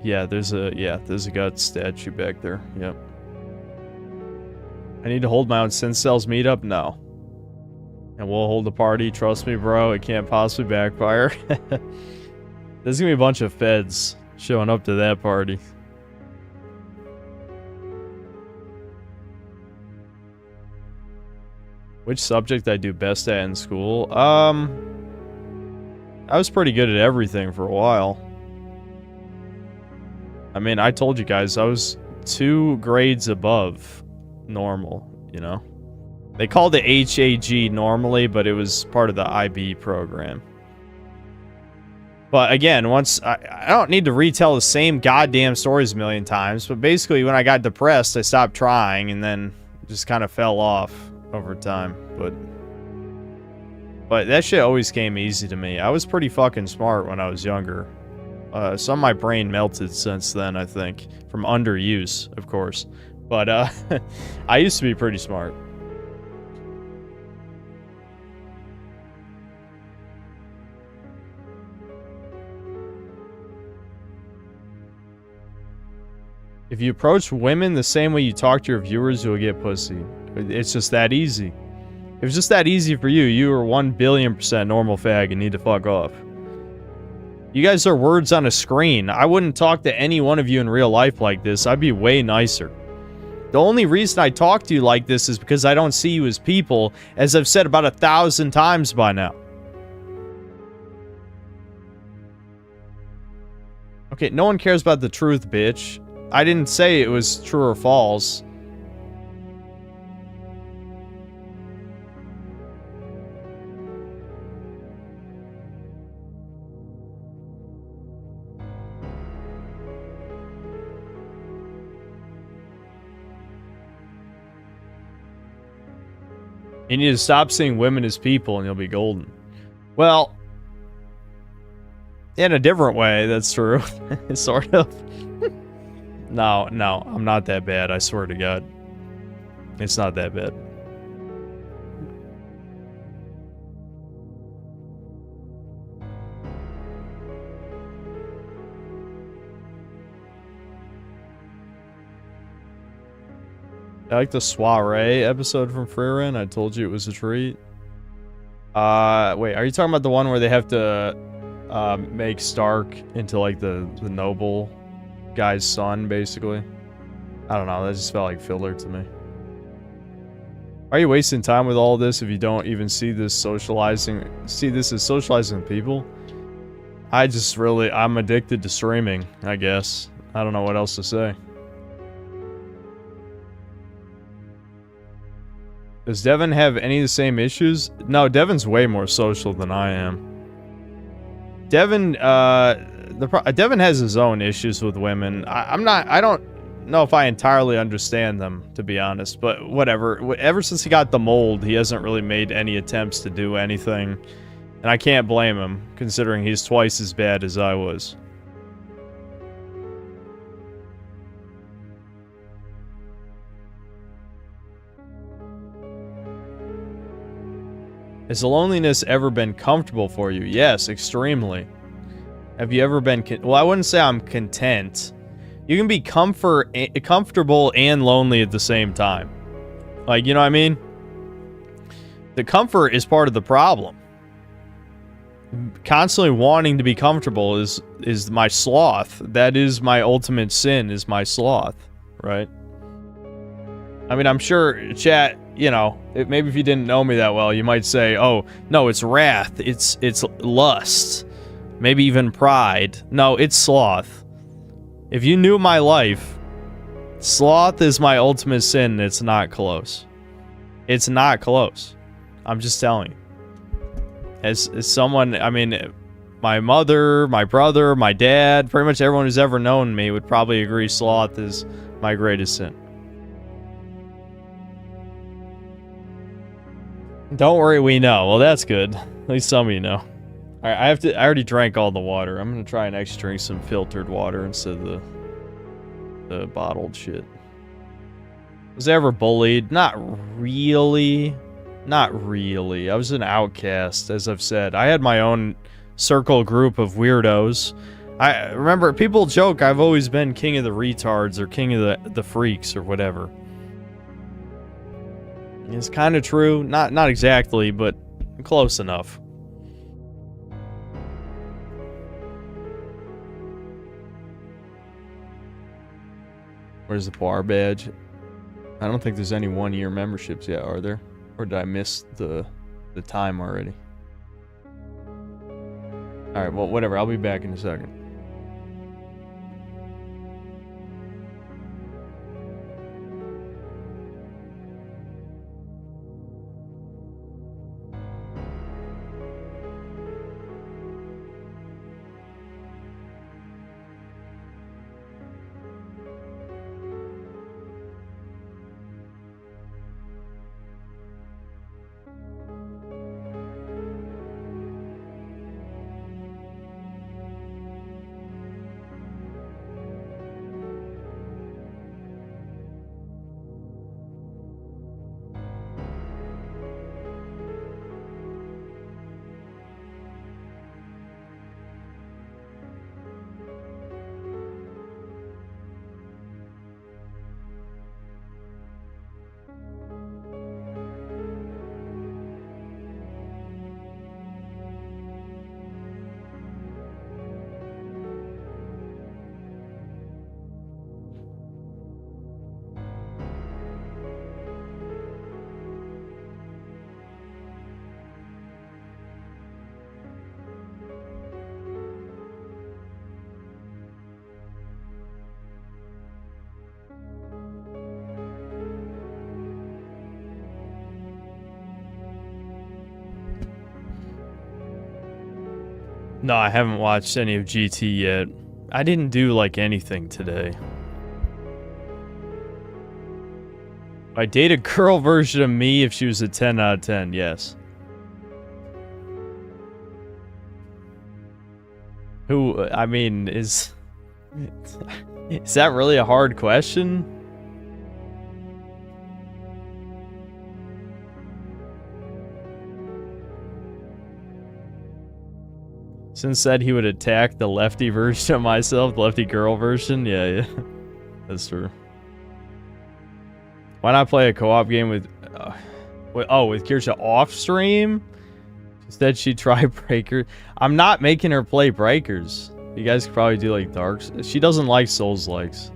Yeah, there's a gut statue back there. Yep. I need to hold my own Syncells meetup? No. And we'll hold a party. Trust me, bro. It can't possibly backfire. There's gonna be a bunch of feds showing up to that party. Which subject I do best at in school? I was pretty good at everything for a while. I mean, I told you guys, I was 2 grades above normal, you know? They called it HAG normally, but it was part of the IB program. But again, once I don't need to retell the same goddamn stories a million times, but basically when I got depressed, I stopped trying and then just kind of fell off over time. But that shit always came easy to me. I was pretty fucking smart when I was younger. Some of my brain melted since then, I think. From underuse, of course. But, I used to be pretty smart. If you approach women the same way you talk to your viewers, you'll get pussy. It's just that easy. If it's just that easy for you, you are 1,000,000,000% normal fag and need to fuck off. You guys are words on a screen. I wouldn't talk to any one of you in real life like this. I'd be way nicer. The only reason I talk to you like this is because I don't see you as people, as I've said about 1,000 times by now. Okay, no one cares about the truth, bitch. I didn't say it was true or false. You need to stop seeing women as people and you'll be golden. Well, In a different way, that's true. Sort of. No, I'm not that bad, I swear to God. It's not that bad. I like the soiree episode from Frieren. I told you it was a treat. Wait, are you talking about the one where they have to make Stark into like the noble guy's son, basically? I don't know, that just felt like filler to me. Are you wasting time with all this if you don't even see this as socializing with people? I'm addicted to streaming, I guess. I don't know what else to say. Does Devin have any of the same issues? No, Devin's way more social than I am. Devin, Devin has his own issues with women. I don't know if I entirely understand them, to be honest, but whatever. Ever since he got the mold, he hasn't really made any attempts to do anything. And I can't blame him, considering he's twice as bad as I was. Has the loneliness ever been comfortable for you? Yes, extremely. Have you ever been... Well, I wouldn't say I'm content. You can be comfortable and lonely at the same time. Like, you know what I mean? The comfort is part of the problem. Constantly wanting to be comfortable is my sloth. That is my ultimate sin, is my sloth. Right? I mean, I'm sure, chat... You know, maybe if you didn't know me that well, you might say, oh, no, it's wrath, it's lust, maybe even pride. No, it's sloth. If you knew my life, sloth is my ultimate sin, and it's not close. It's not close. I'm just telling you. As someone, I mean, my mother, my brother, my dad, pretty much everyone who's ever known me would probably agree sloth is my greatest sin. Don't worry, we know. Well, that's good. At least some of you know. Alright, I already drank all the water. I'm gonna try and actually drink some filtered water instead of the bottled shit. Was I ever bullied? Not really. Not really. I was an outcast, as I've said. I had my own circle group of weirdos. I remember, people joke I've always been king of the retards or king of the freaks or whatever. It's kind of true. Not exactly, but close enough. Where's the bar badge? I don't think there's any one-year memberships yet, are there? Or did I miss the time already? Alright, well, whatever. I'll be back in a second. No, I haven't watched any of GT yet. I didn't do, like, anything today. I'd date a girl version of me if she was a 10 out of 10, yes. Who, I mean, is that really a hard question? Since said he would attack the lefty version of myself, the lefty girl version. Yeah, that's true. Why not play a co-op game with Kirsha off stream? Instead, she try Breakers. I'm not making her play Breakers. You guys could probably do like Darks. She doesn't like Souls-likes.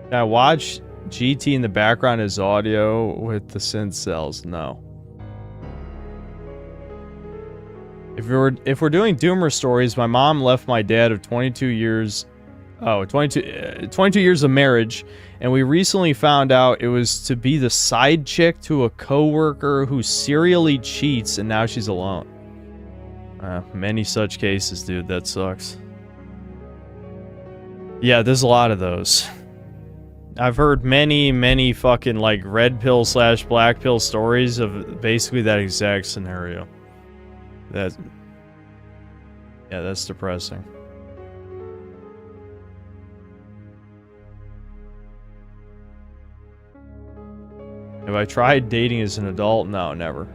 Can I watch GT in the background as audio with the synth cells? No. If we're doing Doomer stories, my mom left my dad of 22 years of marriage, and we recently found out it was to be the side chick to a coworker who serially cheats, and now she's alone. Many such cases, dude. That sucks. Yeah, there's a lot of those. I've heard many fucking like red pill / black pill stories of basically that exact scenario. Yeah, that's depressing. Have I tried dating as an adult? No, never.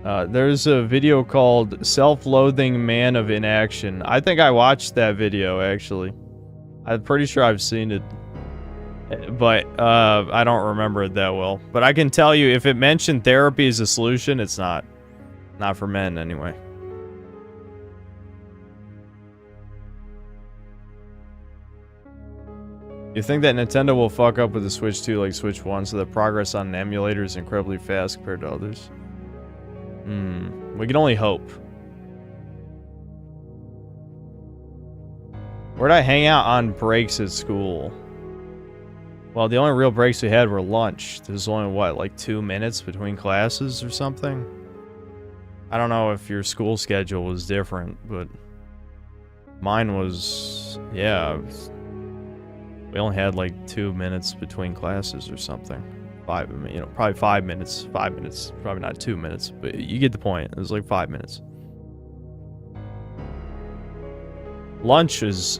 There's a video called Self-Loathing Man of Inaction. I think I watched that video, actually. I'm pretty sure I've seen it. But, I don't remember it that well. But I can tell you, if it mentioned therapy as a solution, it's not. Not for men, anyway. You think that Nintendo will fuck up with the Switch 2 like Switch 1 so that progress on an emulator is incredibly fast compared to others? We can only hope. Where'd I hang out on breaks at school? Well, the only real breaks we had were lunch. There's only, what, like 2 minutes between classes or something? I don't know if your school schedule was different, but mine was, yeah. We only had like 2 minutes between classes or something. Probably 5 minutes. 5 minutes. Probably not 2 minutes, but you get the point. It was like 5 minutes. Lunch is,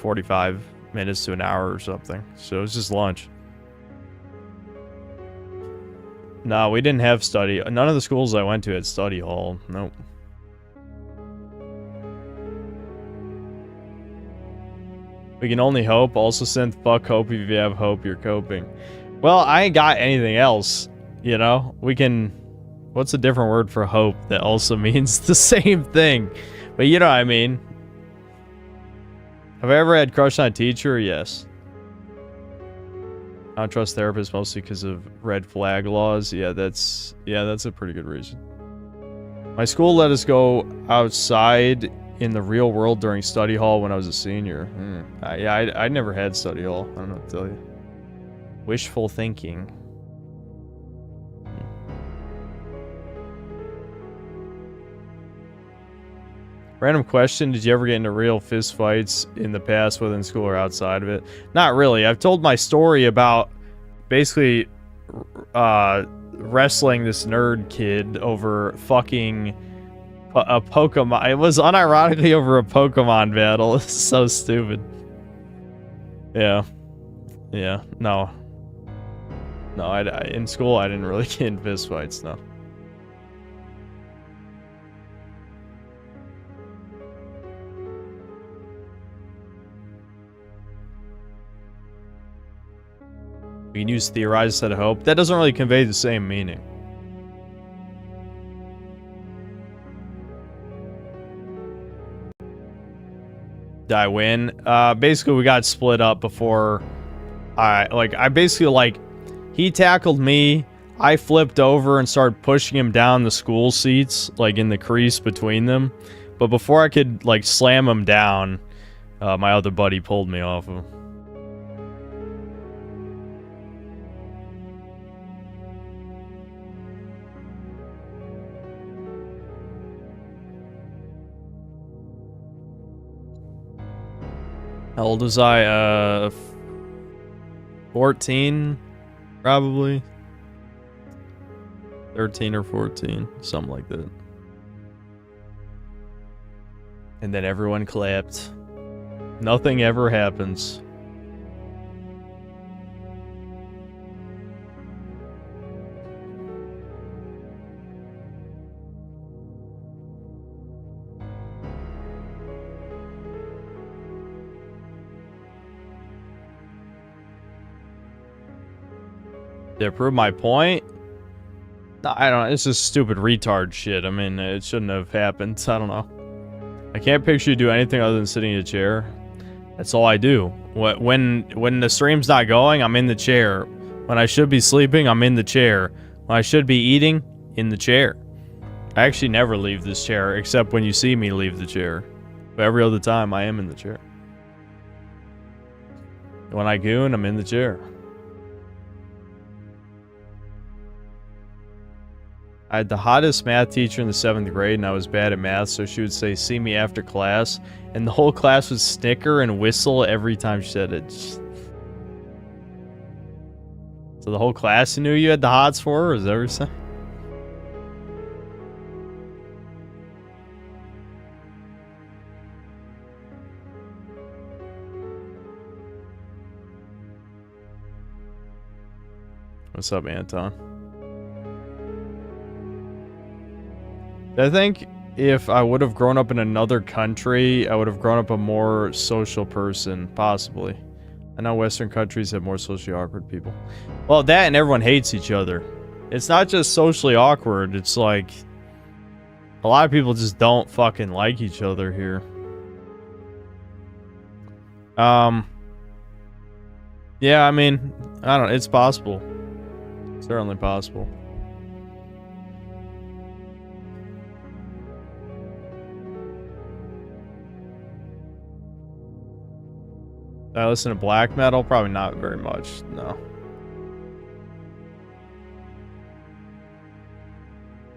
45 minutes to an hour or something. So it was just lunch. No, we didn't have study. None of the schools I went to had study hall. Nope. We can only hope. Also send fuck hope if you have hope you're coping. Well, I ain't got anything else. We can... What's a different word for hope that also means the same thing? But you know what I mean. Have I ever had crush on a teacher? Yes. I don't trust therapists mostly because of red flag laws. Yeah, that's a pretty good reason. My school let us go outside in the real world during study hall when I was a senior. I never had study hall. I don't know what to tell you. Wishful thinking. Random question, did you ever get into real fist fights in the past, whether in school or outside of it? Not really. I've told my story about basically wrestling this nerd kid over fucking a Pokemon. It was unironically over a Pokemon battle. It's so stupid. Yeah. No, in school I didn't really get in fist fights, no. We can use theorize instead of hope. That doesn't really convey the same meaning. Did I win? Basically we got split up before he tackled me, I flipped over and started pushing him down the school seats, like in the crease between them. But before I could like slam him down, my other buddy pulled me off of him. How old was I? 14, probably. 13 or 14, something like that. And then everyone clapped. Nothing ever happens. To prove my point? No, I don't know. It's just stupid retard shit. I mean, it shouldn't have happened. I don't know. I can't picture you do anything other than sitting in a chair. That's all I do. When the stream's not going, I'm in the chair. When I should be sleeping, I'm in the chair. When I should be eating, in the chair. I actually never leave this chair, except when you see me leave the chair. But every other time, I am in the chair. When I goon, I'm in the chair. I had the hottest math teacher in the 7th grade, and I was bad at math, so she would say, "See me after class," and the whole class would snicker and whistle every time she said it. So the whole class knew you had the hots for her? Is that what you're saying? What's up, Anton? I think if I would have grown up in another country, I would have grown up a more social person, possibly. I know Western countries have more socially awkward people. Well, that and everyone hates each other. It's not just socially awkward, it's like a lot of people just don't fucking like each other here. Yeah, I mean, I don't know, it's possible. Certainly possible. I listen to black metal? Probably not very much, no.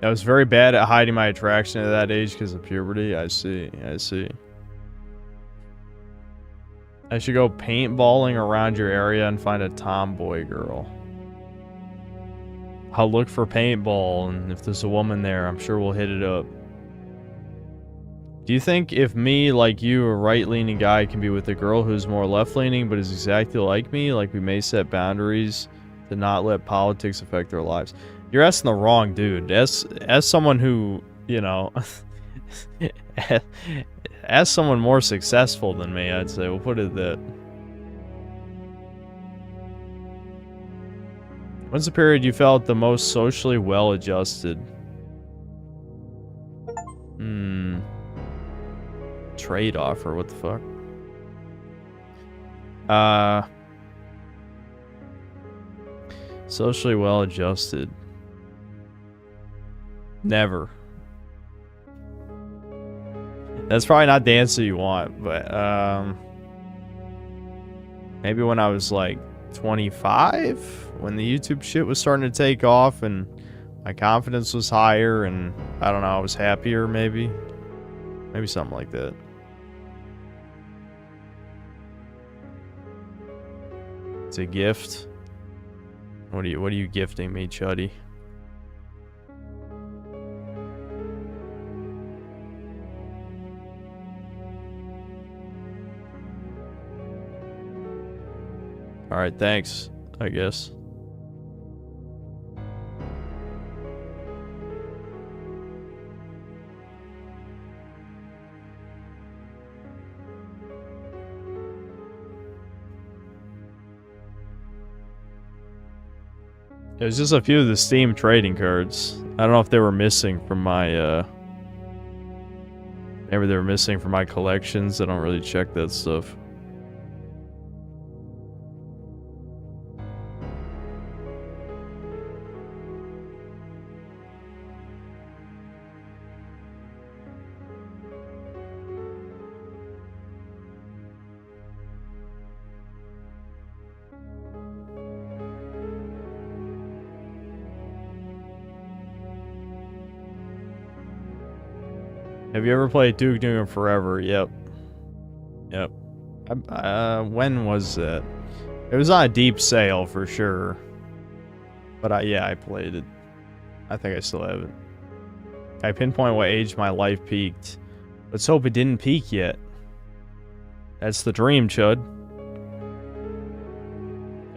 I was very bad at hiding my attraction at that age because of puberty. I see, I see. I should go paintballing around your area and find a tomboy girl. I'll look for paintball, and if there's a woman there, I'm sure we'll hit it up. Do you think if me, like you, a right-leaning guy, can be with a girl who's more left-leaning but is exactly like me, like we may set boundaries to not let politics affect their lives? You're asking the wrong dude. As someone who, you know, as someone more successful than me, I'd say. We'll put it that. When's the period you felt the most socially well-adjusted? Trade offer, what the fuck? Socially well-adjusted. Never. That's probably not the answer you want, but maybe when I was like 25, when the YouTube shit was starting to take off and my confidence was higher and I don't know, I was happier maybe. Maybe something like that. It's a gift. What are you gifting me, Chuddy? Alright, thanks, I guess. It was just a few of the Steam trading cards. I don't know if they were missing from my, maybe they were missing from my collections. I don't really check that stuff. Have you ever played Duke Nukem Forever? Yep. Yep. When was that? It was on a deep sale for sure. But yeah, I played it. I think I still have it. Can I pinpoint what age my life peaked? Let's hope it didn't peak yet. That's the dream, Chud.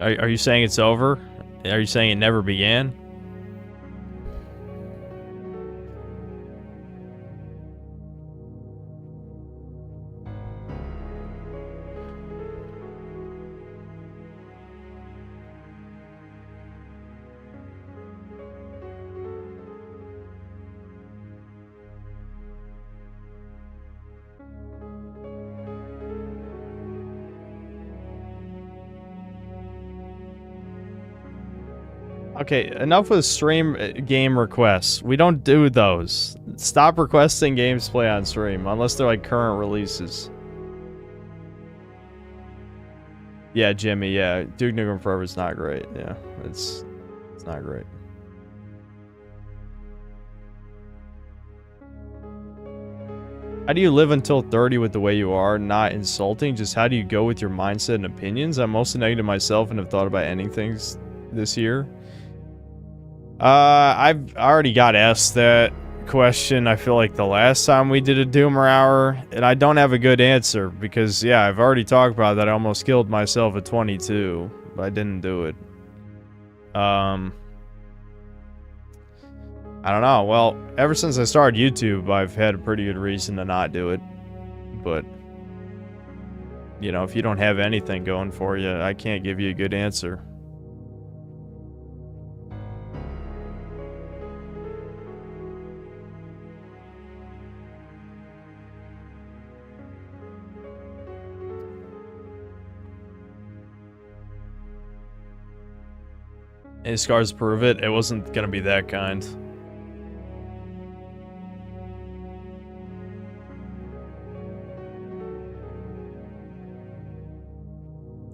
Are you saying it's over? Are you saying it never began? Okay, enough with stream game requests. We don't do those. Stop requesting games play on stream, unless they're like current releases. Yeah, Jimmy, yeah. Duke Nukem Forever is not great. Yeah, it's not great. How do you live until 30 with the way you are? Not insulting, just how do you go with your mindset and opinions? I'm mostly negative myself and have thought about ending things this year. I've already got asked that question, I feel like the last time we did a Doomer Hour, and I don't have a good answer, because, yeah, I've already talked about that I almost killed myself at 22, but I didn't do it. I don't know, well, ever since I started YouTube, I've had a pretty good reason to not do it, but, you know, if you don't have anything going for you, I can't give you a good answer. Any scars prove it? It wasn't gonna be that kind.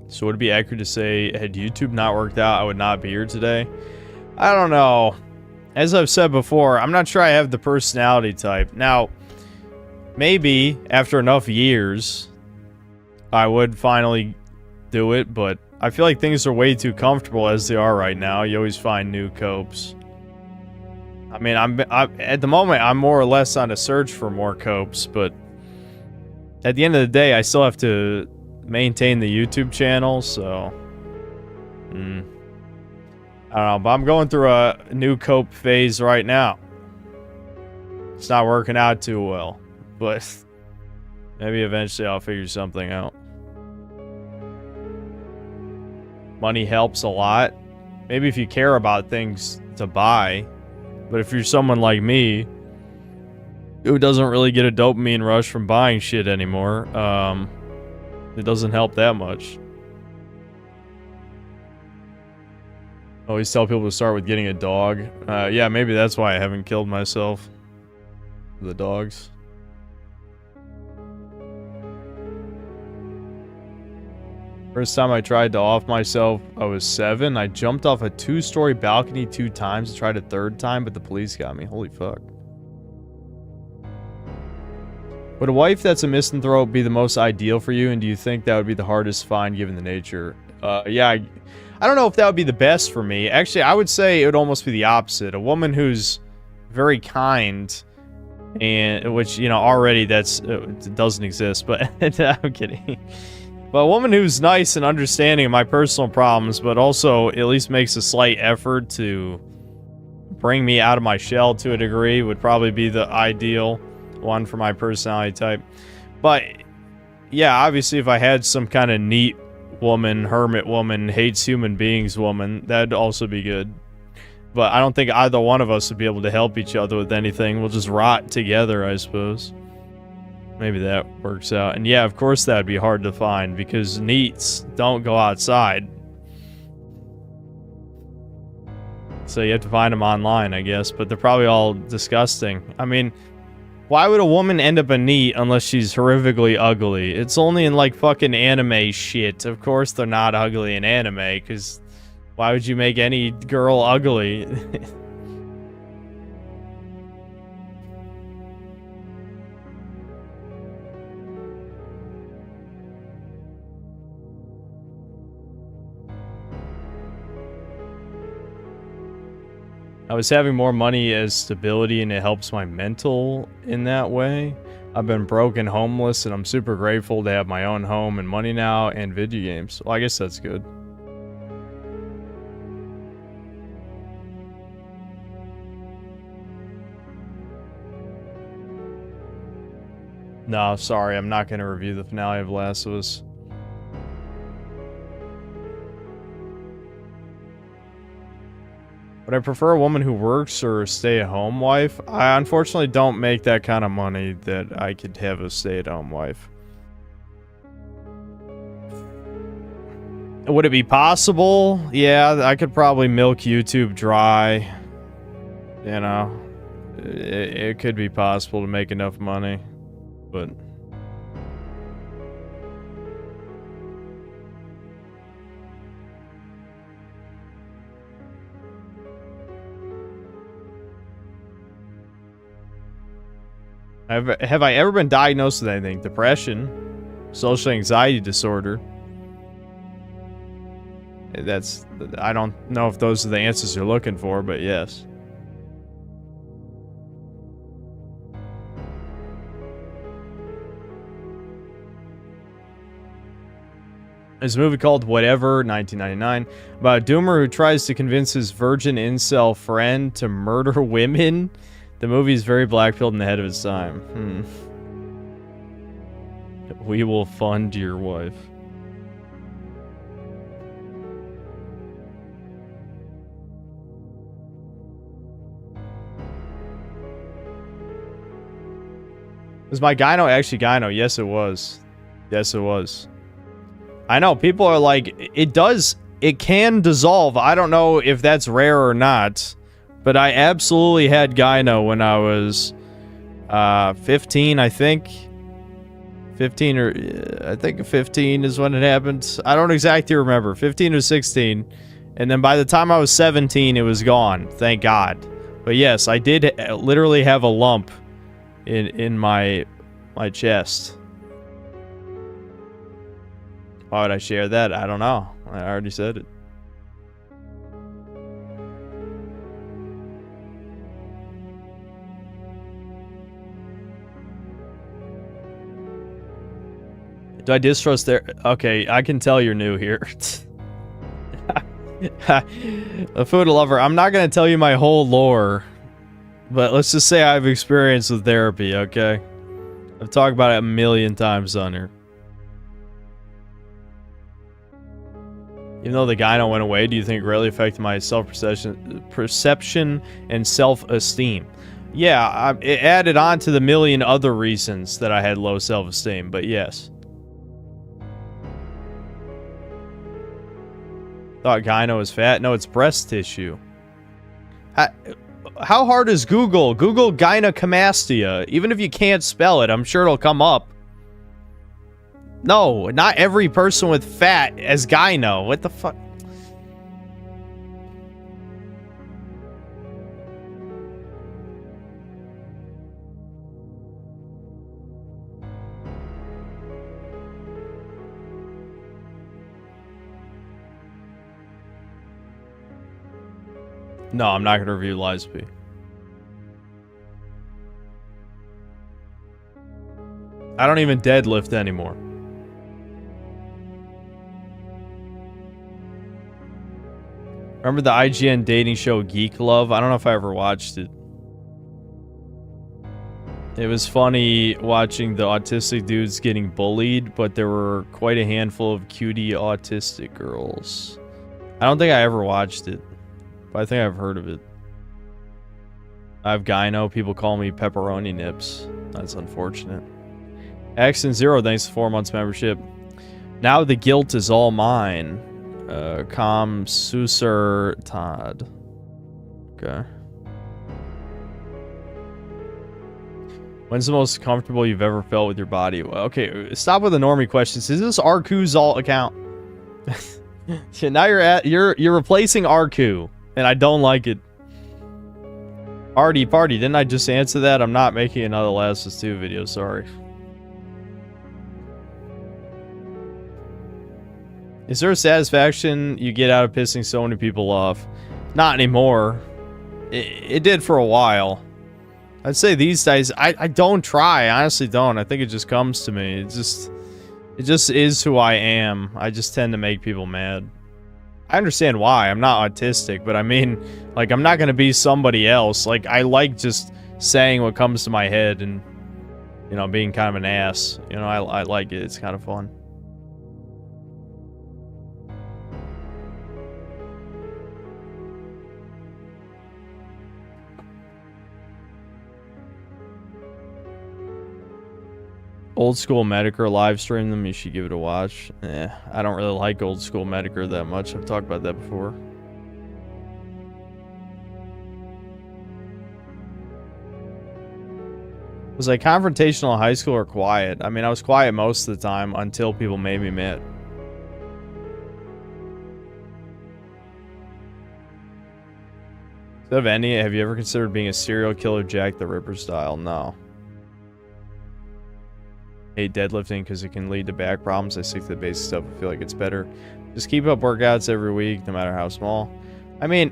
So would it be accurate to say, had YouTube not worked out, I would not be here today? I don't know. As I've said before, I'm not sure I have the personality type. Now, maybe after enough years, I would finally do it, but I feel like things are way too comfortable as they are right now. You always find new copes. I mean, I'm at the moment, I'm more or less on a search for more copes, but at the end of the day, I still have to maintain the YouTube channel, so I don't know, but I'm going through a new cope phase right now. It's not working out too well, but maybe eventually I'll figure something out. Money helps a lot. Maybe if you care about things to buy, but if you're someone like me who doesn't really get a dopamine rush from buying shit anymore, it doesn't help that much. Always tell people to start with getting a dog. Yeah, maybe that's why I haven't killed myself. The dogs. First time I tried to off myself, I was 7. I jumped off a 2-story balcony 2 times, tried a 3rd time, but the police got me. Holy fuck. Would a wife that's a misanthrope be the most ideal for you, and do you think that would be the hardest to find given the nature? Yeah, I don't know if that would be the best for me. Actually, I would say it would almost be the opposite. A woman who's very kind, and which, you know, already that's doesn't exist, but I'm kidding. But a woman who's nice and understanding of my personal problems, but also at least makes a slight effort to bring me out of my shell to a degree would probably be the ideal one for my personality type. But yeah, obviously if I had some kind of neat woman, hermit woman, hates human beings woman, that'd also be good. But I don't think either one of us would be able to help each other with anything. We'll just rot together, I suppose. Maybe that works out. And yeah, of course that'd be hard to find because neats don't go outside. So you have to find them online, I guess, but they're probably all disgusting. I mean, why would a woman end up a neat unless she's horrifically ugly? It's only in like fucking anime shit. Of course they're not ugly in anime, because why would you make any girl ugly? I was having more money as stability, and it helps my mental in that way. I've been broke and homeless, and I'm super grateful to have my own home and money now and video games. Well, I guess that's good. No, sorry, I'm not going to review the finale of Last of Us. Would I prefer a woman who works or a stay-at-home wife? I unfortunately don't make that kind of money that I could have a stay-at-home wife. Would it be possible? Yeah, I could probably milk YouTube dry. You know, it could be possible to make enough money, but... Have I ever been diagnosed with anything? Depression, social anxiety disorder. That's, I don't know if those are the answers you're looking for, but yes. There's a movie called Whatever, 1999, about a doomer who tries to convince his virgin incel friend to murder women. The movie is very black-pilled and ahead of its time. We will fund your wife. Was my gyno actually gyno? Yes, it was. Yes, it was. I know, people are like, it can dissolve. I don't know if that's rare or not. But I absolutely had gyno when I was 15, I think. 15 or... I think 15 is when it happened. I don't exactly remember. 15 or 16. And then by the time I was 17, it was gone. Thank God. But yes, I did literally have a lump in my chest. Why would I share that? I don't know. I already said it. Do I distrust there? Okay, I can tell you're new here. A food lover. I'm not going to tell you my whole lore. But let's just say I've experience with therapy, okay? I've talked about it a million times on here. Even though the gyno went away, do you think it really affected my self-perception and self-esteem? Yeah, it added on to the million other reasons that I had low self-esteem, but yes. Thought gyno was fat. No, it's breast tissue. How hard is Google? Google gynecomastia. Even if you can't spell it, I'm sure it'll come up. No, not every person with fat as gyno. What the fuck? No, I'm not going to review Liesby. I don't even deadlift anymore. Remember the IGN dating show Geek Love? I don't know if I ever watched it. It was funny watching the autistic dudes getting bullied, but there were quite a handful of cutie autistic girls. I don't think I ever watched it, but I think I've heard of it. I have gyno. People call me pepperoni nips. That's unfortunate. Accent Zero, thanks for 4 months membership. Now the guilt is all mine. Com Susur Todd. Okay. When's the most comfortable you've ever felt with your body? Well, okay, stop with the normie questions. Is this Arku's alt account? Now you're replacing Arku, and I don't like it. Party, didn't I just answer that? I'm not making another Last of Us 2 video, sorry. Is there a satisfaction you get out of pissing so many people off? Not anymore. It did for a while. I'd say these days, I don't try. I honestly don't. I think it just comes to me. It just is who I am. I just tend to make people mad. I understand why. I'm not autistic, but I mean, like, I'm not gonna be somebody else. Like, I like just saying what comes to my head and, you know, being kind of an ass. You know, I like it. It's kind of fun. Old School Medicare live stream them. You should give it a watch. I don't really like Old School Medicare that much. I've talked about that before. Was I confrontational in high school or quiet? I mean, I was quiet most of the time until people made me mad. Instead of any, have you ever considered being a serial killer Jack the Ripper style? No. Hate deadlifting because it can lead to back problems. I stick to the basic stuff. I feel like it's better. Just keep up workouts every week, no matter how small. I mean,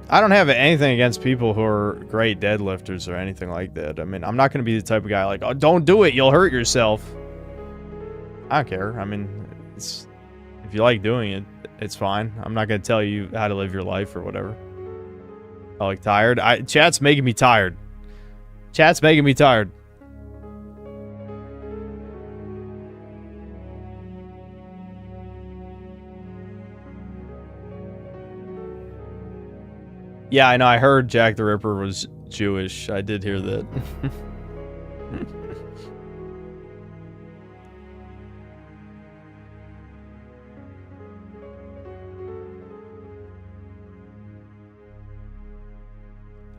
I don't have anything against people who are great deadlifters or anything like that. I mean, I'm not going to be the type of guy like, oh, don't do it, you'll hurt yourself. I don't care. I mean, it's, if you like doing it, it's fine. I'm not going to tell you how to live your life or whatever. I like tired. Chat's making me tired. Chat's making me tired. Yeah, I know. I heard Jack the Ripper was Jewish. I did hear that.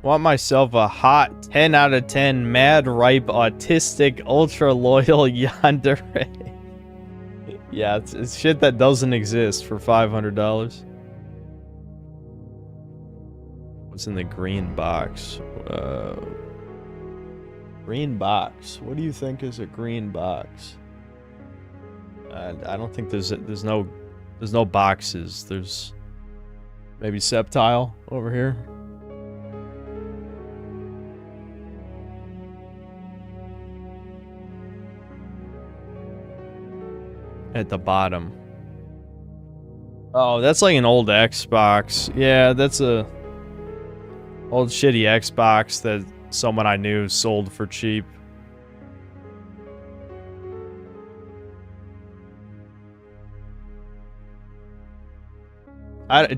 Want myself a hot 10 out of 10 mad ripe autistic ultra loyal yandere. Yeah, it's shit that doesn't exist for $500. What's in the green box? Green box. What do you think is a green box? I don't think there's no boxes. There's maybe Septile over here. At the bottom. Oh, that's like an old Xbox. Yeah, that's a old shitty Xbox that someone I knew sold for cheap.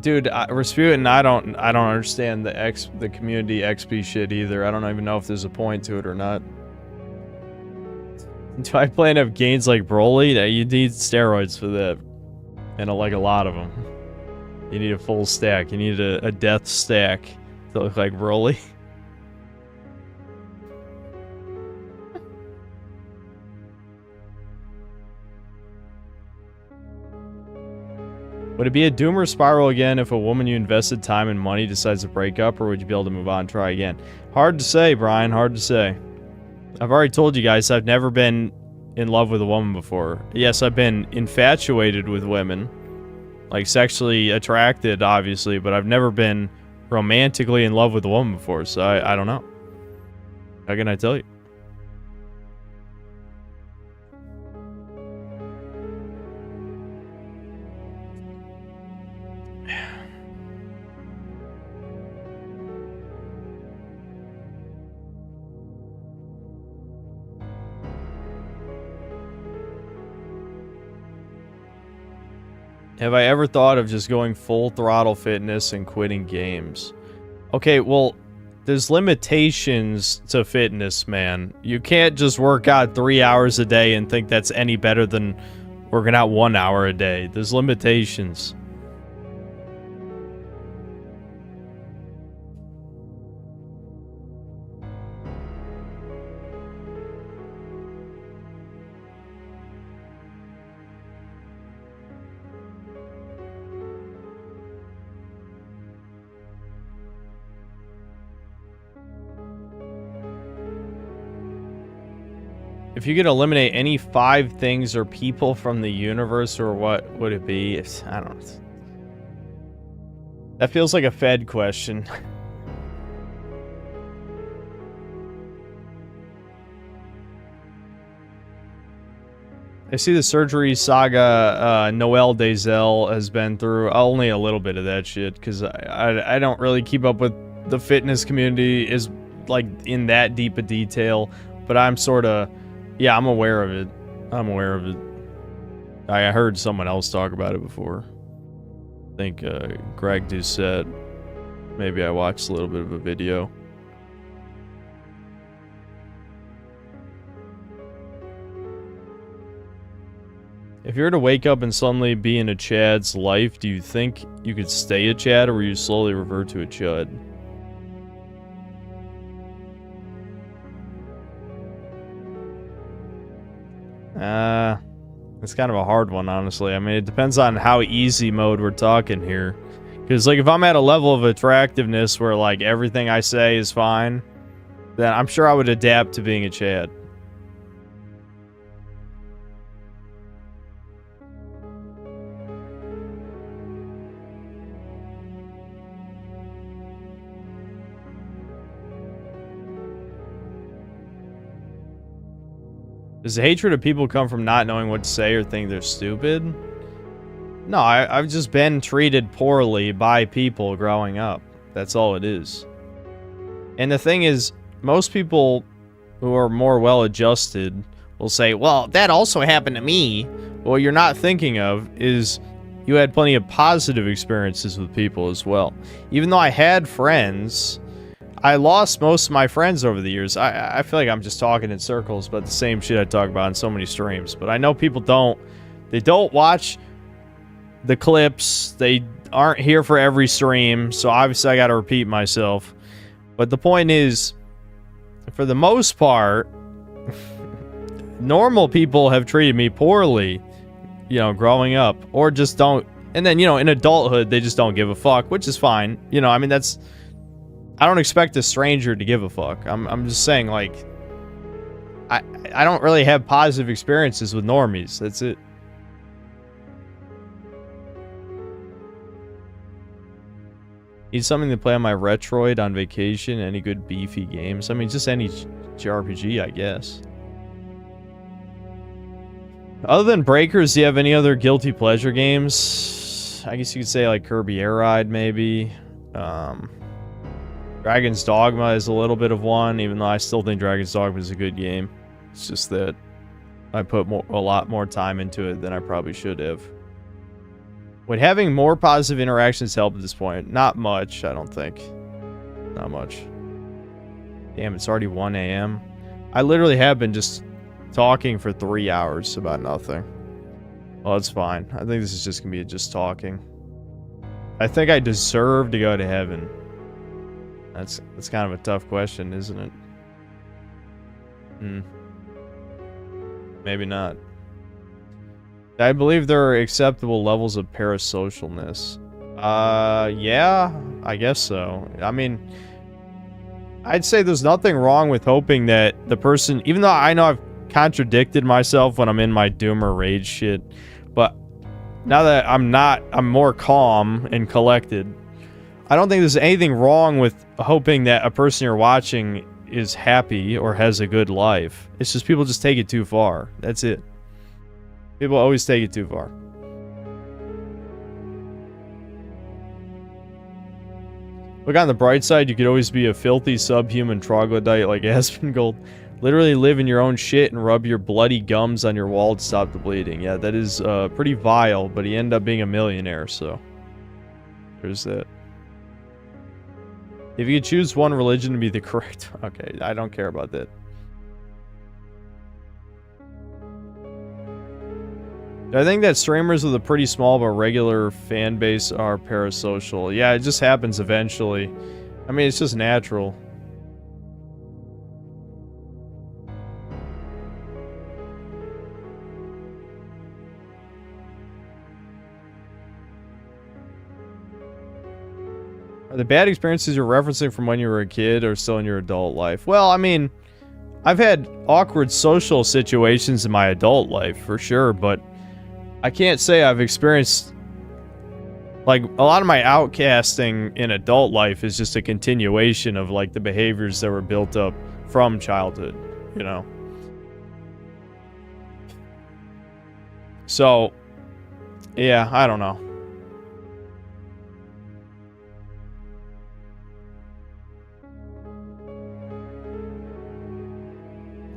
Dude, Rasputin, I don't understand the community XP shit either. I don't even know if there's a point to it or not. Do I plan to have gains like Broly? You need steroids for that. And like a lot of them. You need a full stack. You need a death stack to look like Broly. Would it be a doomer spiral again if a woman you invested time and money decides to break up, or would you be able to move on and try again? Hard to say, Brian. Hard to say. I've already told you guys I've never been in love with a woman before. Yes, I've been infatuated with women. Like, sexually attracted, obviously, but I've never been romantically in love with a woman before, so I don't know. How can I tell you? Have I ever thought of just going full throttle fitness and quitting games? Okay, well, there's limitations to fitness, man. You can't just work out 3 hours a day and think that's any better than working out 1 hour a day. There's limitations. If you could eliminate any 5 things or people from the universe, or what would it be? I don't know. That feels like a Fed question. I see the surgery saga Noel Dazel has been through. Only a little bit of that shit, because I don't really keep up with the fitness community is like in that deep a detail, but I'm sort of, yeah, I'm aware of it. I'm aware of it. I heard someone else talk about it before. I think Greg Doucette. Maybe I watched a little bit of a video. If you were to wake up and suddenly be in a Chad's life, do you think you could stay a Chad, or will you slowly revert to a Chud? It's kind of a hard one, honestly. I mean, it depends on how easy mode we're talking here. Because, like, if I'm at a level of attractiveness where, like, everything I say is fine, then I'm sure I would adapt to being a Chad. Does the hatred of people come from not knowing what to say or think they're stupid? No, I've just been treated poorly by people growing up. That's all it is. And the thing is, most people who are more well-adjusted will say, well, that also happened to me. What you're not thinking of is you had plenty of positive experiences with people as well. Even though I had friends, I lost most of my friends over the years. I feel like I'm just talking in circles about the same shit I talk about in so many streams. But I know people don't watch the clips. They aren't here for every stream. So obviously I got to repeat myself. But the point is, for the most part, normal people have treated me poorly, you know, growing up. Or just don't. And then, you know, in adulthood, they just don't give a fuck, which is fine. You know, I mean, that's... I don't expect a stranger to give a fuck. I'm just saying, like, I don't really have positive experiences with normies. That's it. Need something to play on my Retroid on vacation. Any good beefy games? I mean, just any JRPG, I guess. Other than Breakers, do you have any other guilty pleasure games? I guess you could say, like, Kirby Air Ride, maybe. Dragon's Dogma is a little bit of one, even though I still think Dragon's Dogma is a good game. It's just that I put a lot more time into it than I probably should have. Would having more positive interactions help at this point? Not much, I don't think. Not much. Damn, it's already 1 a.m. I literally have been just talking for 3 hours about nothing. Well, that's fine. I think this is just gonna be just talking. I think I deserve to go to heaven. That's kind of a tough question, isn't it? Maybe not. I believe there are acceptable levels of parasocialness. Yeah, I guess so. I mean, I'd say there's nothing wrong with hoping that the person, even though I know I've contradicted myself when I'm in my doomer rage shit, but now that I'm more calm and collected. I don't think there's anything wrong with hoping that a person you're watching is happy or has a good life. It's just people just take it too far. That's it. People always take it too far. Look on the bright side, you could always be a filthy subhuman troglodyte like Aspengold. Literally live in your own shit and rub your bloody gums on your wall to stop the bleeding. Yeah, that is pretty vile, but he ended up being a millionaire, so there's that. If you could choose one religion to be the correct... Okay, I don't care about that. I think that streamers with a pretty small but regular fan base are parasocial. Yeah, it just happens eventually. I mean, it's just natural. Are the bad experiences you're referencing from when you were a kid or still in your adult life? Well, I mean, I've had awkward social situations in my adult life, for sure, but I can't say I've experienced... Like, a lot of my outcasting in adult life is just a continuation of, like, the behaviors that were built up from childhood, you know? So, yeah, I don't know.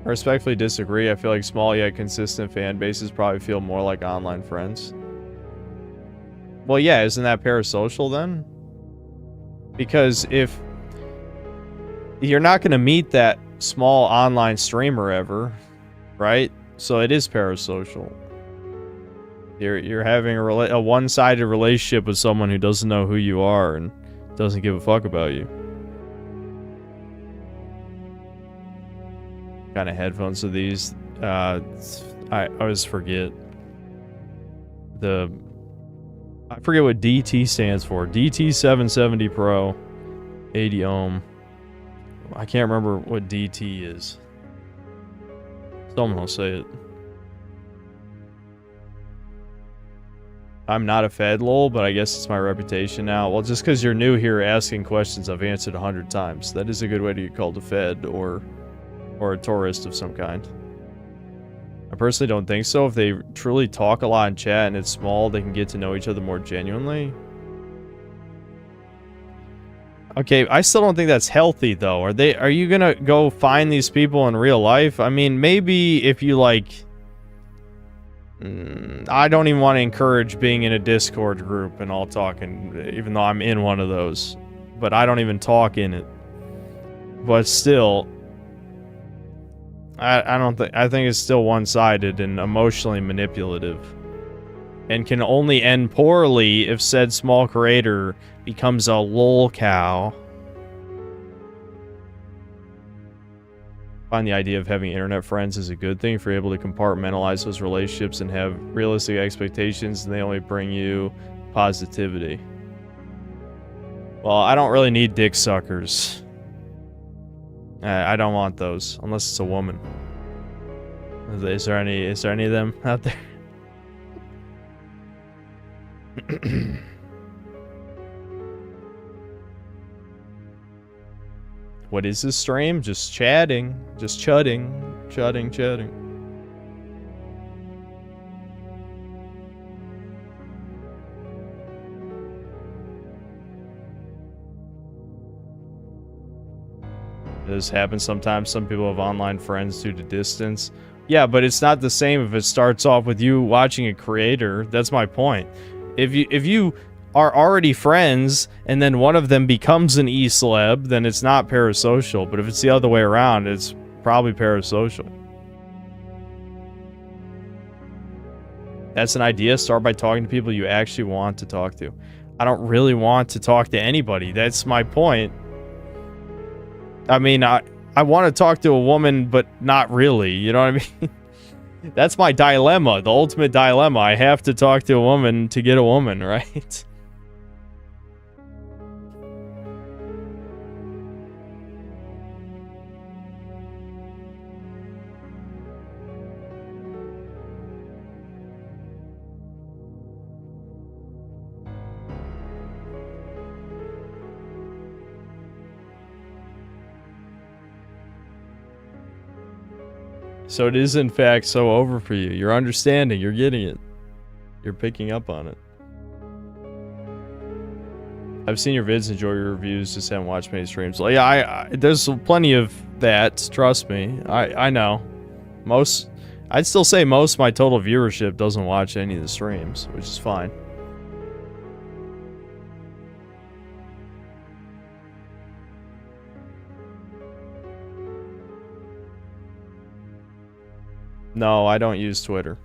I respectfully disagree. I feel like small yet consistent fan bases probably feel more like online friends. Well, yeah, isn't that parasocial then? Because if you're not going to meet that small online streamer ever, right? So it is parasocial. You're having a one-sided relationship with someone who doesn't know who you are and doesn't give a fuck about you. Kind of headphones are these? I always forget. I forget what DT stands for. DT770 Pro, 80 ohm. I can't remember what DT is. Someone will say it. I'm not a Fed lol, but I guess it's my reputation now. Well, just because you're new here asking questions I've answered 100 times. That is a good way to get called a Fed or a tourist of some kind. I personally don't think so. If they truly talk a lot in chat and it's small, they can get to know each other more genuinely. Okay, I still don't think that's healthy though. Are you gonna go find these people in real life? I mean, maybe if you like... I don't even want to encourage being in a Discord group and all talking, even though I'm in one of those. But I don't even talk in it. But still... I think it's still one-sided and emotionally manipulative. And can only end poorly if said small creator becomes a lol cow. Find the idea of having internet friends is a good thing if you're able to compartmentalize those relationships and have realistic expectations and they only bring you positivity. Well, I don't really need dick suckers. I don't want those, unless it's a woman. Is there any of them out there? What is this stream? Just chatting. Just chatting. This happens sometimes. Some people have online friends due to distance. Yeah, but it's not the same if it starts off with you watching a creator. That's my point. If you are already friends and then one of them becomes an e-celeb, then it's not parasocial. But if it's the other way around, it's probably parasocial. That's an idea. Start by talking to people you actually want to talk to. I don't really want to talk to anybody. That's my point. I mean, I want to talk to a woman, but not really. You know what I mean? That's my dilemma. The ultimate dilemma. I have to talk to a woman to get a woman, right? So it is in fact so over for you. You're understanding. You're getting it. You're picking up on it. I've seen your vids, enjoy your reviews, just haven't watched many streams. Well, yeah, there's plenty of that. Trust me. I know. I'd still say most of my total viewership doesn't watch any of the streams, which is fine. No, I don't use Twitter.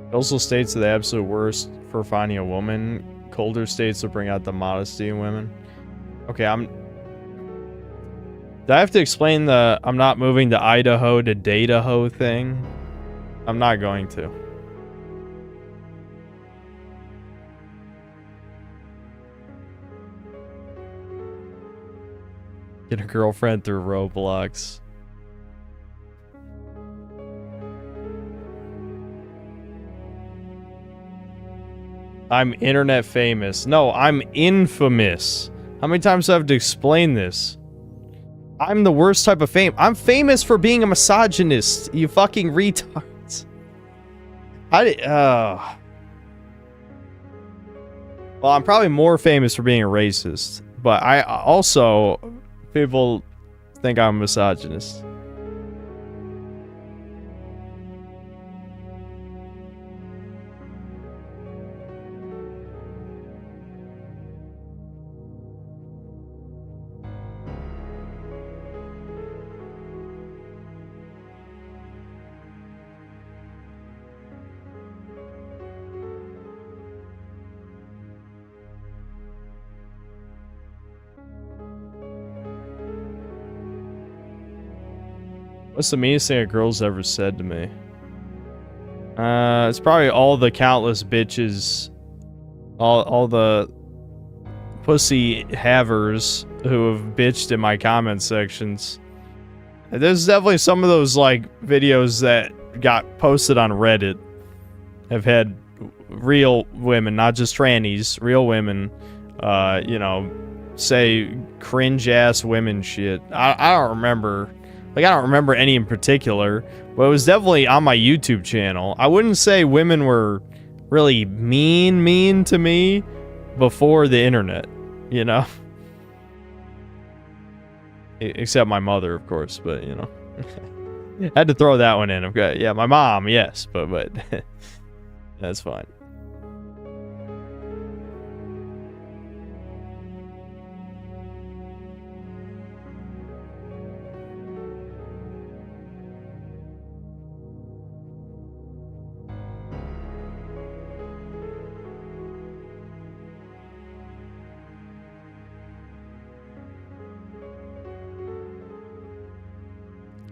It also states that the absolute worst for finding a woman. Colder states will bring out the modesty in women. Okay, do I have to explain the I'm not moving to Idaho to Dataho thing? I'm not going to. Get a girlfriend through Roblox. I'm internet famous. No, I'm infamous. How many times do I have to explain this? I'm the worst type of fame. I'm famous for being a misogynist, you fucking retards. Well, I'm probably more famous for being a racist, but I also, people think I'm a misogynist. What's the meanest thing a girl's ever said to me? It's probably all the countless bitches, all the pussy havers who have bitched in my comment sections. There's definitely some of those like videos that got posted on Reddit have had real women, not just trannies, real women, you know, say cringe ass women shit. I don't remember. Like, I don't remember any in particular, but it was definitely on my YouTube channel. I wouldn't say women were really mean to me before the internet, you know? Except my mother, of course, but, you know. I had to throw that one in. Okay, yeah, my mom, yes, but that's fine.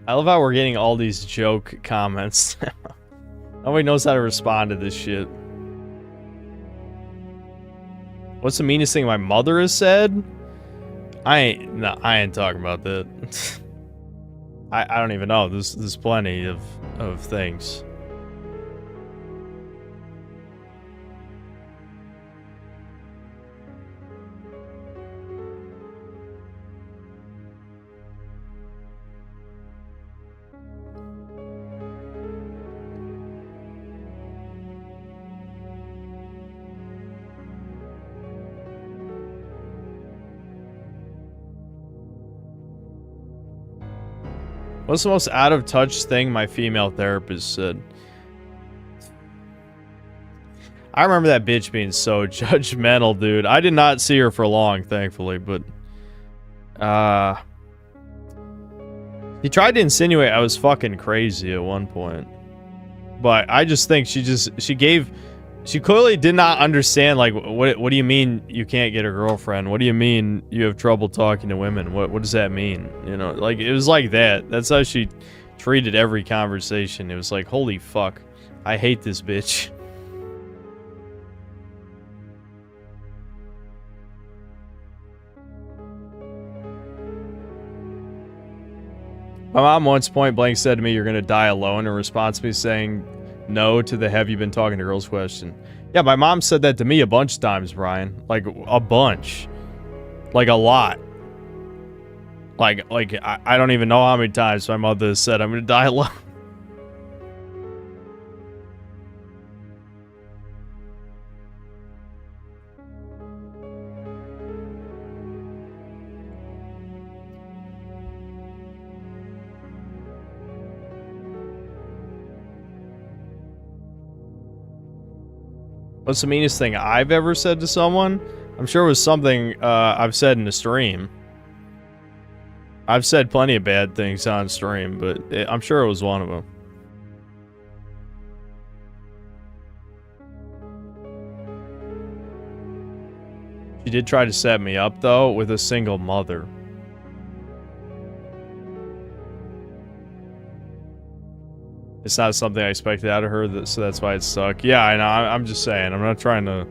I love how we're getting all these joke comments. Nobody knows how to respond to this shit. What's the meanest thing my mother has said? I ain't talking about that. I don't even know. There's plenty of things. What's the most out-of-touch thing my female therapist said? I remember that bitch being so judgmental, dude. I did not see her for long, thankfully, but... He tried to insinuate I was fucking crazy at one point. But I just think she clearly did not understand, like, what do you mean you can't get a girlfriend? What do you mean you have trouble talking to women? What does that mean? You know, like, it was like that. That's how she treated every conversation. It was like, holy fuck, I hate this bitch. My mom once point blank said to me, "You're gonna die alone," in response to me saying no to the "have you been talking to girls" question. Yeah, my mom said that to me a bunch of times, Brian. Like, a bunch. Like, a lot. Like I don't even know how many times my mother has said, "I'm gonna die alone." What's the meanest thing I've ever said to someone? I'm sure it was something I've said in a stream. I've said plenty of bad things on stream, but I'm sure it was one of them. She did try to set me up, though, with a single mother. It's not something I expected out of her, so that's why it stuck. Yeah, I know. I'm just saying. I'm not trying to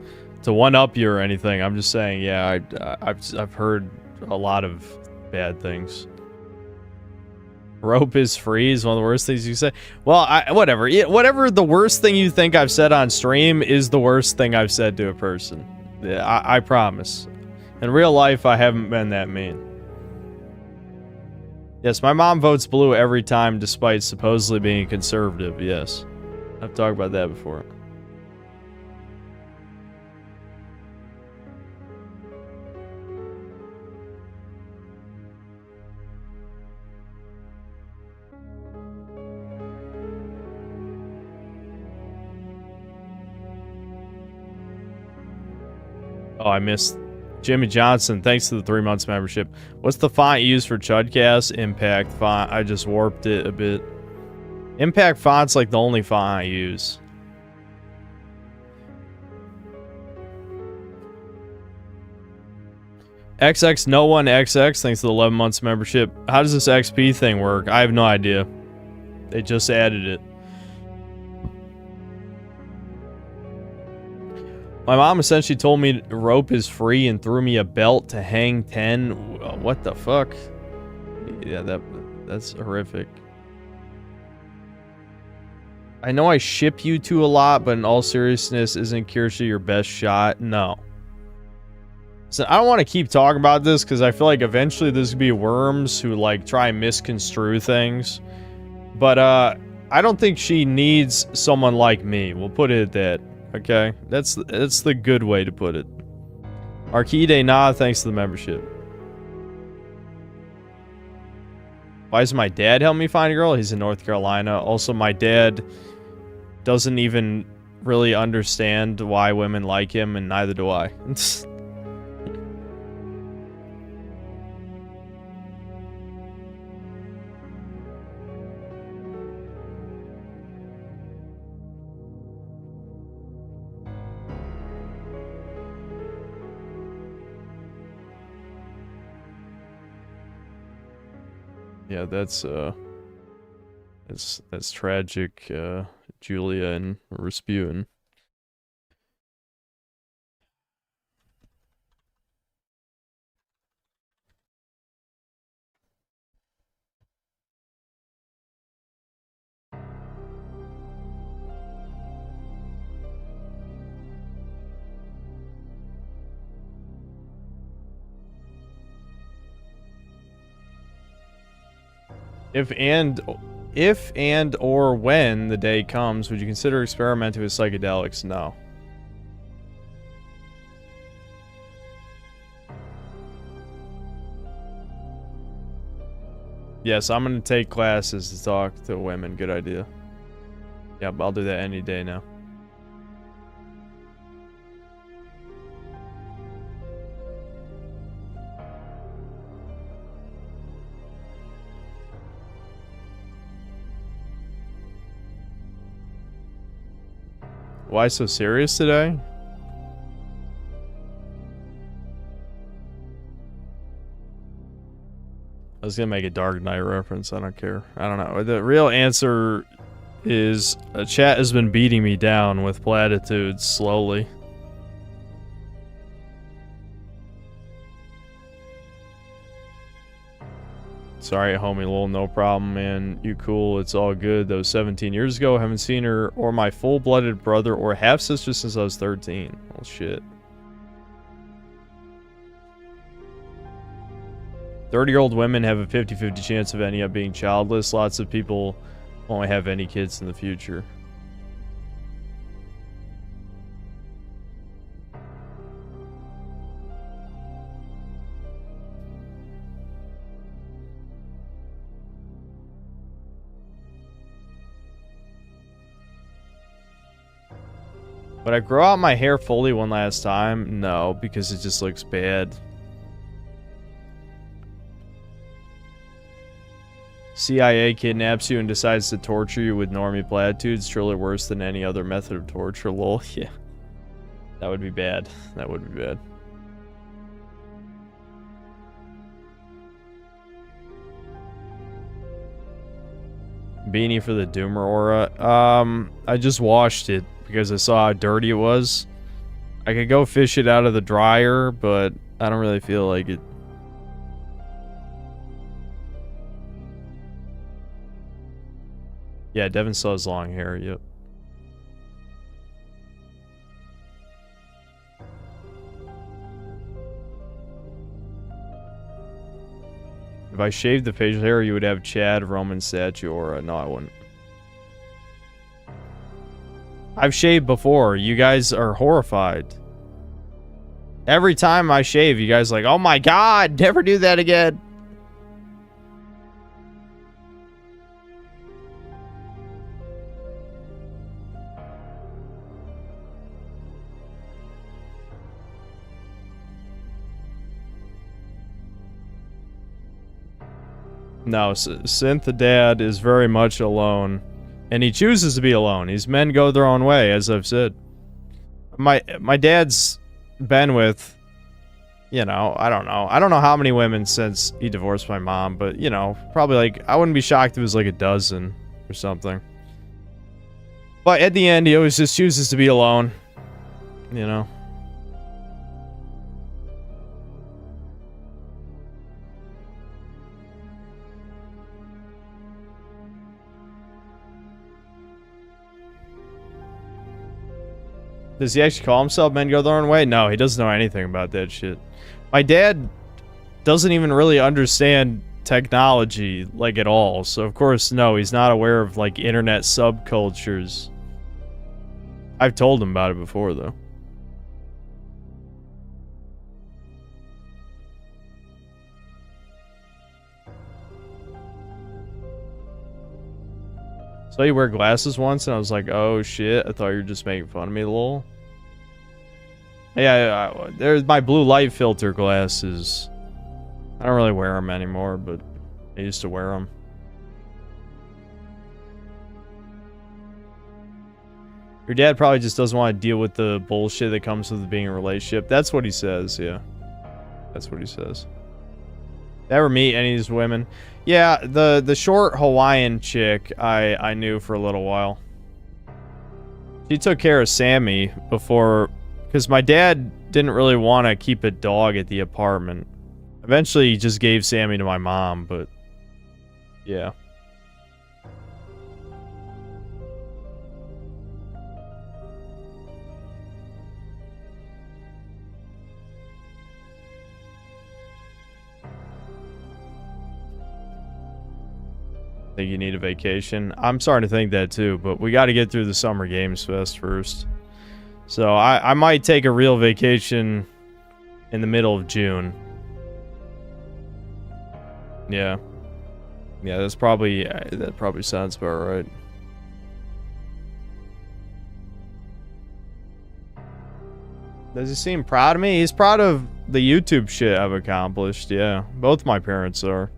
one-up you or anything. I'm just saying, yeah, I've heard a lot of bad things. Rope is free is one of the worst things you say. Well, whatever. Whatever the worst thing you think I've said on stream is the worst thing I've said to a person. Yeah, I promise. In real life, I haven't been that mean. Yes, my mom votes blue every time despite supposedly being conservative, yes. I've talked about that before. Oh, I missed Jimmy Johnson. Thanks to the 3 months membership. What's the font you use for Chudcast? Impact font. I just warped it a bit. Impact font's like the only font I use. XX No One XX. Thanks to the 11 months membership. How does this XP thing work? I have no idea. They just added it. My mom essentially told me rope is free and threw me a belt to hang 10. What the fuck? Yeah, that's horrific. I know I ship you two a lot, but in all seriousness, isn't Kirsty your best shot? No. So I don't want to keep talking about this because I feel like eventually there's gonna be worms who like try and misconstrue things. But I don't think she needs someone like me. We'll put it at that. Okay, that's the good way to put it. Arcade Nah, thanks to the membership. Why does my dad help me find a girl? He's in North Carolina. Also, my dad doesn't even really understand why women like him, and neither do I. Yeah, that's tragic, Julia and Rasputin. If and or when the day comes, would you consider experimenting with psychedelics? No. Yes, I'm gonna take classes to talk to women. Good idea. Yep, I'll do that any day now. Why so serious today? I was gonna make a Dark Knight reference. I don't care. I don't know. The real answer is chat has been beating me down with platitudes slowly. Sorry, homie, lol, no problem, man. You cool, it's all good. That was 17 years ago. Haven't seen her or my full-blooded brother or half-sister since I was 13. Well, shit. 30-year-old women have a 50-50 chance of ending up being childless. Lots of people won't have any kids in the future. Would I grow out my hair fully one last time? No, because it just looks bad. CIA kidnaps you and decides to torture you with normie platitudes. Truly worse than any other method of torture. Lol. Yeah. That would be bad. That would be bad. Beanie for the Doomer aura. I just washed it because I saw how dirty it was. I could go fish it out of the dryer, but I don't really feel like it. Yeah, Devin still has long hair, yep. If I shaved the facial hair, you would have Chad, Roman statue, or no, I wouldn't. I've shaved before. You guys are horrified. Every time I shave, you guys are like, oh my god, never do that again. No, Synth the dad is very much alone. And he chooses to be alone. These men go their own way, as I've said. My dad's been with, you know, I don't know how many women since he divorced my mom, but, you know, probably like, I wouldn't be shocked if it was like a dozen or something. But at the end, he always just chooses to be alone, you know. Does he actually call himself Men Go Their Own Way? No, he doesn't know anything about that shit. My dad doesn't even really understand technology, like, at all. So, of course, no, he's not aware of, like, internet subcultures. I've told him about it before, though. So you wear glasses once, and I was like, oh shit, I thought you were just making fun of me, lol. Yeah, there's my blue light filter glasses. I don't really wear them anymore, but I used to wear them. Your dad probably just doesn't want to deal with the bullshit that comes with being in a relationship. That's what he says, yeah. That's what he says. Never meet any of these women. Yeah, the short Hawaiian chick I knew for a little while. She took care of Sammy before, because my dad didn't really want to keep a dog at the apartment. Eventually, he just gave Sammy to my mom, but yeah. Think you need a vacation? I'm starting to think that too, but we got to get through the Summer Games Fest first. So I might take a real vacation in the middle of June. Yeah. Yeah, that probably sounds about right. Does he seem proud of me? He's proud of the YouTube shit I've accomplished, yeah. Both my parents are.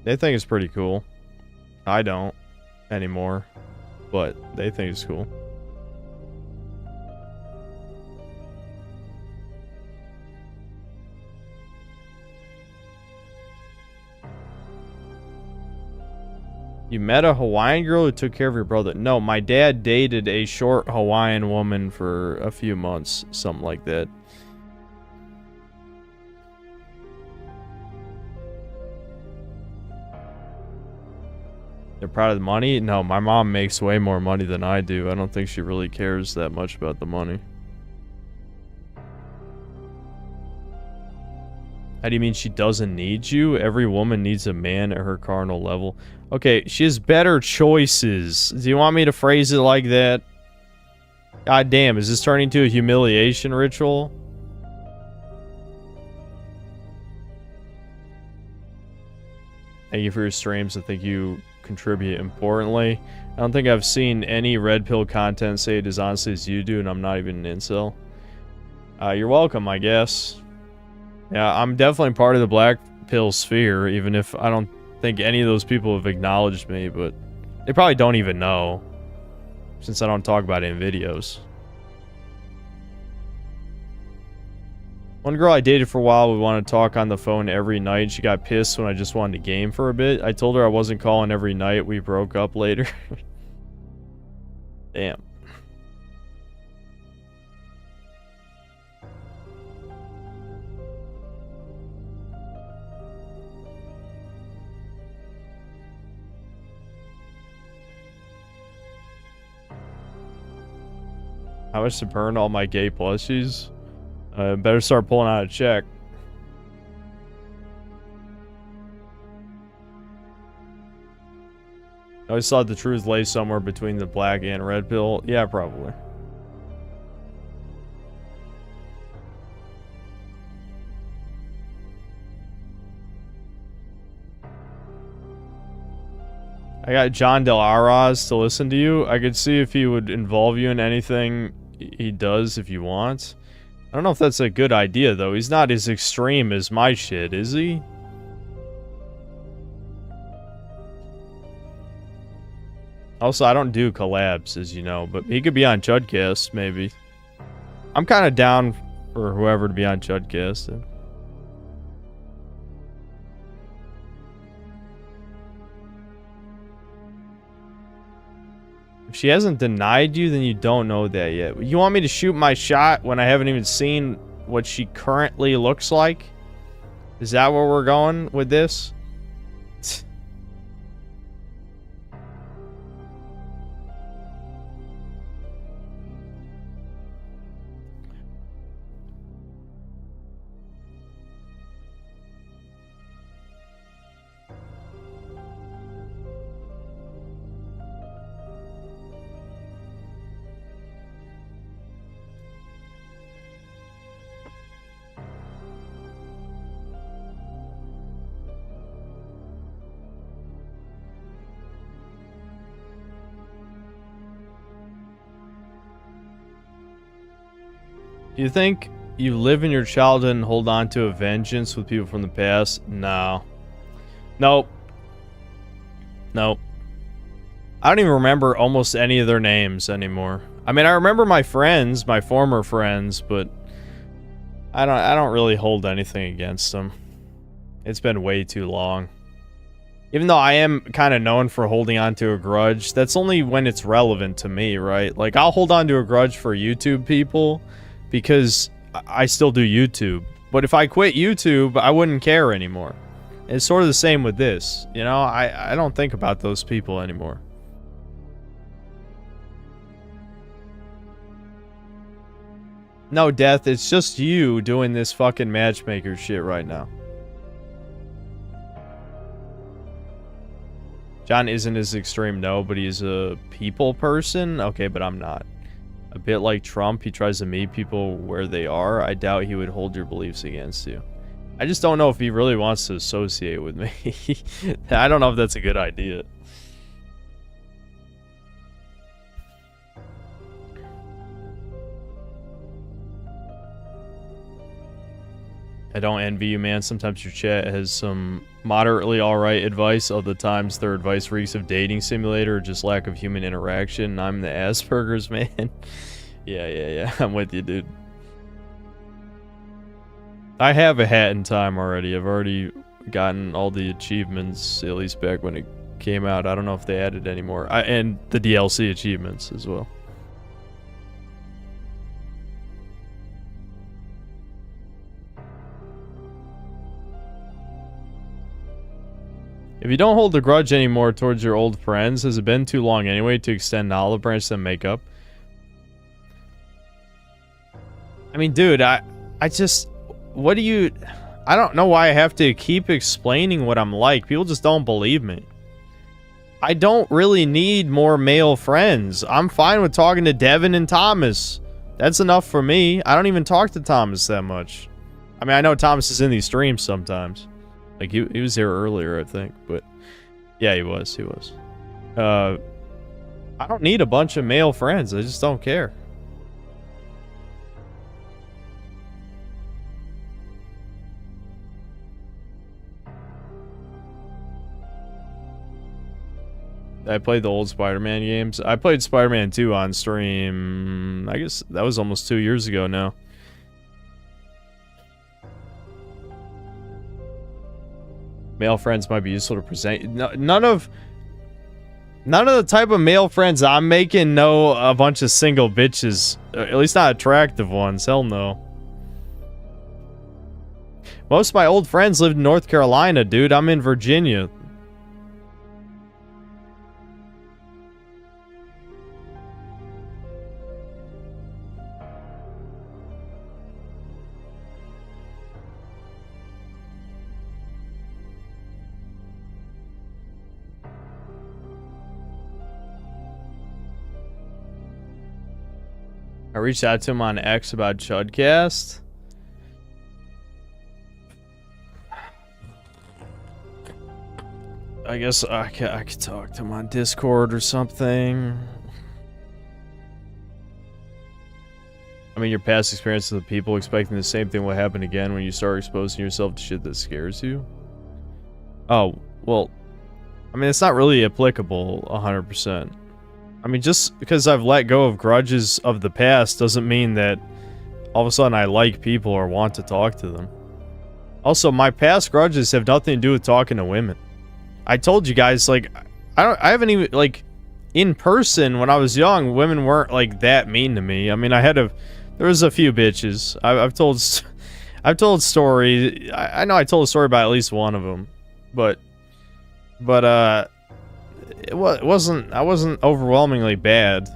They think it's pretty cool. I don't anymore, but they think it's cool. You met a Hawaiian girl who took care of your brother? No, my dad dated a short Hawaiian woman for a few months, something like that. They're proud of the money? No, my mom makes way more money than I do. I don't think she really cares that much about the money. How do you mean she doesn't need you? Every woman needs a man at her carnal level. Okay, she has better choices. Do you want me to phrase it like that? God damn, is this turning into a humiliation ritual? Thank you for your streams. I think you contribute importantly. I don't think I've seen any red pill content say it as honestly as you do, and I'm not even an incel. You're welcome, I guess. Yeah, I'm definitely part of the black pill sphere, even if I don't think any of those people have acknowledged me, but they probably don't even know, since I don't talk about it in videos. One girl I dated for a while would want to talk on the phone every night. She got pissed when I just wanted to game for a bit. I told her I wasn't calling every night. We broke up later. Damn. How much to burn all my gay plushies? Better start pulling out a check. I always thought the truth lay somewhere between the black and red pill. Yeah, probably. I got John Del Arroz to listen to you. I could see if he would involve you in anything he does if you want. I don't know if that's a good idea, though. He's not as extreme as my shit, is he? Also, I don't do collabs, as you know, but he could be on Chudcast, maybe. I'm kind of down for whoever to be on Chudcast. If she hasn't denied you, then you don't know that yet. You want me to shoot my shot when I haven't even seen what she currently looks like? Is that where we're going with this? Do you think you live in your childhood and hold on to a vengeance with people from the past? No. Nope. Nope. I don't even remember almost any of their names anymore. I mean, I remember my friends, my former friends, but I don't really hold anything against them. It's been way too long. Even though I am kind of known for holding on to a grudge, that's only when it's relevant to me, right? Like, I'll hold on to a grudge for YouTube people because I still do YouTube. But if I quit YouTube, I wouldn't care anymore. It's sort of the same with this. You know, I don't think about those people anymore. No, Death, it's just you doing this fucking matchmaker shit right now. John isn't as extreme, no, but he's a people person? Okay, but I'm not. A bit like Trump, he tries to meet people where they are. I doubt he would hold your beliefs against you. I just don't know if he really wants to associate with me. I don't know if that's a good idea. I don't envy you, man. Sometimes your chat has some moderately alright advice. Other times their advice reeks of dating simulator or just lack of human interaction. I'm the Asperger's man. Yeah. I'm with you, dude. I have a hat in time already. I've already gotten all the achievements, at least back when it came out. I don't know if they added any more. And the DLC achievements as well. If you don't hold a grudge anymore towards your old friends, has it been too long anyway to extend an olive branch and make up? I mean, dude, I just... What do you... I don't know why I have to keep explaining what I'm like. People just don't believe me. I don't really need more male friends. I'm fine with talking to Devin and Thomas. That's enough for me. I don't even talk to Thomas that much. I mean, I know Thomas is in these streams sometimes. Like, he was here earlier, I think, but... Yeah, he was. I don't need a bunch of male friends. I just don't care. I played the old Spider-Man games. I played Spider-Man 2 on stream... I guess that was almost 2 years ago now. Male friends might be useful to present. No, none of the type of male friends I'm making know a bunch of single bitches. At least not attractive ones. Hell no. Most of my old friends lived in North Carolina, dude. I'm in Virginia. I reached out to him on X about Chudcast. I guess I could talk to him on Discord or something. I mean, your past experiences with people expecting the same thing will happen again when you start exposing yourself to shit that scares you. Oh, well, I mean, it's not really applicable 100%. I mean, just because I've let go of grudges of the past doesn't mean that all of a sudden I like people or want to talk to them. Also, my past grudges have nothing to do with talking to women. I told you guys, like, I haven't even, like, in person when I was young, women weren't, like, that mean to me. I mean, there was a few bitches. I've told stories. I know I told a story about at least one of them, but I wasn't overwhelmingly bad.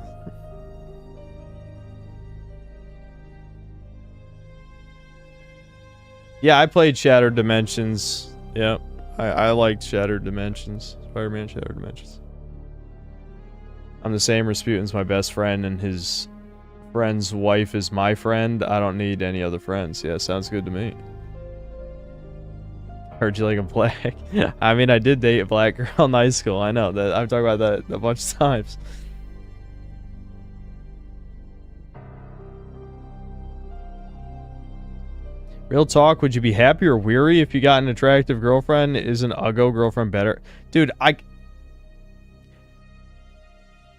Yeah, I played Shattered Dimensions. Yep. I liked Shattered Dimensions. Spider-Man Shattered Dimensions. I'm the same. Rasputin's my best friend, and his friend's wife is my friend. I don't need any other friends. Yeah, sounds good to me. Heard you like a black. I mean, I did date a black girl in high school. I know that. I've talked about that a bunch of times. Real talk, would you be happy or weary if you got an attractive girlfriend? Is an uggo girlfriend better? Dude,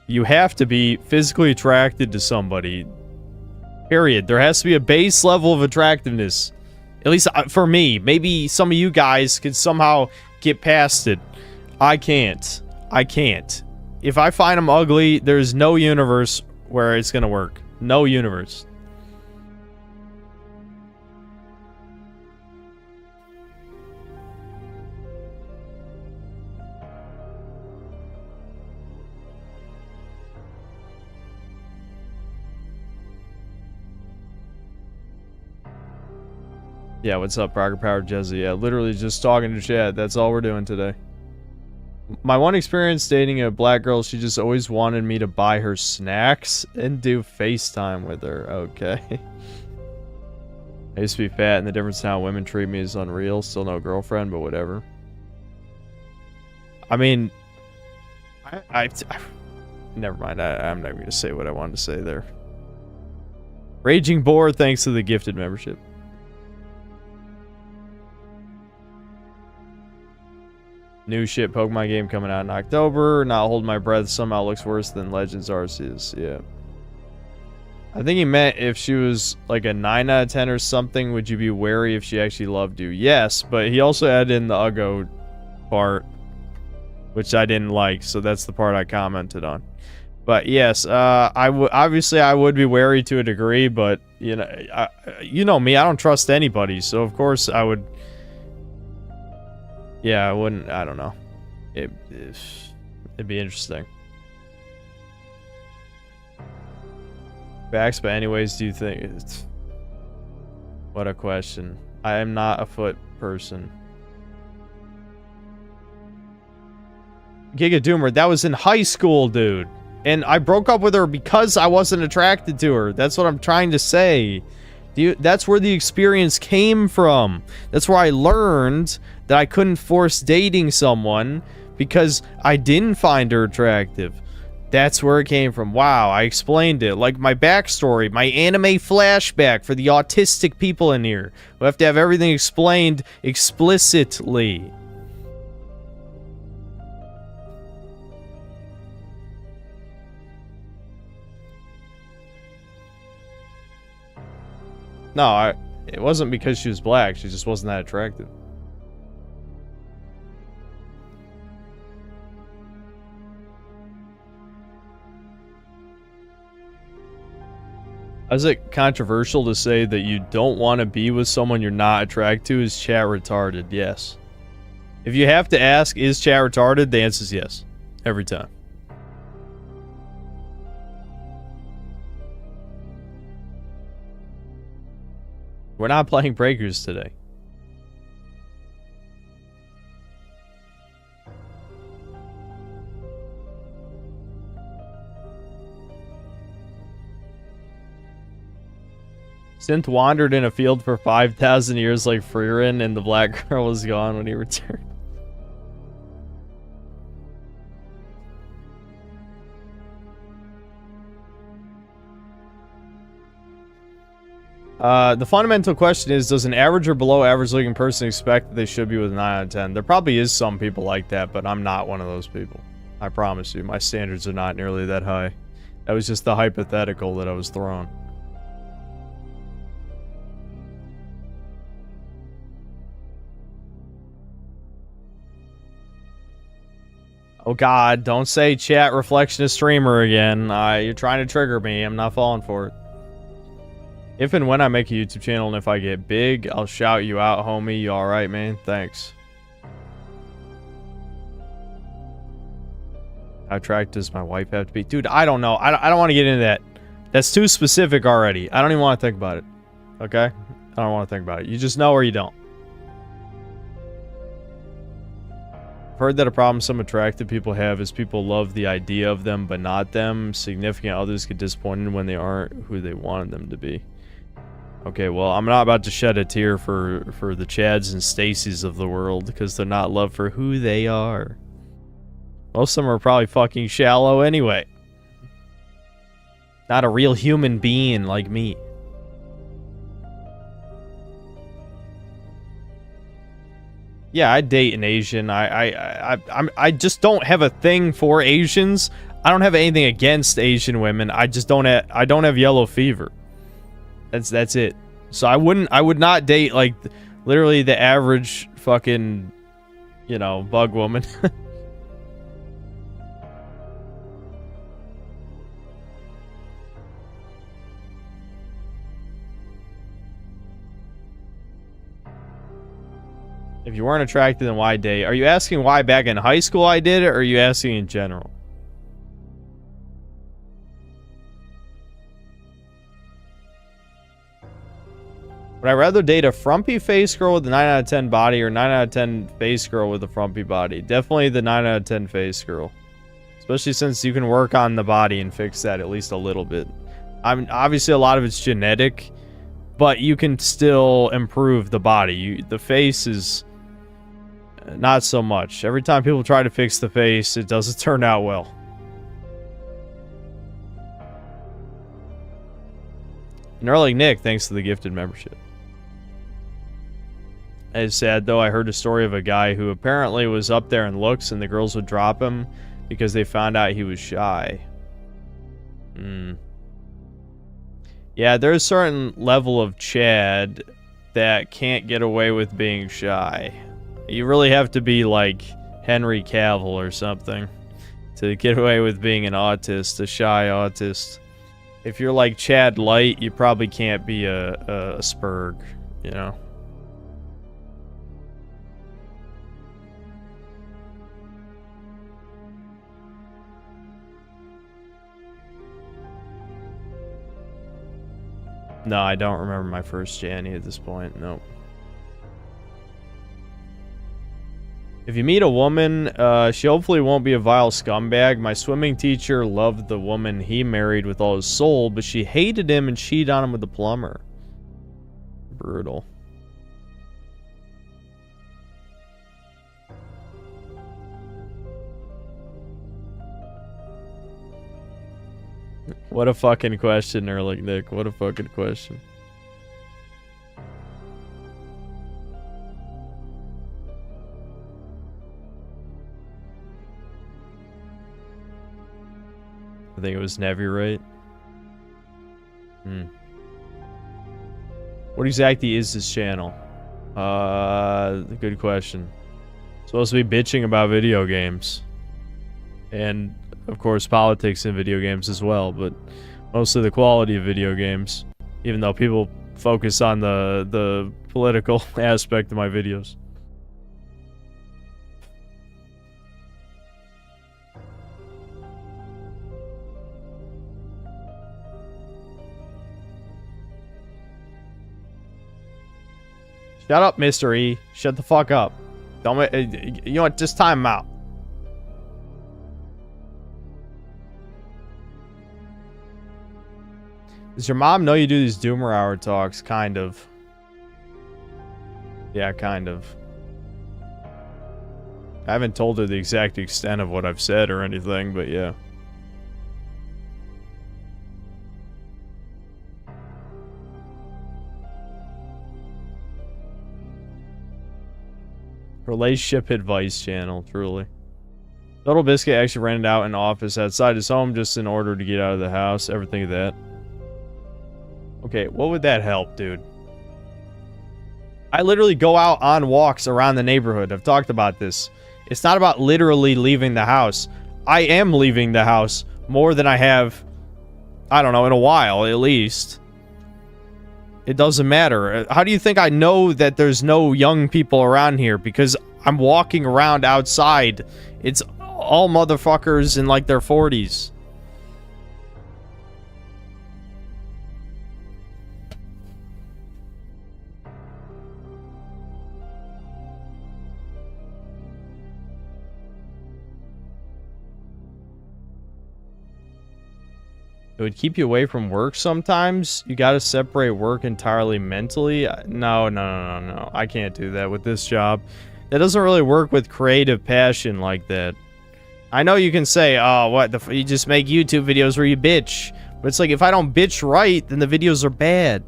you have to be physically attracted to somebody. Period. There has to be a base level of attractiveness. At least for me. Maybe some of you guys could somehow get past it. I can't. I can't. If I find them ugly, there's no universe where it's gonna work. No universe. Yeah, what's up, Rocker Power Jezzy? Yeah, literally just talking to chat. That's all we're doing today. My one experience dating a black girl, she just always wanted me to buy her snacks and do FaceTime with her. Okay. I used to be fat, and the difference in how women treat me is unreal. Still no girlfriend, but whatever. I mean, I never mind. I'm not going to say what I wanted to say there. Raging Boar, thanks to the gifted membership. New shit Pokemon game coming out in October. Not holding my breath somehow looks worse than Legends Arceus. Yeah. I think he meant if she was like a 9 out of 10 or something, would you be wary if she actually loved you? Yes, but he also added in the Uggo part, which I didn't like, so that's the part I commented on. But yes, obviously I would be wary to a degree, but you know me, I don't trust anybody, so of course I would. Yeah, I wouldn't. I don't know. It'd be interesting. Facts, but anyways, do you think it's... What a question. I am not a foot person. Giga Doomer, that was in high school, dude. And I broke up with her because I wasn't attracted to her. That's what I'm trying to say. That's where the experience came from. That's where I learned that I couldn't force dating someone because I didn't find her attractive. That's where it came from. Wow, I explained it. Like my backstory, my anime flashback for the autistic people in here. We have to have everything explained explicitly. No, it wasn't because she was black. She just wasn't that attractive. Is it controversial to say that you don't want to be with someone you're not attracted to? Is chat retarded? Yes. If you have to ask, is chat retarded? The answer is yes. Every time. We're not playing Breakers today. Synth wandered in a field for 5,000 years like Frieren, and the black girl was gone when he returned. The fundamental question is, does an average or below average looking person expect that they should be with a 9 out of 10? There probably is some people like that, but I'm not one of those people. I promise you, my standards are not nearly that high. That was just the hypothetical that I was throwing. Oh god, don't say chat reflectionist streamer again. You're trying to trigger me. I'm not falling for it. If and when I make a YouTube channel and if I get big, I'll shout you out, homie. You alright, man? Thanks. How attractive does my wife have to be? Dude, I don't know. I don't want to get into that. That's too specific already. I don't even want to think about it. Okay? I don't want to think about it. You just know or you don't. I've heard that a problem some attractive people have is people love the idea of them, but not them. Significant others get disappointed when they aren't who they wanted them to be. Okay, well, I'm not about to shed a tear for the Chads and Stacys of the world because they're not loved for who they are. Most of them are probably fucking shallow anyway. Not a real human being like me. Yeah, I'd date an Asian. I just don't have a thing for Asians. I don't have anything against Asian women. I just don't have yellow fever. That's it. So I would not date like literally the average fucking, you know, bug woman. If you weren't attracted, then why date? Are you asking why back in high school I did it, or are you asking in general? Would I rather date a frumpy face girl with a 9 out of 10 body or 9 out of 10 face girl with a frumpy body? Definitely the 9 out of 10 face girl. Especially since you can work on the body and fix that at least a little bit. I mean, obviously a lot of it's genetic, but you can still improve the body. The face is not so much. Every time people try to fix the face, it doesn't turn out well. Nerling Nick, thanks to the gifted membership. It's sad though, I heard a story of a guy who apparently was up there in looks and the girls would drop him because they found out he was shy. Yeah, there's a certain level of Chad that can't get away with being shy. You really have to be like Henry Cavill or something to get away with being an autist, a shy autist. If you're like Chad Light, you probably can't be a Spurg, you know? No, I don't remember my first Janny at this point. Nope. If you meet a woman, she hopefully won't be a vile scumbag. My swimming teacher loved the woman he married with all his soul, but she hated him and cheated on him with the plumber. Brutal. What a fucking question, Erlich Nick. What a fucking question. I think it was Nevirate. What exactly is this channel? Good question. Supposed to be bitching about video games. And, of course, politics in video games as well, but mostly the quality of video games. Even though people focus on the political aspect of my videos. Shut up, Mr. E. Shut the fuck up. Don't you know what? Just time him out. Does your mom know you do these Doomer Hour talks? Kind of. Yeah, kind of. I haven't told her the exact extent of what I've said or anything, but yeah. Relationship advice channel, truly. Total Biscuit actually rented out an office outside his home just in order to get out of the house. Ever think of that? Okay, what would that help, dude? I literally go out on walks around the neighborhood. I've talked about this. It's not about literally leaving the house. I am leaving the house more than I have, I don't know, in a while, at least. It doesn't matter. How do you think I know that there's no young people around here? Because I'm walking around outside. It's all motherfuckers in like their 40s. It would keep you away from work sometimes. You gotta separate work entirely mentally. No. I can't do that with this job. That doesn't really work with creative passion like that. I know you can say, oh, what the you just make YouTube videos where you bitch. But it's like, if I don't bitch right, then the videos are bad.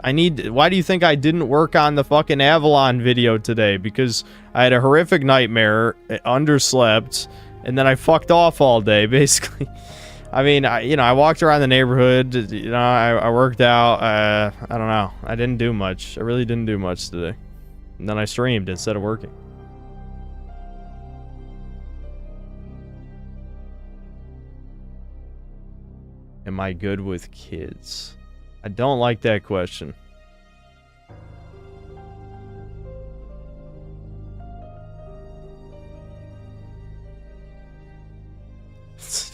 Why do you think I didn't work on the fucking Avalon video today? Because I had a horrific nightmare, underslept, and then I fucked off all day, basically. I mean, I walked around the neighborhood, I worked out, I don't know. I didn't do much. I really didn't do much today. And then I streamed instead of working. Am I good with kids? I don't like that question.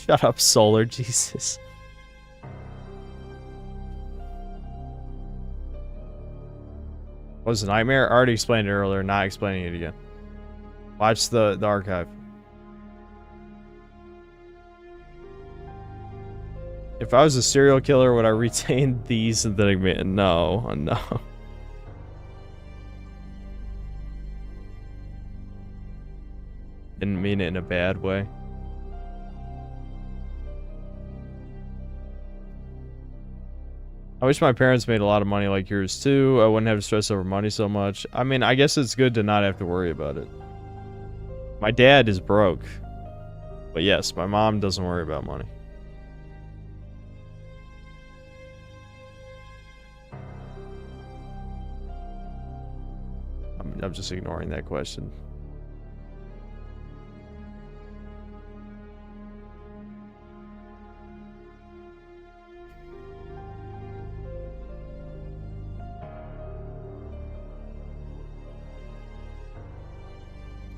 Shut up, Solar Jesus. What was the nightmare? I already explained it earlier, not explaining it again. Watch the archive. If I was a serial killer, would I retain these and then admit? No. Didn't mean it in a bad way. I wish my parents made a lot of money like yours too. I wouldn't have to stress over money so much. I mean, I guess it's good to not have to worry about it. My dad is broke. But yes, my mom doesn't worry about money. I'm just ignoring that question.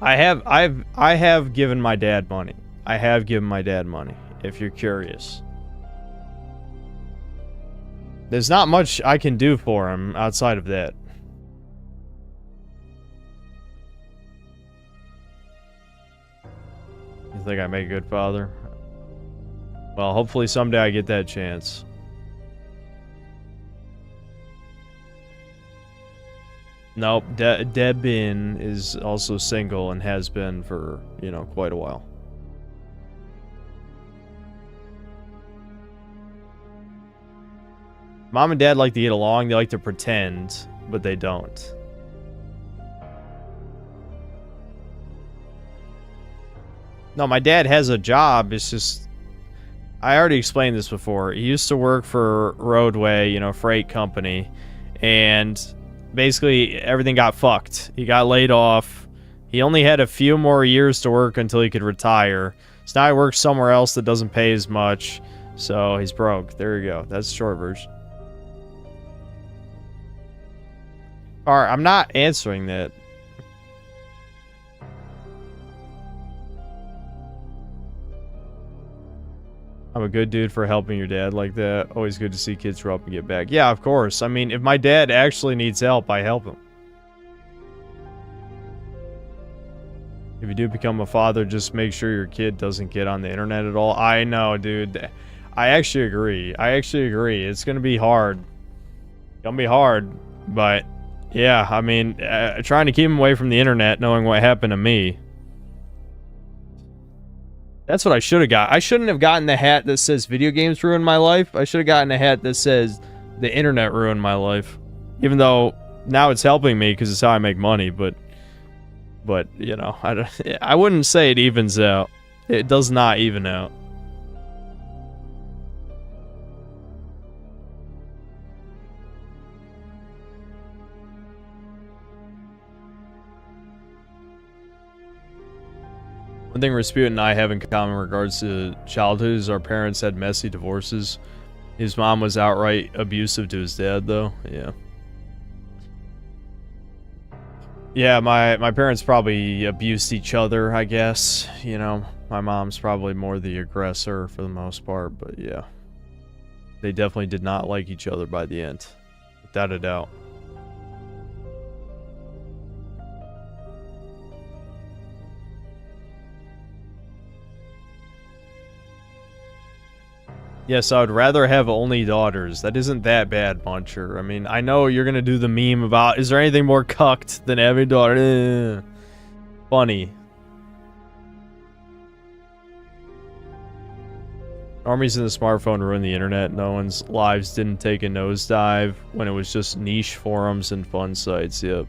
I have given my dad money. I have given my dad money, if you're curious. There's not much I can do for him outside of that. You think I make a good father? Well, hopefully someday I get that chance. Nope, Debin is also single and has been for, quite a while. Mom and Dad like to get along, they like to pretend, but they don't. No, my dad has a job, it's just... I already explained this before. He used to work for Roadway, freight company, and... basically, everything got fucked. He got laid off. He only had a few more years to work until he could retire. So now he works somewhere else that doesn't pay as much. So he's broke. There you go. That's the short version. Alright, I'm not answering that. I'm a good dude for helping your dad like that. Always good to see kids grow up and get back. Yeah, of course. I mean, if my dad actually needs help, I help him. If you do become a father, just make sure your kid doesn't get on the internet at all. I know, dude. I actually agree. I actually agree. It's gonna be hard. Gonna be hard, but yeah, I mean, trying to keep him away from the internet, knowing what happened to me. That's what I should have got. I shouldn't have gotten the hat that says video games ruined my life. I should have gotten a hat that says the internet ruined my life. Even though now it's helping me because it's how I make money, but you know, I wouldn't say it evens out. It does not even out. One thing Rasputin and I have in common in regards to childhood is our parents had messy divorces. His mom was outright abusive to his dad, though. Yeah. Yeah, my parents probably abused each other, I guess. You know, my mom's probably more the aggressor for the most part, but yeah. They definitely did not like each other by the end. Without a doubt. Yes, I would rather have only daughters. That isn't that bad, Muncher. I mean, I know you're gonna do the meme about, is there anything more cucked than having a daughter? Funny. Normies in the smartphone ruined the internet. No one's lives didn't take a nosedive when it was just niche forums and fun sites, yep.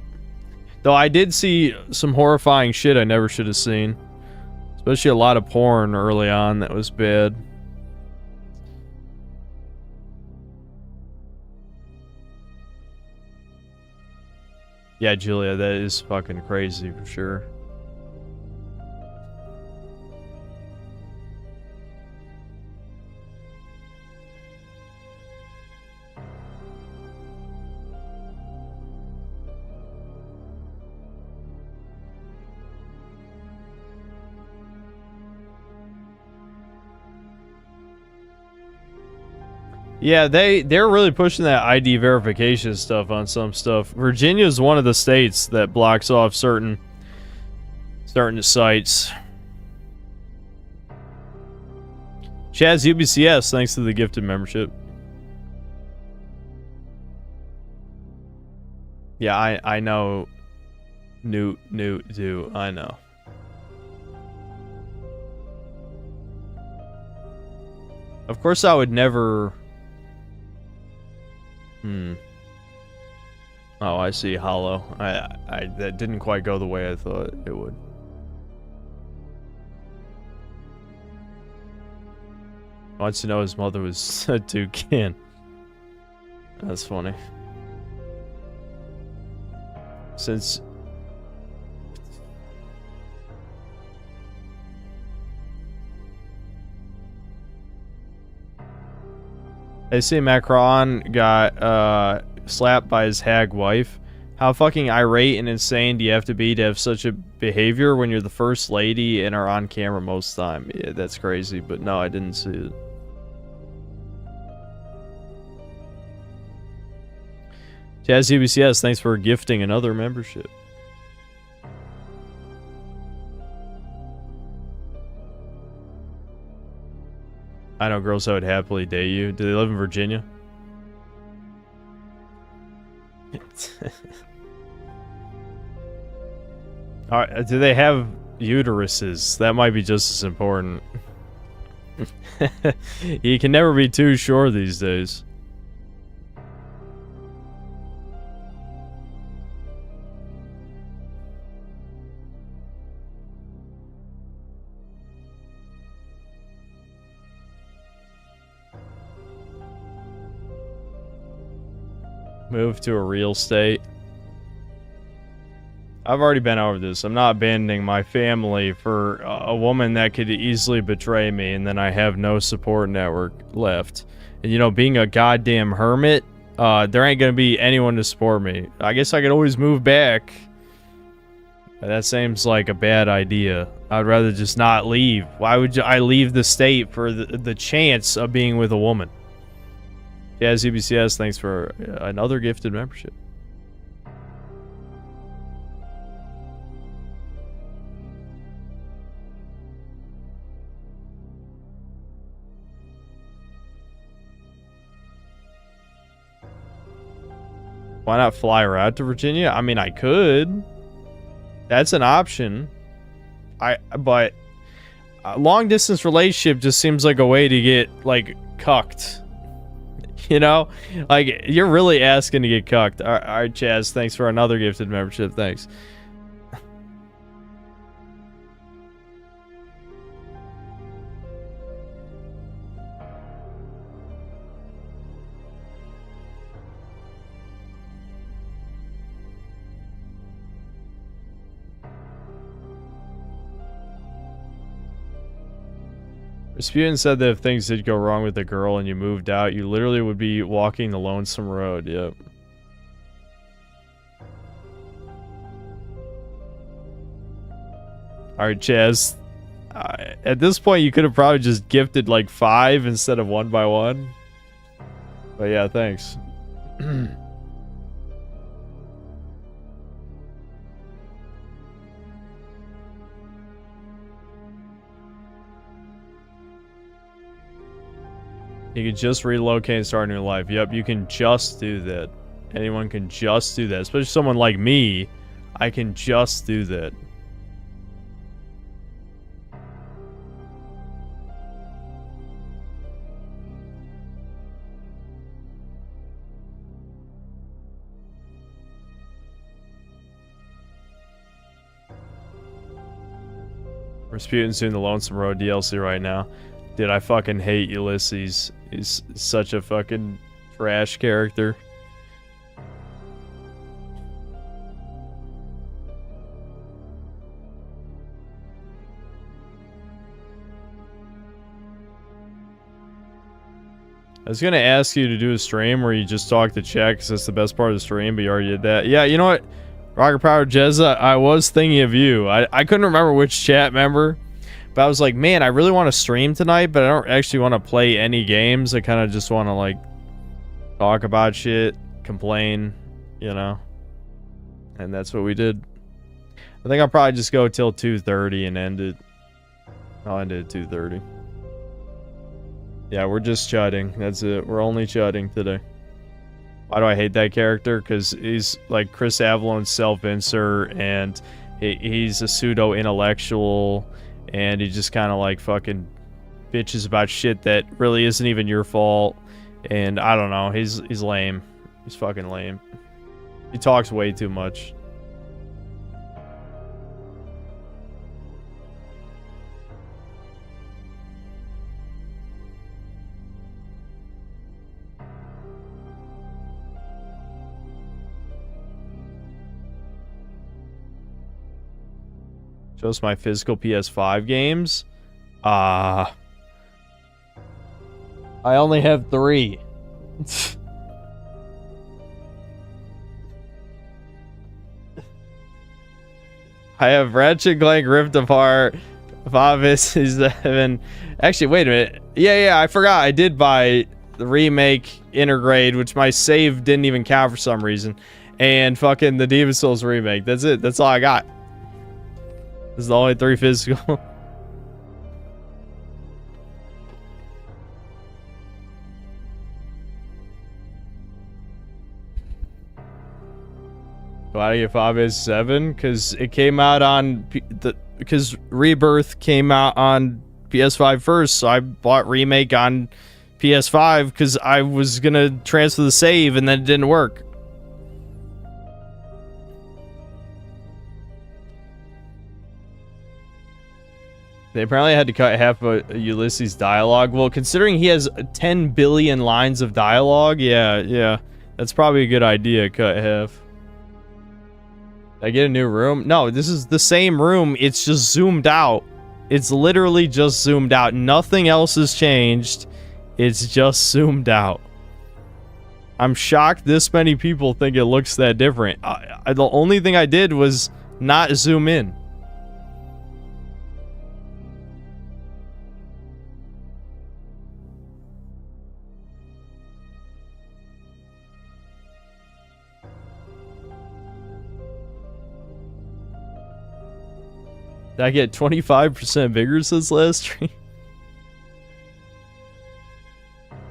Though I did see some horrifying shit I never should have seen. Especially a lot of porn early on that was bad. Yeah, Julia, that is fucking crazy for sure. Yeah, they're really pushing that ID verification stuff on some stuff. Virginia is one of the states that blocks off certain sites. Chaz UBCS, thanks to the gifted membership. Yeah, I know. Newt, do I know? Of course, I would never. Oh, I see. Hollow. That didn't quite go the way I thought it would. Wants to know his mother was a toucan. That's funny. Since they say Macron got slapped by his hag wife. How fucking irate and insane do you have to have such a behavior when you're the first lady and are on camera most of the time? Yeah, that's crazy, but no, I didn't see it. Jazz UBCS, thanks for gifting another membership. I know girls that would happily date you. Do they live in Virginia? Alright, do they have uteruses? That might be just as important. You can never be too sure these days. Move to a real state. I've already been over this. I'm not abandoning my family for a woman that could easily betray me, and then I have no support network left. And you know, being a goddamn hermit, there ain't gonna be anyone to support me. I guess I could always move back. That seems like a bad idea. I'd rather just not leave. Why would I leave the state for the chance of being with a woman? Jazz UBCS, thanks for another gifted membership. Why not fly her out to Virginia? I mean, I could. That's an option. But a long distance relationship just seems like a way to get like cucked. You know, like you're really asking to get cucked. All right, Chaz, thanks for another gifted membership. Thanks. Rasputin said that if things did go wrong with the girl and you moved out, you literally would be walking the lonesome road. Yep. Alright, Chaz. At this point, you could have probably just gifted like 5 instead of 1 by 1. But yeah, thanks. You can just relocate and start a new life. Yep, you can just do that. Anyone can just do that. Especially someone like me. I can just do that. Rasputin's doing the Lonesome Road DLC right now. Dude, I fucking hate Ulysses. He's such a fucking trash character. I was gonna ask you to do a stream where you just talk to chat because that's the best part of the stream, but you already did that. Yeah, you know what? Rocket Power Jezza, I was thinking of you. I couldn't remember which chat member, but I was like, man, I really want to stream tonight, but I don't actually want to play any games. I kind of just want to, like, talk about shit, complain, you know? And that's what we did. I think I'll probably just go till 2:30 and end it. I'll end it at 2:30. Yeah, we're just chatting. That's it. We're only chatting today. Why do I hate that character? Because he's like Chris Avalone's self-insert, and he's a pseudo-intellectual, and he just kind of like fucking bitches about shit that really isn't even your fault. And I don't know. He's lame. He's fucking lame. He talks way too much. Shows my physical PS5 games. I only have 3. I have Ratchet & Clank Rift Apart, Favis 7. Actually, wait a minute. Yeah, I forgot. I did buy the remake Intergrade, which my save didn't even count for some reason. And fucking the Demon's Souls remake. That's it. That's all I got. This is the only 3 physical. Why do I get Favis 7? Because it came out on because Rebirth came out on PS5 first, so I bought Remake on PS5 because I was gonna transfer the save and then it didn't work. They apparently had to cut half of Ulysses' dialogue. Well, considering he has 10 billion lines of dialogue, yeah, that's probably a good idea. Cut half. Did I get a new room? No, this is the same room. It's just zoomed out. It's literally just zoomed out. Nothing else has changed. It's just zoomed out. I'm shocked this many people think it looks that different. The only thing I did was not zoom in. Did I get 25% bigger since last stream?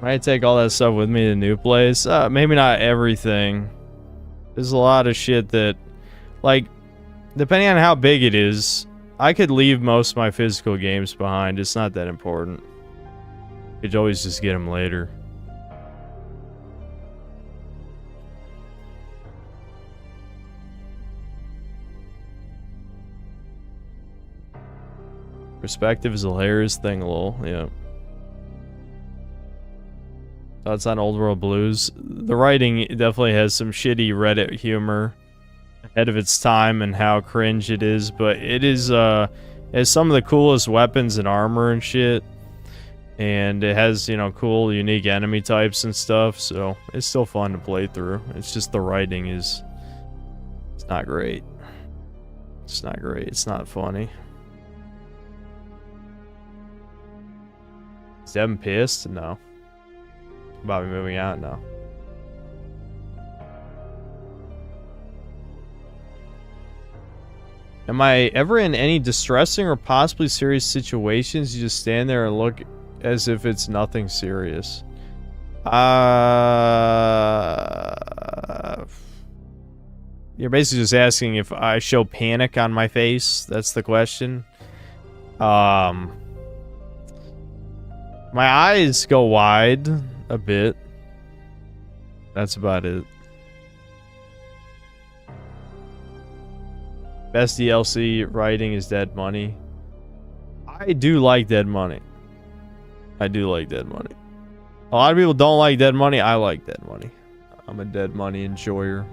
Might take all that stuff with me to the new place. Maybe not everything. There's a lot of shit that, like, depending on how big it is, I could leave most of my physical games behind. It's not that important. You could always just get them later. Perspective is a hilarious thing, lol. Yeah. Thoughts on Old World Blues? The writing definitely has some shitty Reddit humor ahead of its time and how cringe it is, but it is, has some of the coolest weapons and armor and shit. And it has, you know, cool, unique enemy types and stuff, so it's still fun to play through. It's just the writing is... It's not great. It's not great. It's not funny. Is Devin pissed? No. About me moving out? No. Am I ever in any distressing or possibly serious situations? You just stand there and look as if it's nothing serious. You're basically just asking if I show panic on my face. That's the question. My eyes go wide a bit. That's about it. Best DLC writing is Dead Money. I do like Dead Money. I do like Dead Money. A lot of people don't like Dead Money. I like Dead Money. I'm a Dead Money enjoyer.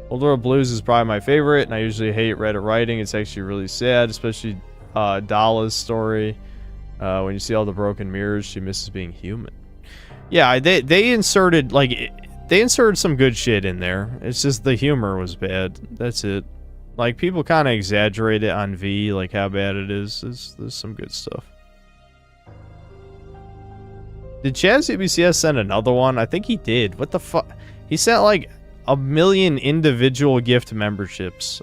Old World Blues is probably my favorite, and I usually hate Reddit writing. It's actually really sad, especially Dala's story. When you see all the broken mirrors, she misses being human. Yeah, they inserted, like, they inserted some good shit in there. It's just the humor was bad. That's it. Like, people kind of exaggerate it on V, like how bad it is. There's some good stuff. Did Chaz CBCS send another one? I think he did. What the fuck? He sent like 1 million individual gift memberships.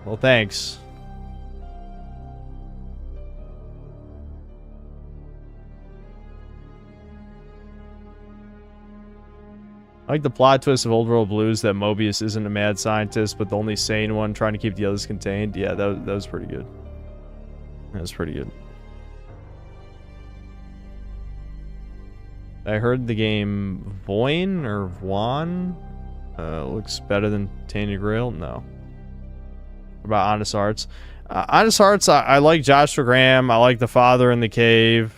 Well, thanks. I like the plot twist of Old World Blues that Mobius isn't a mad scientist, but the only sane one trying to keep the others contained. Yeah, that was pretty good. That was pretty good. I heard the game Voin or Vwan looks better than Tainted Grail. No. What about Honest Hearts? Honest Hearts, I like Joshua Graham. I like the father in the cave.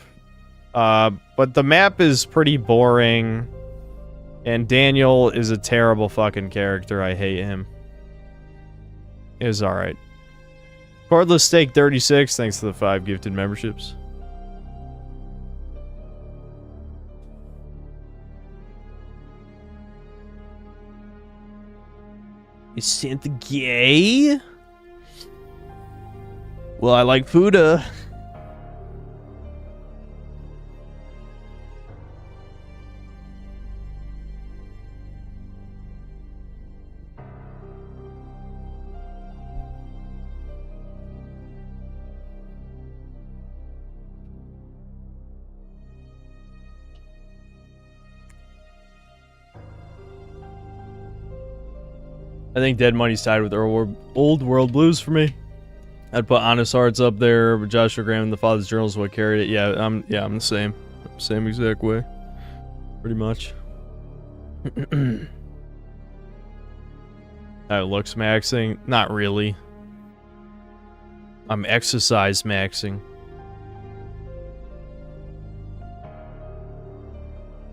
But the map is pretty boring. And Daniel is a terrible fucking character. I hate him. It was alright. Cordless Steak 36, thanks to the 5 gifted memberships. Is Santa gay? Well, I like Fuda. I think Dead Money's tied with Old World Blues for me. I'd put Honest Hearts up there, but Joshua Graham and the Father's Journal is what carried it. Yeah, I'm the same. Same exact way. Pretty much. Looks maxing? Not really. I'm exercise maxing.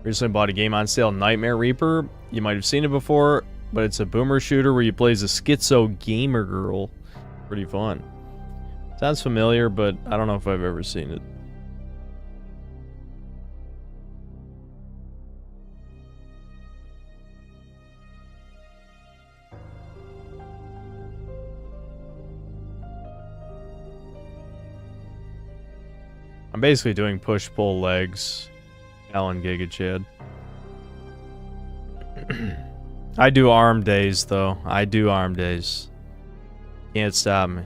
Recently bought a game on sale, Nightmare Reaper. You might have seen it before, but it's a boomer shooter where you play as a schizo gamer girl. Pretty fun. Sounds familiar, but I don't know if I've ever seen it. I'm basically doing push-pull legs. Alan Giga Chad. I do arm days, though. I do arm days. Can't stop me.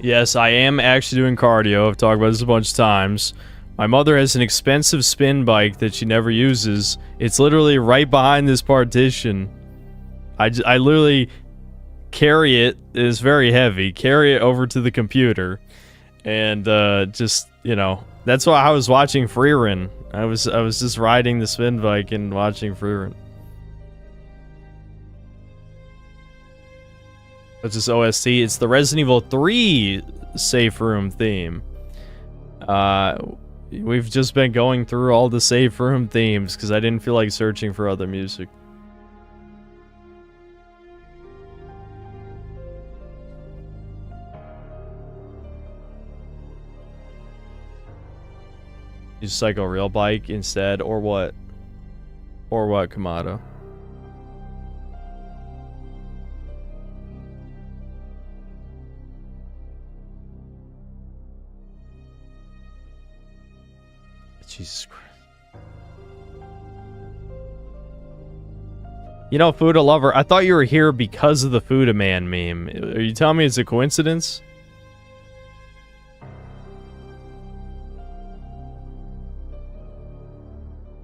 Yes, I am actually doing cardio. I've talked about this a bunch of times. My mother has an expensive spin bike that she never uses. It's literally right behind this partition. I literally carry it. It's very heavy. Carry it over to the computer. And just, you know, that's why I was watching Freerun. I was just riding the spin bike and watching Freerun. What's this OST? It's the Resident Evil 3 safe room theme. We've just been going through all the safe room themes because I didn't feel like searching for other music. You cycle real bike instead, or what? Or what, Kamado? Jesus Christ. You know, Fuda Lover, I thought you were here because of the Fuda Man meme. Are you telling me it's a coincidence?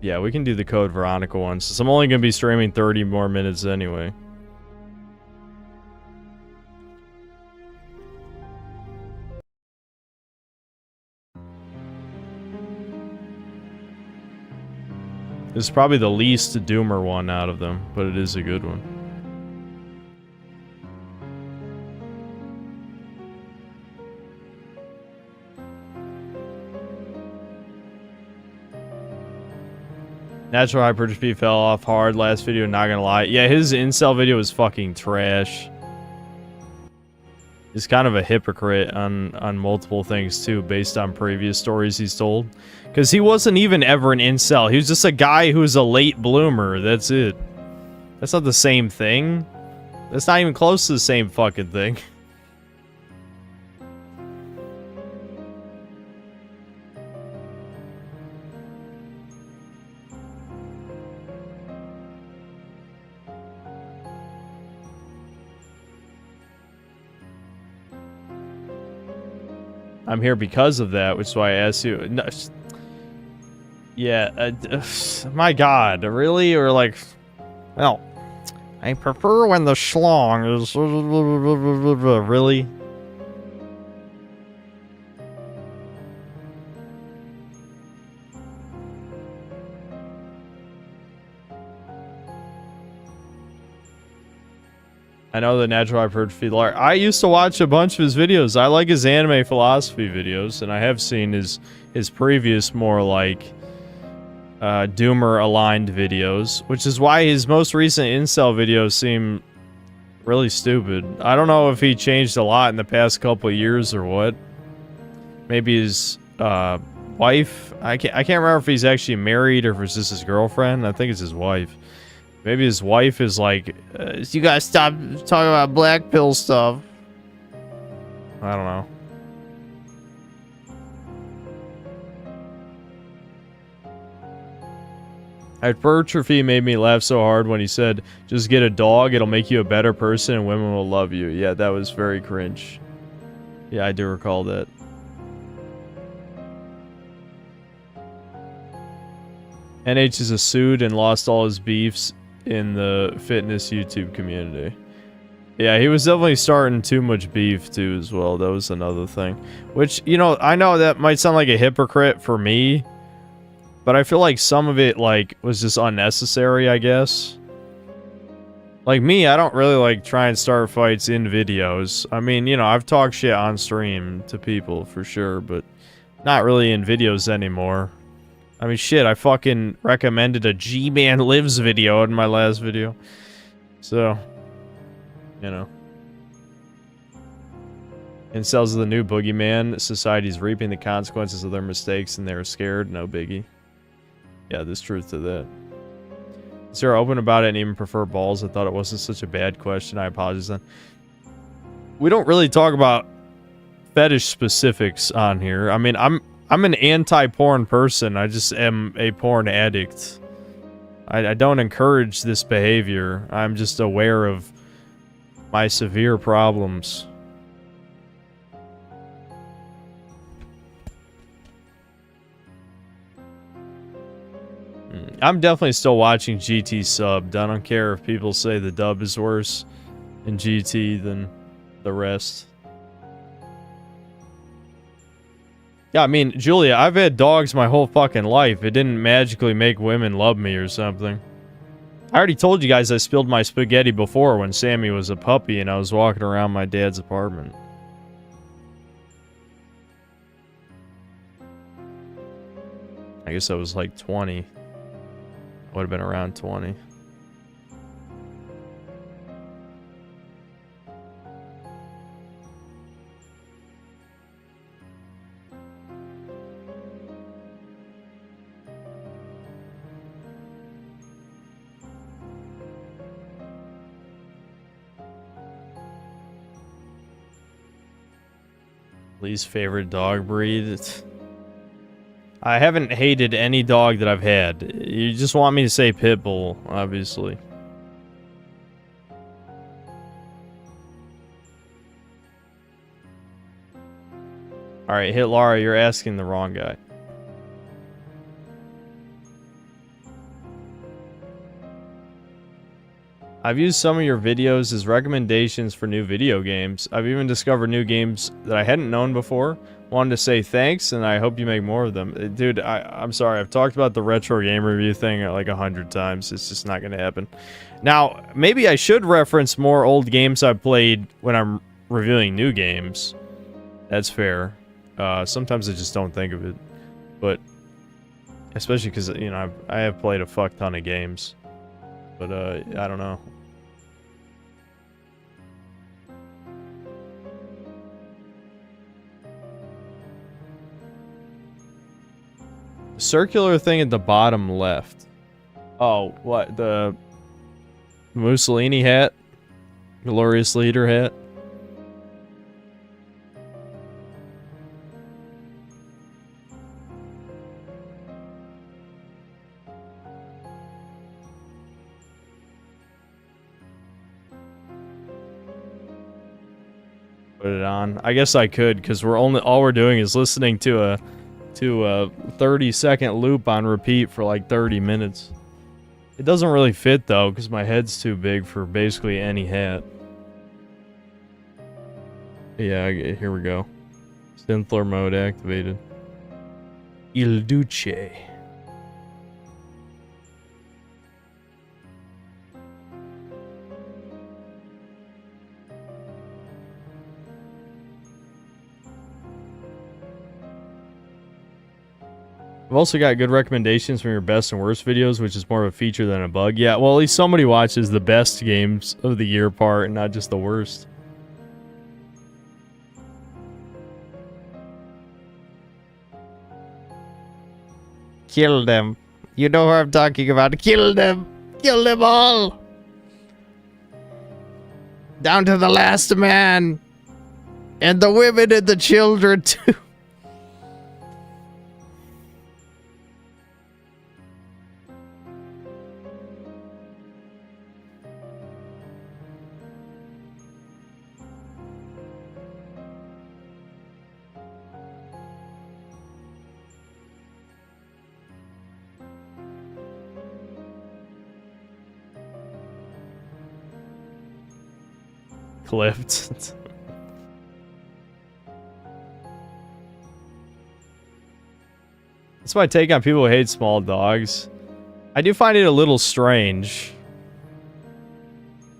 Yeah, we can do the Code Veronica one, since I'm only going to be streaming 30 more minutes anyway. This is probably the least doomer one out of them, but it is a good one. Natural hypertrophy fell off hard last video, not gonna lie. Yeah, his incel video was fucking trash. He's kind of a hypocrite on multiple things too, based on previous stories he's told. Because he wasn't even ever an incel. He was just a guy who was a late bloomer. That's it. That's not the same thing. That's not even close to the same fucking thing. I'm here because of that, which is why I asked you. No, yeah, my God, really? Or like, well, I prefer when the schlong is really. I know the natural hypertrophy. I used to watch a bunch of his videos. I like his anime philosophy videos, and I have seen his previous more like doomer aligned videos, which is why his most recent incel videos seem really stupid. I don't know if he changed a lot in the past couple of years or what. Maybe his wife. I can't remember if he's actually married or if it's just his girlfriend. I think it's his wife. Maybe his wife is like, you guys stop talking about black pill stuff. I don't know. Hypertrophy made me laugh so hard when he said, just get a dog, it'll make you a better person and women will love you. Yeah, that was very cringe. Yeah, I do recall that. NH is a sued and lost all his beefs in the fitness YouTube community. Yeah, he was definitely starting too much beef too as well. That was another thing. Which, you know, I know that might sound like a hypocrite for me, but I feel like some of it, like, was just unnecessary, I guess. Like me, I don't really like try and start fights in videos. I mean, you know, I've talked shit on stream to people for sure, but not really in videos anymore. I mean, shit, I fucking recommended a G-Man Lives video in my last video. So, you know. Incels are the new boogeyman. Society's reaping the consequences of their mistakes and they're scared. No biggie. Yeah, there's truth to that. So you're open about it and even prefer balls. I thought it wasn't such a bad question. I apologize then. We don't really talk about fetish specifics on here. I mean, I'm an anti-porn person. I just am a porn addict. I don't encourage this behavior. I'm just aware of my severe problems. I'm definitely still watching GT subbed. I don't care if people say the dub is worse in GT than the rest. Yeah, I mean, Julia, I've had dogs my whole fucking life. It didn't magically make women love me or something. I already told you guys I spilled my spaghetti before when Sammy was a puppy and I was walking around my dad's apartment. I guess I was like 20. I would have been around 20. Least favorite dog breed? I haven't hated any dog that I've had. You just want me to say pit bull, obviously. Alright, hit Lara, you're asking the wrong guy. I've used some of your videos as recommendations for new video games. I've even discovered new games that I hadn't known before. Wanted to say thanks, and I hope you make more of them. Dude, I'm sorry. I've talked about the retro game review thing like 100 times. It's just not going to happen. Now, maybe I should reference more old games I've played when I'm reviewing new games. That's fair. Sometimes I just don't think of it. But, especially because, you know, I have played a fuck ton of games. But, I don't know. Circular thing at the bottom left. Oh, what? The Mussolini hat? Glorious Leader hat? Put it on. I guess I could, because all we're doing is listening to a 30-second loop on repeat for like 30 minutes. It doesn't really fit though, because my head's too big for basically any hat. Yeah, here we go. Synthler mode activated. Il Duce. I've also got good recommendations from your best and worst videos, which is more of a feature than a bug. Yeah, well, at least somebody watches the best games of the year part and not just the worst. Kill them. You know who I'm talking about. Kill them. Kill them all. Down to the last man. And the women and the children, too. Clipped. That's my take on people who hate small dogs. I do find it a little strange.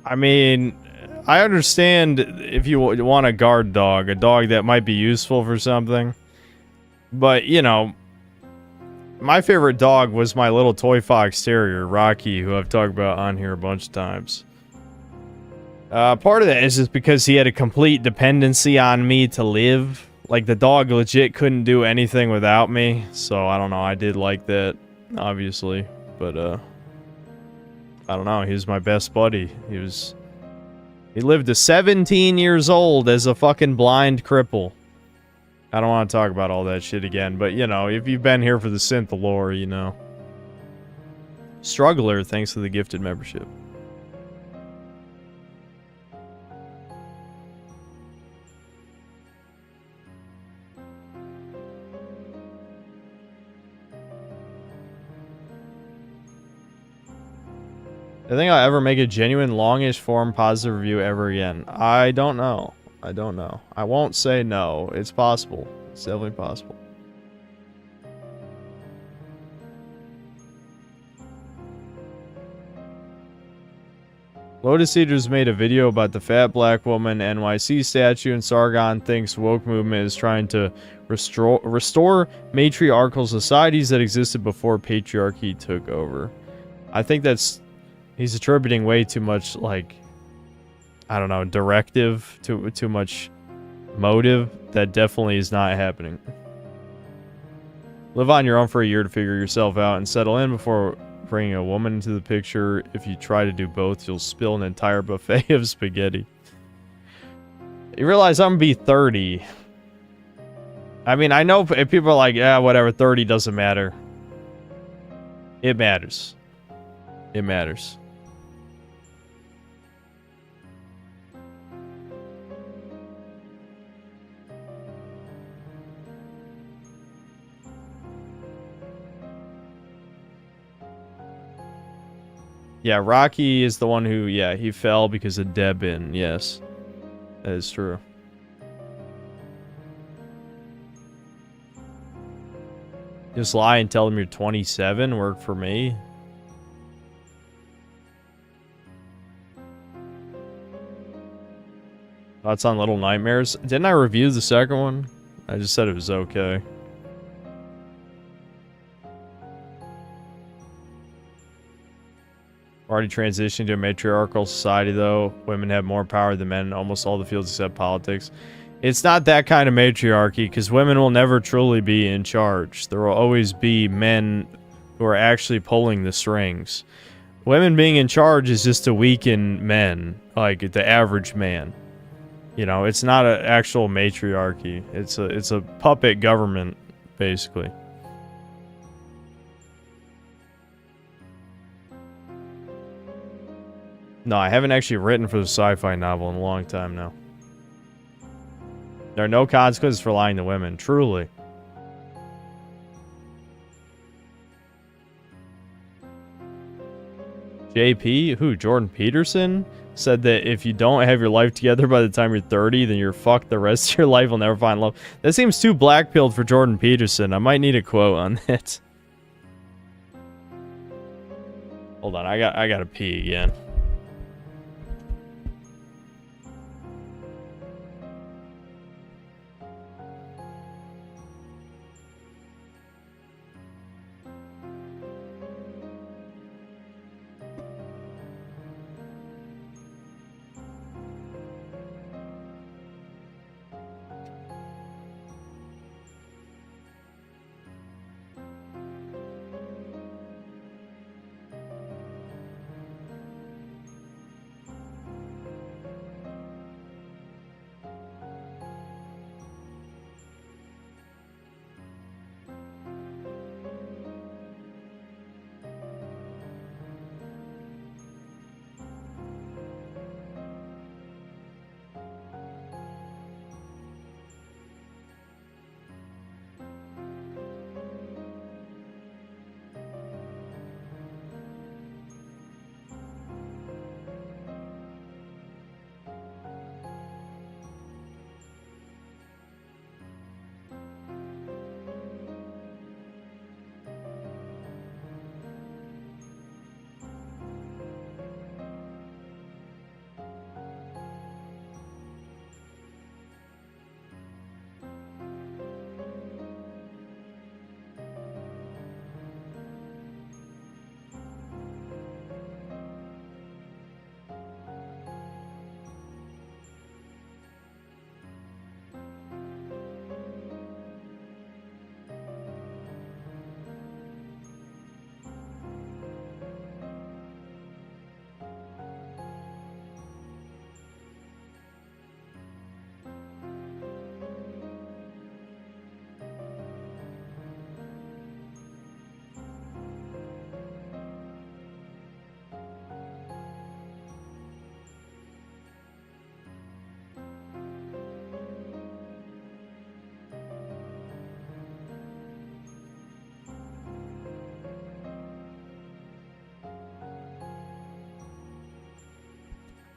I mean, I understand if you want a guard dog, a dog that might be useful for something. But, you know, my favorite dog was my little toy fox terrier, Rocky, who I've talked about on here a bunch of times. Part of that is just because he had a complete dependency on me to live. Like, the dog legit couldn't do anything without me. So, I don't know. I did like that, obviously. But, I don't know. He was my best buddy. He lived to 17 years old as a fucking blind cripple. I don't want to talk about all that shit again. But, you know, if you've been here for the synth lore, you know. Struggler, thanks for the gifted membership. I think I'll ever make a genuine longish form positive review ever again. I don't know. I don't know. I won't say no. It's possible. It's definitely possible. Lotus Eaters made a video about the fat black woman NYC statue, and Sargon thinks woke movement is trying to restore matriarchal societies that existed before patriarchy took over. I think that's... He's attributing way too much, like, I don't know, directive, too much motive. That definitely is not happening. Live on your own for a year to figure yourself out and settle in before bringing a woman into the picture. If you try to do both, you'll spill an entire buffet of spaghetti. You realize I'm gonna be 30. I mean, I know if people are like, yeah, whatever, 30 doesn't matter. It matters. It matters. Yeah, Rocky is the one who, yeah, he fell because of Debin. Yes, that is true. Just lie and tell them you're 27. Work for me. Thoughts on Little Nightmares? Didn't I review the second one? I just said it was okay. Already transitioned to a matriarchal society, though. Women have more power than men in almost all the fields except politics. It's not that kind of matriarchy, because women will never truly be in charge. There will always be men who are actually pulling the strings. Women being in charge is just to weaken men, like the average man. You know, it's not an actual matriarchy. It's a puppet government, basically. No, I haven't actually written for the sci-fi novel in a long time now. There are no consequences for lying to women, truly. JP? Who? Jordan Peterson? Said that if you don't have your life together by the time you're 30, then you're fucked the rest of your life, will never find love. That seems too black-pilled for Jordan Peterson. I might need a quote on that. Hold on, I gotta pee again.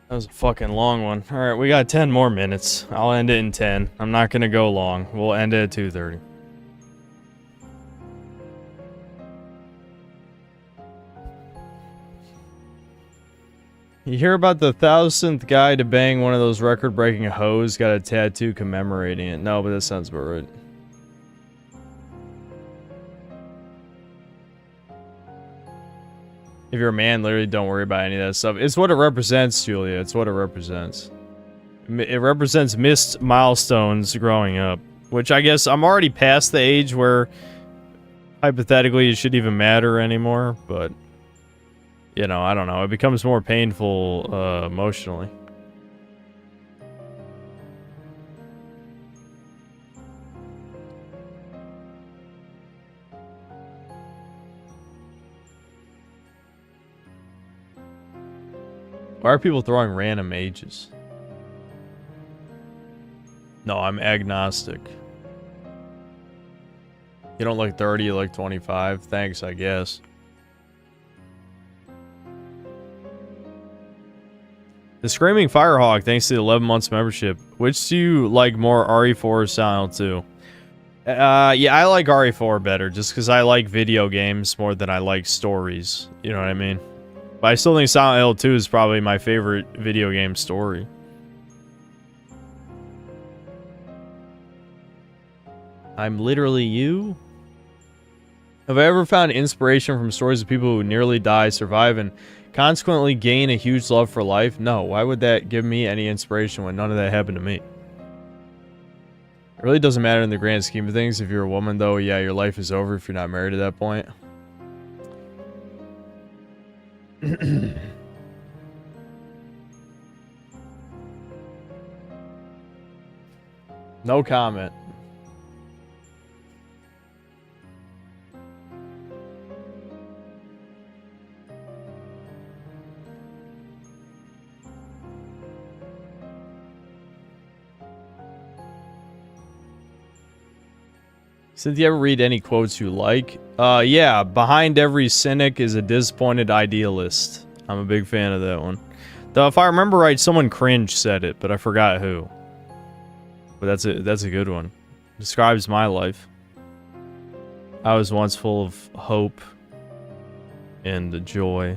That was a fucking long one. Alright, we got 10 more minutes. I'll end it in 10. I'm not gonna go long. We'll end it at 2:30. You hear about the 1,000th guy to bang one of those record-breaking hoes, got a tattoo commemorating it. No, but that sounds about right. If you're a man, literally don't worry about any of that stuff. It's what it represents, Julia. It's what it represents. It represents missed milestones growing up. Which I guess I'm already past the age where hypothetically it should even matter anymore, but you know, I don't know. It becomes more painful emotionally. Why are people throwing random ages? No, I'm agnostic. You don't look 30, you look 25. Thanks, I guess. The Screaming Firehawk, thanks to the 11 months membership. Which do you like more, RE4 or Silent 2? Yeah, I like RE4 better, just because I like video games more than I like stories. You know what I mean? But I still think Silent Hill 2 is probably my favorite video game story. I'm literally you? Have I ever found inspiration from stories of people who nearly die, survive, and consequently gain a huge love for life? No, why would that give me any inspiration when none of that happened to me? It really doesn't matter in the grand scheme of things. If you're a woman, though, yeah, your life is over if you're not married at that point. No comment. Did you ever read any quotes you like? Yeah, behind every cynic is a disappointed idealist. I'm a big fan of that one. Though if I remember right, someone cringe said it, but I forgot who. But that's a good one. Describes my life. I was once full of hope and joy.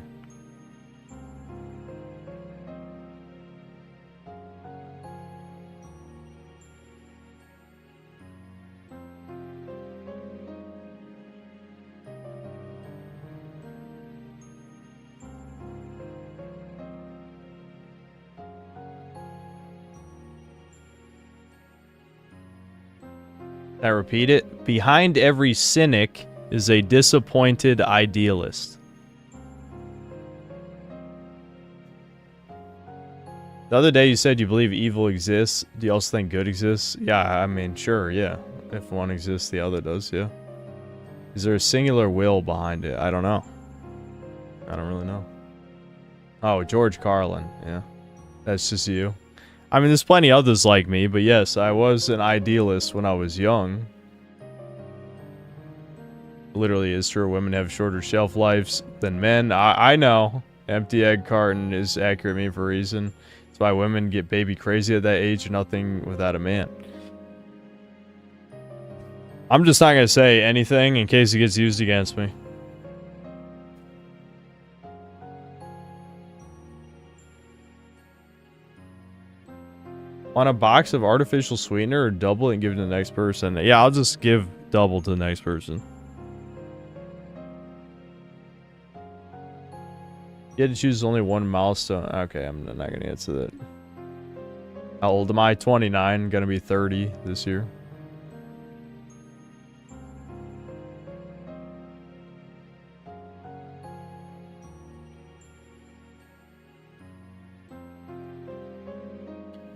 I repeat it. Behind every cynic is a disappointed idealist. The other day you said you believe evil exists. Do you also think good exists? Yeah, I mean, sure, yeah. If one exists, the other does, yeah. Is there a singular will behind it? I don't know. I don't really know. Oh, George Carlin, yeah. That's just you. I mean, there's plenty others like me, but yes, I was an idealist when I was young. Literally is true. Women have shorter shelf lives than men. I know. Empty egg carton is accurate me for a reason. That's why women get baby crazy at that age or nothing without a man. I'm just not going to say anything in case it gets used against me. On a box of artificial sweetener or double it and give it to the next person? Yeah, I'll just give double to the next person. You had to choose only one milestone. Okay, I'm not going to answer that. How old am I? 29. Gonna be 30 this year.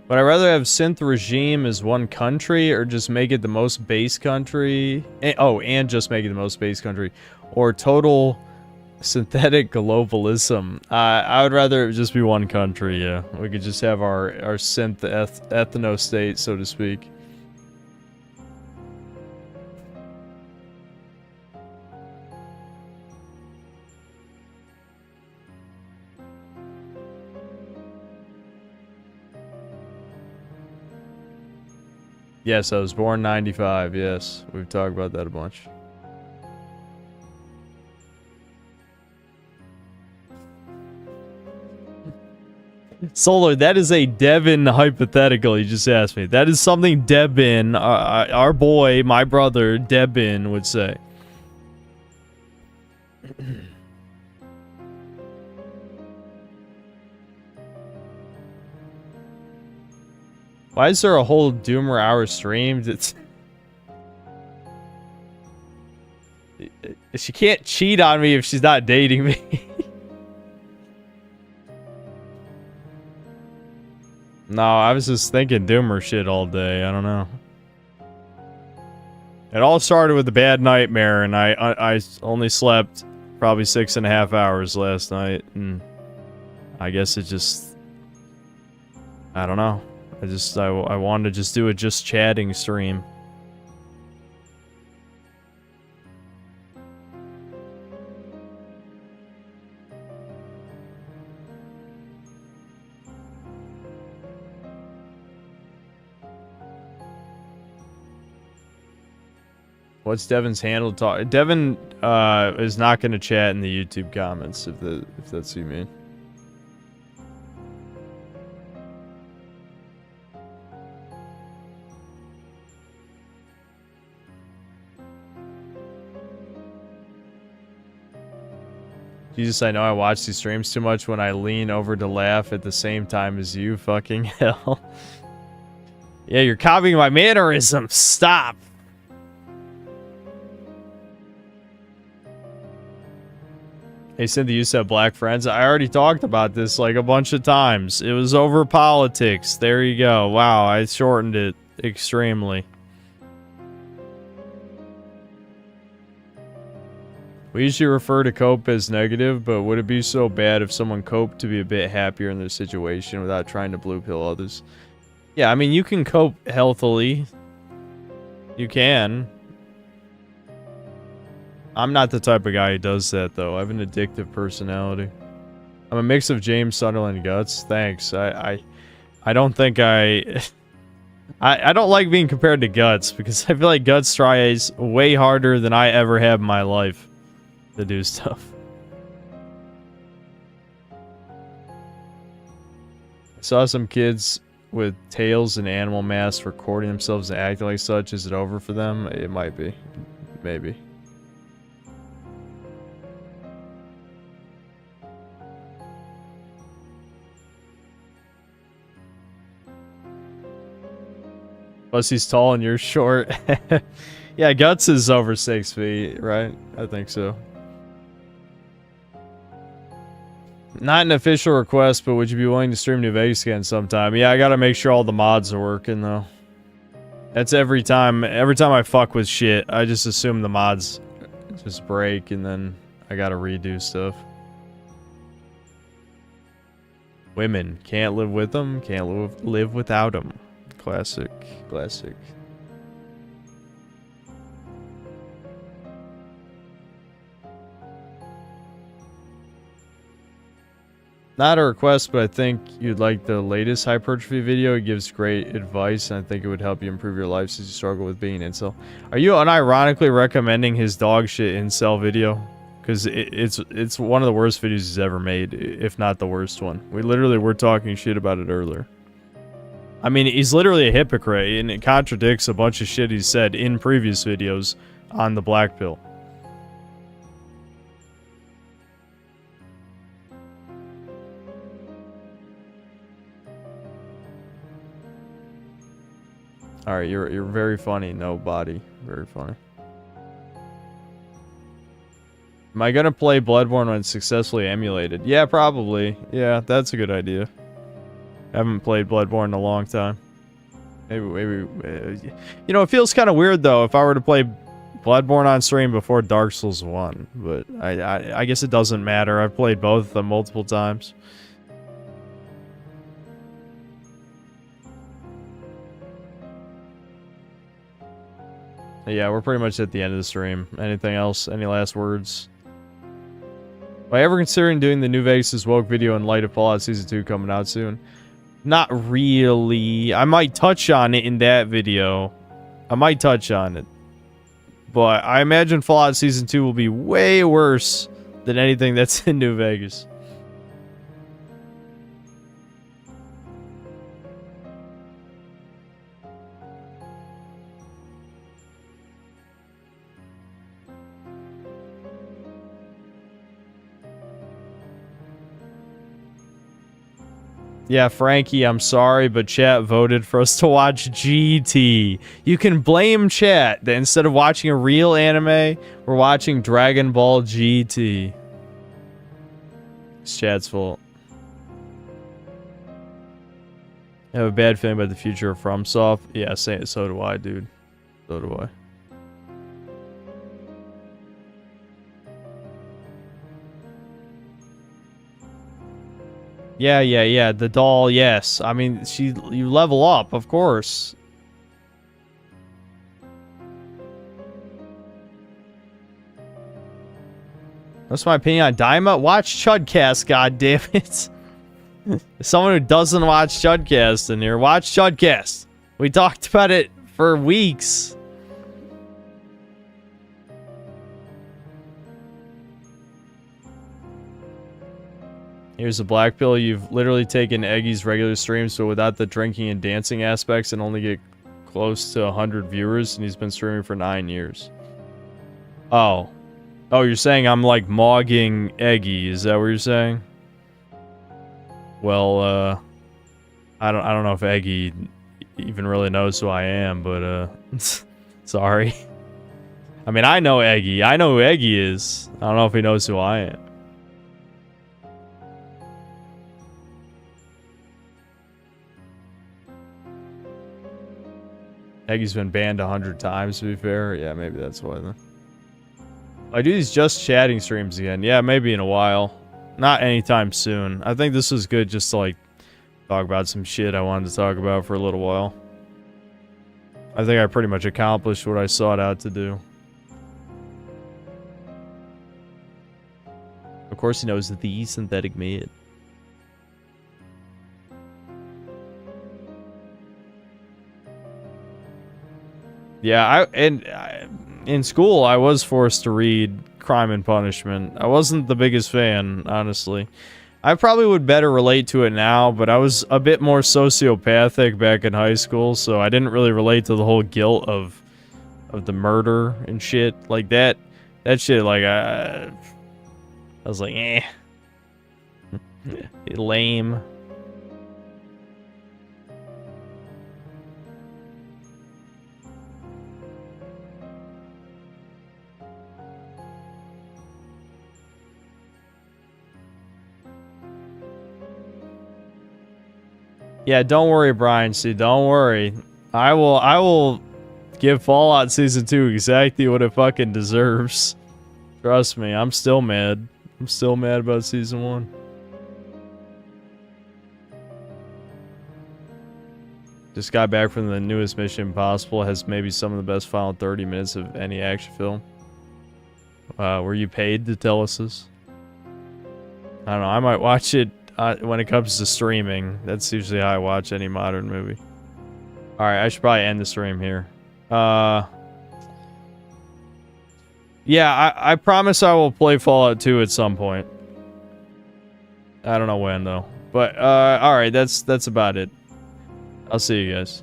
Would I rather have synth regime as one country or just make it the most base country? And just make it the most base country. Or total synthetic globalism. I would rather it just be one country, yeah. We could just have our synth ethno-state, so to speak. Yes, I was born 95, yes. We've talked about that a bunch. Solar, that is a Devin hypothetical you just asked me. That is something Devin, our boy, my brother, Devin, would say. Why is there a whole Doomer hour streamed? It's... She can't cheat on me if she's not dating me. No, I was just thinking Doomer shit all day. I don't know. It all started with a bad nightmare, and I only slept probably 6.5 hours last night, and I guess it just... I don't know. I wanted to just do a just chatting stream. What's Devin's handle? Devin is not going to chat in the YouTube comments if that's what you mean. Jesus, I know I watch these streams too much when I lean over to laugh at the same time as you. Fucking hell. Yeah, you're copying my mannerisms. Stop. Hey, Cynthia, you said black friends. I already talked about this like a bunch of times. It was over politics. There you go. Wow, I shortened it extremely. We usually refer to cope as negative, but would it be so bad if someone coped to be a bit happier in their situation without trying to blue pill others? Yeah, I mean, you can cope healthily. You can. I'm not the type of guy who does that, though. I have an addictive personality. I'm a mix of James Sunderland and Guts. Thanks. I don't think I don't like being compared to Guts, because I feel like Guts tries way harder than I ever have in my life to do stuff. I saw some kids with tails and animal masks recording themselves and acting like such. Is it over for them? It might be. Maybe. Plus he's tall and you're short. Yeah, Guts is over 6 feet, right? I think so. Not an official request, but would you be willing to stream New Vegas again sometime? Yeah, I gotta make sure all the mods are working, though. That's every time. Every time I fuck with shit, I just assume the mods just break, and then I gotta redo stuff. Women. Can't live with them, can't live without them. Classic. Classic. Not a request, but I think you'd like the latest hypertrophy video. It gives great advice, and I think it would help you improve your life since you struggle with being an incel. Are you unironically recommending his dog shit incel video? Because it's one of the worst videos he's ever made, if not the worst one. We literally were talking shit about it earlier. I mean, he's literally a hypocrite, and it contradicts a bunch of shit he's said in previous videos on the black pill. Alright, you're very funny, no body. Very funny. Am I gonna play Bloodborne when it's successfully emulated? Yeah, probably. Yeah, that's a good idea. I haven't played Bloodborne in a long time. Maybe, you know, it feels kind of weird, though, if I were to play Bloodborne on stream before Dark Souls 1. But I guess it doesn't matter. I've played both of them multiple times. Yeah, we're pretty much at the end of the stream. Anything else? Any last words? Am I ever considering doing the New Vegas is Woke video in light of Fallout Season 2 coming out soon? Not really. I might touch on it in that video. I might touch on it. But I imagine Fallout Season 2 will be way worse than anything that's in New Vegas. Yeah, Frankie, I'm sorry, but chat voted for us to watch GT. You can blame chat that instead of watching a real anime, we're watching Dragon Ball GT. It's chat's fault. I have a bad feeling about the future of FromSoft. Yeah, so do I, dude. So do I. Yeah. The doll, yes. I mean, you level up, of course. That's my opinion on Daima. Watch Chudcast, goddammit. Someone who doesn't watch Chudcast in here, watch Chudcast. We talked about it for weeks. Here's a black pill. You've literally taken Eggy's regular streams, but without the drinking and dancing aspects, and only get close to 100 viewers, and he's been streaming for 9 years. Oh, you're saying I'm like mogging Eggy? Is that what you're saying? Well, I don't know if Eggy even really knows who I am, but sorry. I mean, I know Eggy. I know who Eggy is. I don't know if he knows who I am. Eggy's been banned 100 times, to be fair. Yeah, maybe that's why then. I do these just chatting streams again. Yeah, maybe in a while. Not anytime soon. I think this was good just to, like, talk about some shit I wanted to talk about for a little while. I think I pretty much accomplished what I sought out to do. Of course he knows the synthetic mid. Yeah, in school, I was forced to read Crime and Punishment. I wasn't the biggest fan, honestly. I probably would better relate to it now, but I was a bit more sociopathic back in high school, so I didn't really relate to the whole guilt of the murder and shit. Like, that shit, like, I was like, eh. Lame. Yeah, don't worry, Brian. See, don't worry. I will give Fallout Season 2 exactly what it fucking deserves. Trust me, I'm still mad. I'm still mad about Season 1. Just got back from the newest Mission Impossible. Has maybe some of the best final 30 minutes of any action film. Were you paid to tell us this? I don't know. I might watch it when it comes to streaming. That's usually how I watch any modern movie. Alright, I should probably end the stream here. Yeah, I promise I will play Fallout 2 at some point. I don't know when, though. But, alright, that's about it. I'll see you guys.